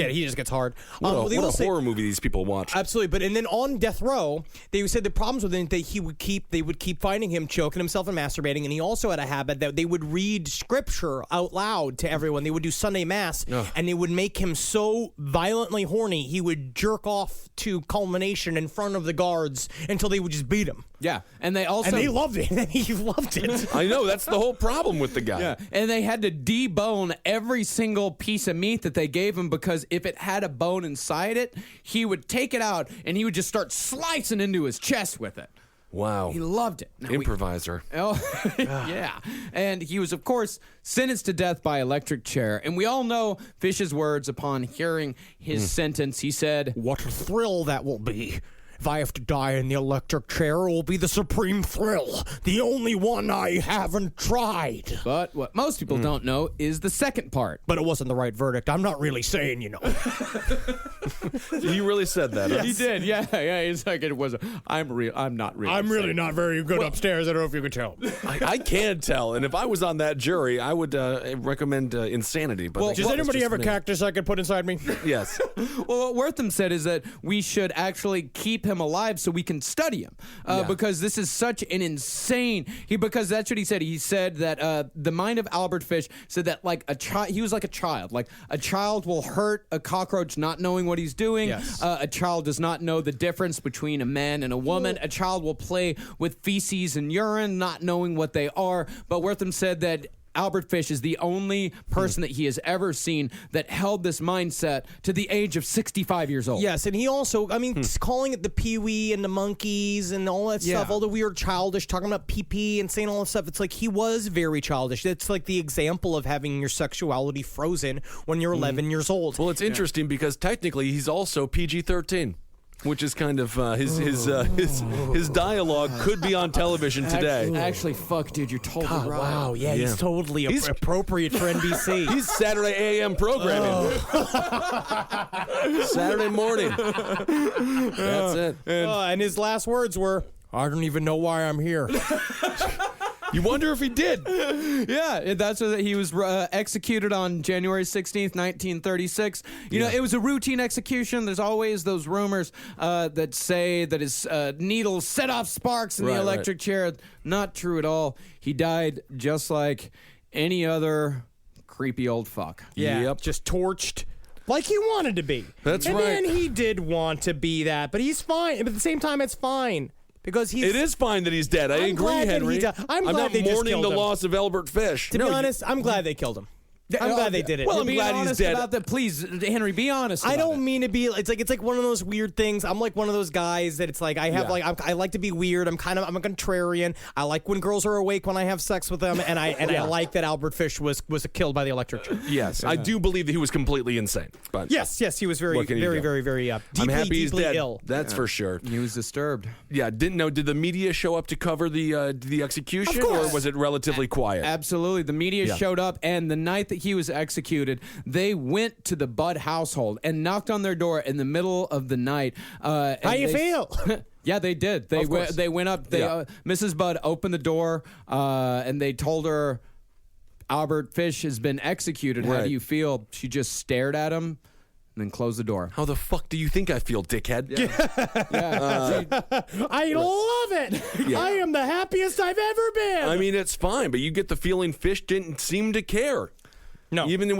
He just gets hard.
What
They will
a
say-
horror movie these people watch.
Absolutely, but and then on death row, they said the problems with him that they would keep finding him choking himself and masturbating, and he also had a habit that they would read scripture out loud to everyone. They would do Sunday mass, and they would make him so violently horny he would jerk off to culmination in front of the guards until they would just beat him.
Yeah, and they also
And they loved it. He loved it.
I know, that's the whole problem with the guy.
Yeah, and they had to debone every single piece of meat that they gave him because if it had a bone inside it, he would take it out and he would just start slicing into his chest with it.
Wow.
He loved it. Now
Improviser.
yeah. And he was, of course, sentenced to death by electric chair. And we all know Fish's words upon hearing his sentence. He said,
What a thrill that will be. If I have to die in the electric chair, it will be the supreme thrill. The only one I haven't tried.
but what most people don't know is the second part.
But it wasn't the right verdict. I'm not really saying,
You really said that. Huh?
He did, yeah. He's like, it was, I'm not real.
I'm really not very good upstairs. I don't know if you can tell.
I can tell. And if I was on that jury, I would recommend insanity. But
Does anybody have a cactus I could put inside me?
Yes.
Well, what Wortham said is that we should actually keep him alive so we can study him because this is such an insane because that's what he said. He said that the mind of Albert Fish said that like he was like a child. Like a child will hurt a cockroach not knowing what he's doing.
Yes.
A child does not know the difference between a man and a woman. A child will play with feces and urine not knowing what they are. But Wortham said that Albert Fish is the only person that he has ever seen that held this mindset to the age of 65 years old.
Yes, and he also, calling it the Pee-wee and the monkeys and all that stuff, all the weird childish, talking about pee-pee and saying all that stuff, it's like he was very childish. It's like the example of having your sexuality frozen when you're 11 years old.
Well, it's interesting because technically he's also PG-13. Which is kind of his dialogue could be on television today.
Actually, fuck, dude, you're totally right.
Wow, he's totally appropriate for NBC.
He's Saturday AM programming. Saturday morning. That's it.
And his last words were,
I don't even know why I'm here.
You wonder if he did.
Yeah, that's what he was executed on January 16th, 1936. You know, it was a routine execution. There's always those rumors that say that his needles set off sparks in the electric chair. Not true at all. He died just like any other creepy old fuck.
Yeah, just torched like he wanted to be.
That's
and
right.
And he did want to be that, but he's fine. But at the same time, it's fine. Because he's.
It is fine that he's dead. I
I'm
agree,
glad that
Henry.
he died. I'm glad
not
they just
mourning
killed
the
him.
loss of Albert Fish.
To be honest, I'm glad they killed him. I'm glad they did it.
Well, I'm
Be
glad he's
honest
dead.
about that. Please, Henry, be honest
I
about
don't
it.
mean to be. It's like one of those weird things. I'm like one of those guys that it's like I have I like to be weird. I'm a contrarian. I like when girls are awake when I have sex with them, and I like that Albert Fish was killed by the electric chair.
Yes, I do believe that he was completely insane. But
Yes, he was very,
What can you
very,
do?
very, very
I'm
deeply,
happy he's
deeply
dead.
ill.
That's for sure.
He was disturbed.
Yeah, did the media show up to cover the execution, or was it relatively quiet?
Absolutely. The media showed up, and the night that he was executed, they went to the Budd household and knocked on their door in the middle of the night.
How you feel?
Yeah, they did. They went up. Mrs. Budd opened the door, and they told her, Albert Fish has been executed. How
Right.
do you feel? She just stared at him and then closed the door.
How the fuck do you think I feel, dickhead?
I love it. I am the happiest I've ever been.
I mean, it's fine, but you get the feeling Fish didn't seem to care.
No.
Even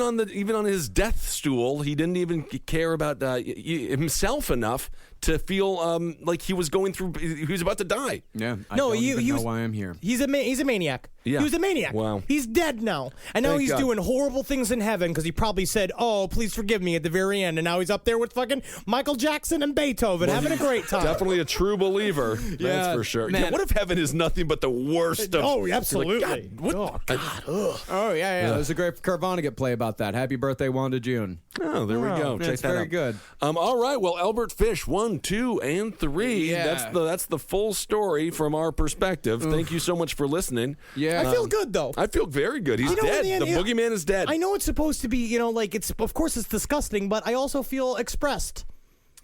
on his death stool, he didn't even care about himself enough to feel like he was about to die.
Yeah. I
No,
don't
he
even know
was-
why I'm here.
He's a maniac.
Yeah.
He was a maniac.
Wow.
He's dead now. And now
Thank
he's
God.
doing horrible things in heaven because he probably said, "Oh, please forgive me" at the very end. And now he's up there with fucking Michael Jackson and Beethoven having a great time.
Definitely a true believer. That's
Yeah,
for sure.
man.
Yeah, what if heaven is nothing but the worst of?
Oh,
You're
absolutely.
like, God, what?
Oh, yeah. There's a great Kurt Vonnegut play about that. Happy birthday, Wanda June.
Oh, there we go. Check
That's
that
very
out.
good.
All right. Well, Albert Fish, 1, 2, and 3.
Yeah.
That's the full story from our perspective. Thank you so much for listening.
Yeah.
I feel good though.
I feel very good. He's
You know, in
dead.
the end,
The boogeyman is dead.
I know it's supposed to be, like it's of course it's disgusting, but I also feel expressed.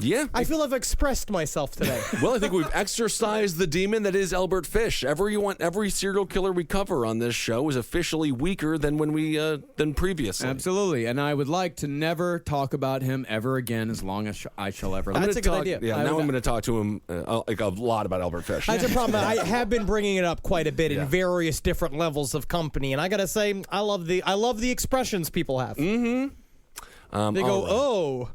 Yeah.
I feel I've expressed myself today.
Well, I think we've exorcised the demon that is Albert Fish. Every serial killer we cover on this show is officially weaker than than previously.
Absolutely. And I would like to never talk about him ever again as long as I shall ever live.
That's a good idea.
Yeah, now I'm going to talk to him like a lot about Albert Fish.
That's a problem. I have been bringing it up quite a bit in various different levels of company, and I gotta say, I love the expressions people have. They go, "Oh."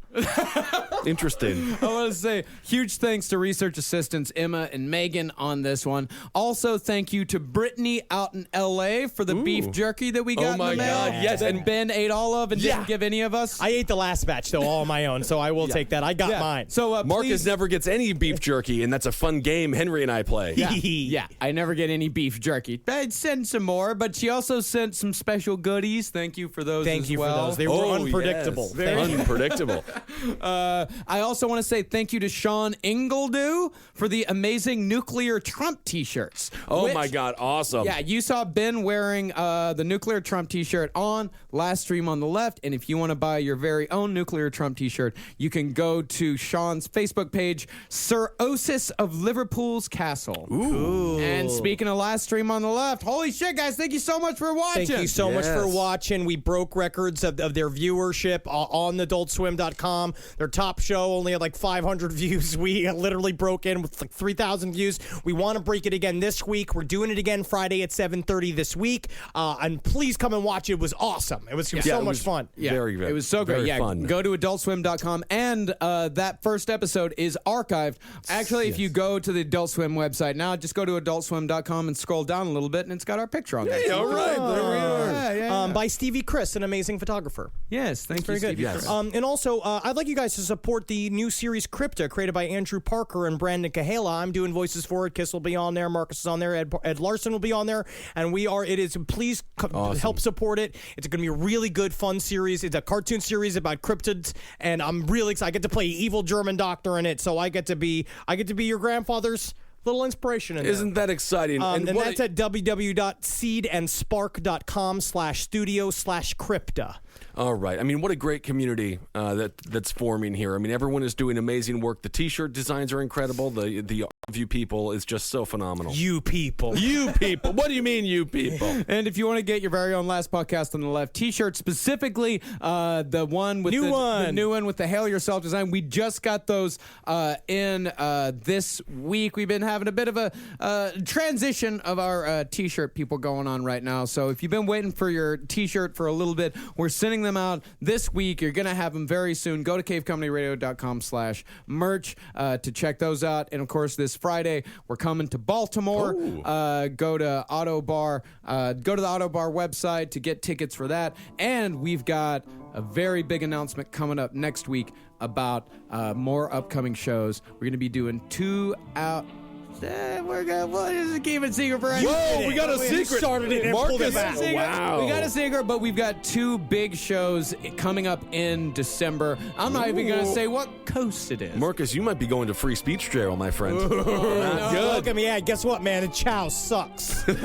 Interesting.
I want to say huge thanks to research assistants Emma and Megan on this one. Also, thank you to Brittany out in L.A. for the beef jerky that we got.
Oh my
in the mail
God, yes,
that
and
Ben ate all of and didn't give any of us.
I ate the last batch, though, all on my own, so I will take that. I got mine.
So
Marcus
please,
never gets any beef jerky, and that's a fun game Henry and I play.
yeah, I never get any beef jerky. I'd send some more, but she also sent some special goodies. Thank you for those.
Thank
as
you for
well.
those. They were unpredictable.
Yes. Unpredictable.
I also want to say thank you to Sean Ingledew for the amazing Nuclear Trump t-shirts.
Oh
which-
my God, awesome.
Yeah, you saw Ben wearing the Nuclear Trump t-shirt on last stream on the left, and if you want to buy your very own Nuclear Trump t-shirt, you can go to Sean's Facebook page, Sir Osis of Liverpool's Castle. Ooh. And speaking of last stream on the left, holy shit, guys, thank you so much for watching.
Thank you so much for
Yes.
watching. We broke records of their viewership on adultswim.com. Their top show only had like 500 views. We literally broke in with like 3,000 views. We want to break it again this week. We're doing it again Friday at 7:30 this week. And please come and watch it. It was awesome. It was so much fun.
Yeah,
Very,
it was so great.
very
Yeah,
fun.
go to adultswim.com, and that first episode is archived. Actually, if you go to the Adult Swim website now, just go to adultswim.com and scroll down a little bit, and it's got our picture on there.
Hey, all right, there we are.
Yeah.
By Stevie Chris, an amazing photographer.
Yes, thank you,
Very good.
Stevie.
Yes.
And also, I'd like you guys to support the new series Crypta, created by Andrew Parker and Brandon Cahala. I'm doing voices for it. Kiss will be on there. Marcus is on there. Ed Larson will be on there. And please help support it. It's going to be a really good, fun series. It's a cartoon series about cryptids, and I'm really excited. I get to play evil German doctor in it, so I get to be your grandfather's little inspiration in there.
Isn't that exciting?
And
what
that's at www.seedandspark.com/studio/crypta.
All right. I mean, what a great community that's forming here. I mean, everyone is doing amazing work. The T-shirt designs are incredible. The
of you people is just so phenomenal.
You people.
You people. What do you mean, you people?
And if you want to get your very own Last Podcast on the Left t-shirt, specifically the one with the new one with the Hail Yourself design, we just got those in this week. We've been having a bit of a transition of our t-shirt people going on right now. So if you've been waiting for your t-shirt for a little bit, we're sending them out this week. You're going to have them very soon. Go to cavecomedyradio.com/merch to check those out. And of course, this Friday, we're coming to Baltimore. Go to Auto Bar. Go to the Auto Bar website to get tickets for that. And we've got a very big announcement coming up next week about more upcoming shows. We're going to be doing 2 out. We're gonna keep it secret for
Whoa, we got a secret.
Started it and pulled it back.
Wow.
We got a secret, but we've got 2 big shows coming up in December. I'm not even gonna say what coast it is.
Marcus, you might be going to free speech jail, my friend. Not good.
Look at me. Yeah, guess what, man? The chow sucks. All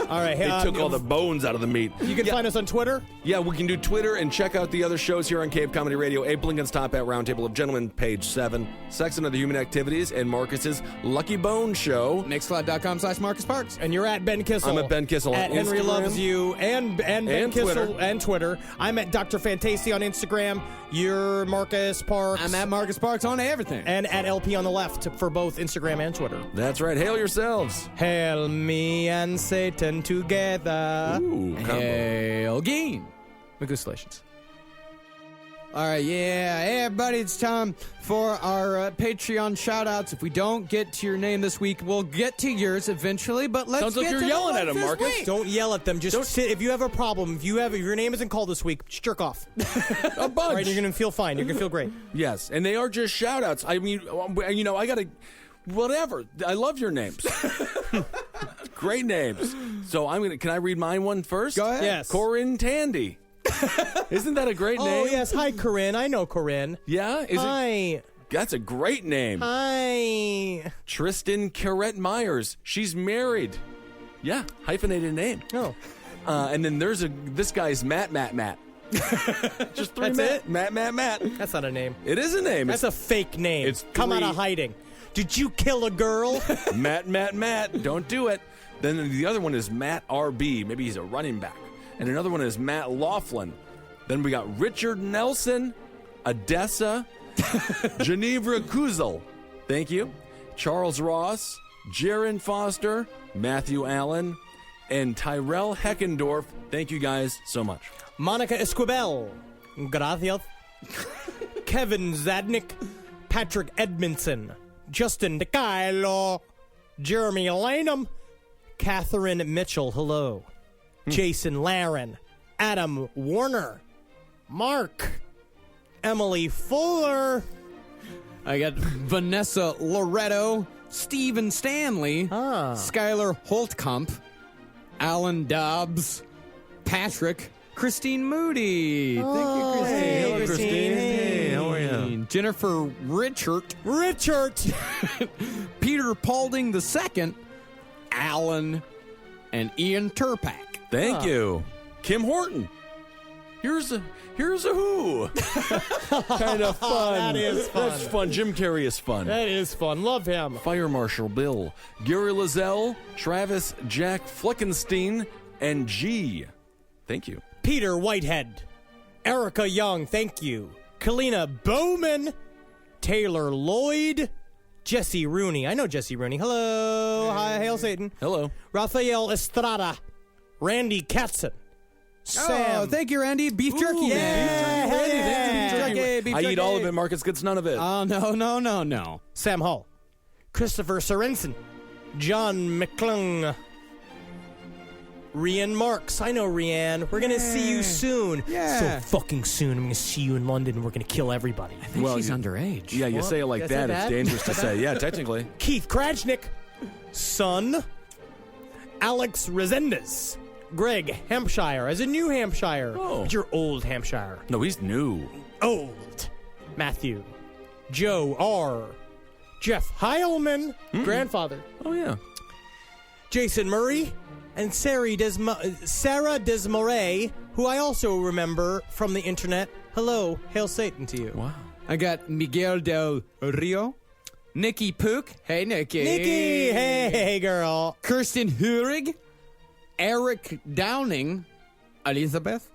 right.
They took all the bones out of the meat.
You can find us on Twitter.
Yeah, we can do Twitter and check out the other shows here on Cave Comedy Radio. Abe Lincoln's Top Hat Roundtable of Gentlemen, page 7. Sex and Other Human Activities, and Marcus's Lucky Bone Show.
Mixcloud.com/Marcus Parks.
And you're at Ben Kissel.
I'm at Ben Kissel
at
on
Henry
Instagram.
Loves You and Ben
And
Kissel
Twitter.
and Twitter. I'm at Dr. Fantasy on Instagram. You're Marcus Parks.
I'm at Marcus Parks on everything.
And at LP on the left for both Instagram and Twitter.
That's right. Hail yourselves.
Hail me and Satan together.
Ooh, combo.
Hail Geen. Congratulations. All right, yeah. Hey, everybody, it's time for our Patreon shout-outs. If we don't get to your name this week, we'll get to yours eventually, but let's
Sounds like
get
you're
to
yelling
the
at him,
ones this
Marcus.
week.
Don't yell at them. Just sit. If you have a problem, if your name isn't called this week, just jerk off.
A bunch.
All right, you're going to feel fine. You're going to feel great.
Yes, and they are just shout-outs. I mean, you know, I got to... Whatever. I love your names. Great names. So can I read mine one first?
Go ahead.
Yes.
Corinne Tandy. Isn't that a great name?
Oh, yes. Hi, Corinne. I know Corinne.
Yeah?
Hi.
That's a great name.
Hi.
Tristan Carette Myers. She's married. Yeah, hyphenated name.
Oh.
And then this guy's Matt. Just 3
That's
Matt.
it?
Matt.
That's not a name.
It is a name.
That's a fake name.
It's
Come out
3.
of hiding. Did you kill a girl?
Matt. Don't do it. Then the other one is Matt RB. Maybe he's a running back. And another one is Matt Laughlin. Then we got Richard Nelson, Odessa, Genevra Kuzel. Thank you. Charles Ross, Jaron Foster, Matthew Allen, and Tyrell Heckendorf. Thank you guys so much.
Monica Esquivel. Gracias. Kevin Zadnik. Patrick Edmondson. Justin DeCilo. Jeremy Lanham. Catherine Mitchell. Hello. Jason Laren. Adam Warner. Mark. Emily Fuller.
I got Vanessa Loretto, Stephen Stanley, Skylar Holtkamp, Alan Dobbs, Patrick, Christine Moody. Thank you, Christine.
hey,
Hello,
Christine.
Hey, how are you?
Jennifer Richard, Peter Paulding II, Alan, and Ian Turpak.
Thank you. Kim Horton. Here's a who. Kind of fun.
That is fun.
That's fun. Jim Carrey is fun.
That is fun. Love him.
Fire Marshal Bill, Gary Lazelle, Travis Jack Fleckenstein, and G. Thank you.
Peter Whitehead. Erica Young. Thank you. Kalina Bowman. Taylor Lloyd. Jesse Rooney. I know Jesse Rooney. Hello. Hi. Hail Satan.
Hello.
Rafael Estrada. Randy Katzen. Sam.
Oh, thank you, Randy. Beef jerky, man.
hell
Randy,
yeah.
thank you, beef jerky, beef
I
jerky.
eat all of it. Marcus gets none of it.
Oh, no.
Sam Hall. Christopher Sorensen. John McClung. Rian Marks. I know Rian. We're going to see you soon.
Yeah.
So fucking soon. I'm going to see you in London and we're going to kill everybody.
I think she's underage.
Yeah, you say it like
Is
that.
that
It's
bad?
dangerous to say. Yeah, technically.
Keith Krajnik. Son. Alex Resendez. Greg Hampshire, as in New Hampshire.
Oh.
But you're old Hampshire.
No, he's new.
Old. Matthew. Joe R. Jeff Heilman. Grandfather.
Oh, yeah.
Jason Murray. And Sarah Desmarais, who I also remember from the internet. Hello. Hail Satan to you.
Wow.
I got Miguel Del Rio, Nikki Pook. Hey, Nikki.
Nikki, hey, girl.
Kirsten Hurig. Eric Downing. Elizabeth.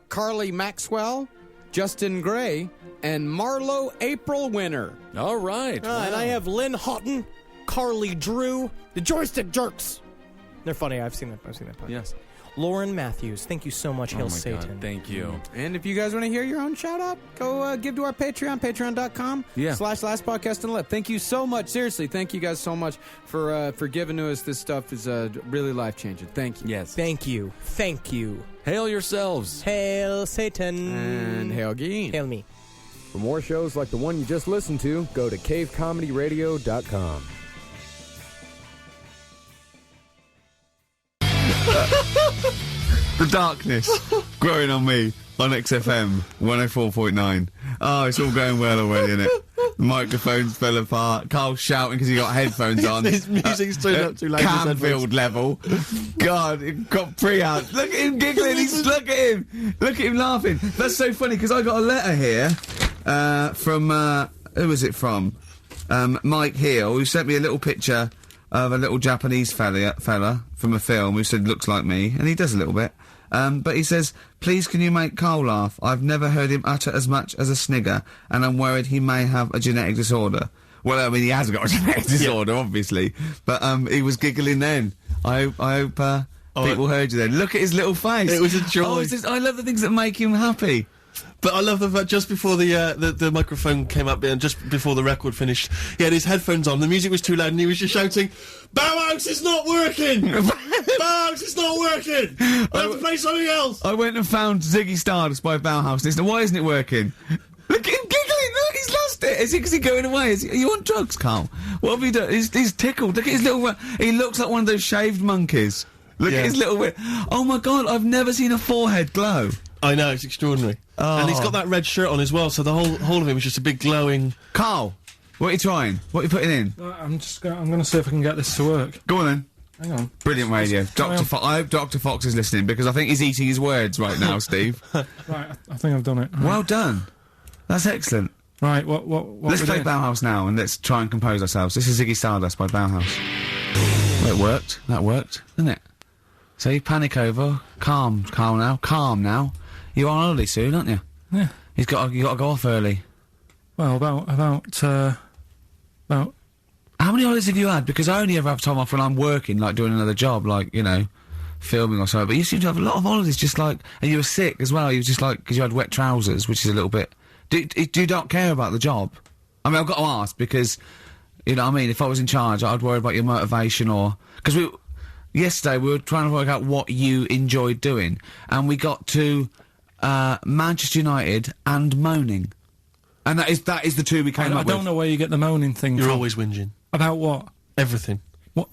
Carly Maxwell. Justin Gray. And Marlo April Winner.
All right.
And I have Lynn Houghton, Carly Drew, the Joystick Jerks. They're funny. I've seen that podcast.
Yes.
Lauren Matthews, thank you so much, Hail
Oh my
Satan.
God, thank you.
And if you guys want to hear your own shout out, go give to our Patreon, patreon.com /Last Podcast and Left. Thank you so much. Seriously, thank you guys so much for giving to us. This stuff is really life changing. Thank you.
Yes.
Thank you. Thank you.
Hail yourselves.
Hail Satan.
And hail Geen.
Hail me.
For more shows like the one you just listened to, go to cavecomedyradio.com.
The darkness growing on me on XFM 104.9. Oh, it's all going well already, isn't it? The microphones fell apart. Carl's shouting because he got headphones on.
His music's turned up too loud.
Canfield level. God, it got pre-out. Look at him giggling. Look at him. Look at him laughing. That's so funny because I got a letter here from who was it from? Mike Heel, who sent me a little picture of a little Japanese fella from a film who said looks like me, and he does a little bit. But he says, please can you make Carl laugh? I've never heard him utter as much as a snigger, and I'm worried he may have a genetic disorder. Well, I mean, he has got a genetic disorder, obviously, but he was giggling then. I hope people heard you then. Look at his little face.
It was a joy.
Oh, I love the things that make him happy.
But I love the fact just before the microphone came up and just before the record finished, he had his headphones on, the music was too loud and he was just shouting, Bauhaus is not working! Bauhaus is not working! I have to play something else!
I went and found Ziggy Stardust by Bauhaus and said, why isn't it working? Look at him giggling! Look, he's lost it! Is he going away? Are you on drugs, Carl? What have you done? He's tickled. Look at his little... He looks like one of those shaved monkeys. Look at his little... Oh my God, I've never seen a forehead glow.
I know, it's extraordinary.
Oh.
And he's got that red shirt on as well, so the whole of him is just a big glowing...
Carl, what are you trying? What are you putting in?
I'm going to see if I can get this to work.
Go on then.
Hang on.
Brilliant radio. I hope Dr. Fox is listening because I think he's eating his words right now, Steve.
Right, I think I've done it. Right.
Well done. That's excellent.
Right, what
let's play Bauhaus now and let's try and compose ourselves. This is Ziggy Stardust by Bauhaus. Well, it worked. That worked, didn't it? So you panic over. Calm now. You're on holiday soon, aren't you?
Yeah.
You got to go off early.
Well, about
How many holidays have you had? Because I only ever have time off when I'm working, like doing another job, like, you know, filming or something. But you seem to have a lot of holidays, just like... And you were sick as well. You were just like... Because you had wet trousers, which is a little bit... Do you not care about the job? I mean, I've got to ask, because... You know what I mean? If I was in charge, I'd worry about your motivation or... Because yesterday, we were trying to work out what you enjoyed doing. And we got to... Manchester United and moaning. And that is the two we came up with.
I don't know where you get the moaning thing
You're
from.
always whinging.
About what?
Everything.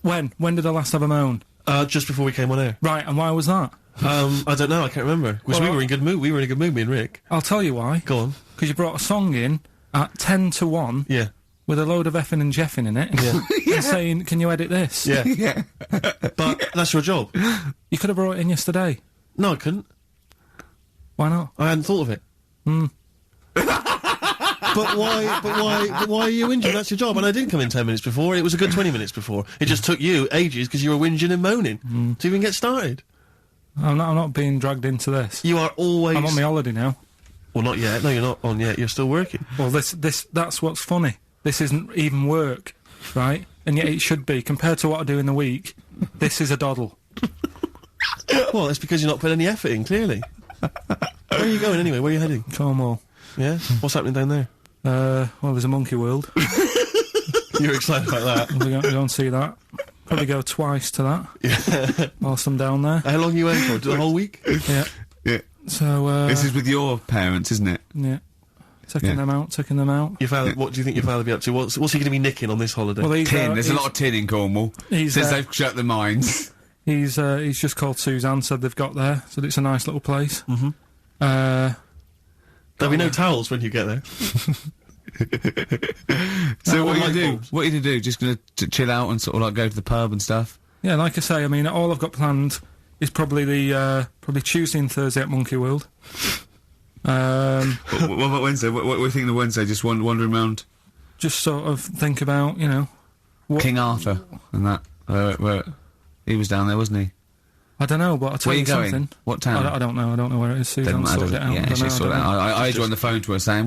When did I last have a moan?
Just before we came on air.
Right, and why was that?
I don't know, I can't remember. Because we were in good mood. We were in a good mood, me and Rick.
I'll tell you why.
Go on.
Because you brought a song in at 10 to 1.
Yeah.
With a load of effing and jeffing in it.
Yeah.
And saying, can you edit this?
Yeah.
Yeah.
But that's your job.
You could have brought it in yesterday.
No, I couldn't.
Why not?
I hadn't thought of it. But why are you whinging? That's your job. And I did come in 10 minutes before. It was a good 20 minutes before. It just took you ages because you were whinging and moaning to even get started.
I'm not being dragged into this.
You are always...
I'm on my holiday now.
Well, not yet. No, you're not on yet. You're still working.
Well, that's what's funny. This isn't even work, right? And yet it should be. Compared to what I do in the week, this is a doddle.
Well, it's because you're not putting any effort in, clearly. Where are you going anyway? Where are you heading?
Cornwall.
Yeah? What's happening down there?
Well, there's a monkey world.
You're excited about that?
We're going to see that. Probably go twice to that.
Yeah.
Whilst I'm down there.
How long are you in for? The whole week?
Yeah.
Yeah.
So,
this is with your parents, isn't it?
Yeah. Taking them out.
Your father, what do you think your father will be up to? What's he going to be nicking on this holiday?
Well,
tin. There's a lot of tin in Cornwall. Since they've shut the mines.
He's just called Suzanne, said they've got there, said it's a nice little place.
Mm-hmm. There'll be no towels when you get there.
So what are you going to do? What are you going to do? Just going to chill out and sort of like go to the pub and stuff?
Yeah, like I say, I mean, all I've got planned is probably probably Tuesday and Thursday at Monkey World.
What about Wednesday? What do you think of the Wednesday? Just wandering around?
just sort of think about, what...
King Arthur and that. Where he was down there, wasn't he?
I don't know, but I'll tell
Where
you
you going?
something.
What town?
I don't know where it is. Susan sorted it out.
Yeah,
I don't
she
know,
sorted it out. I had you on the phone to her saying,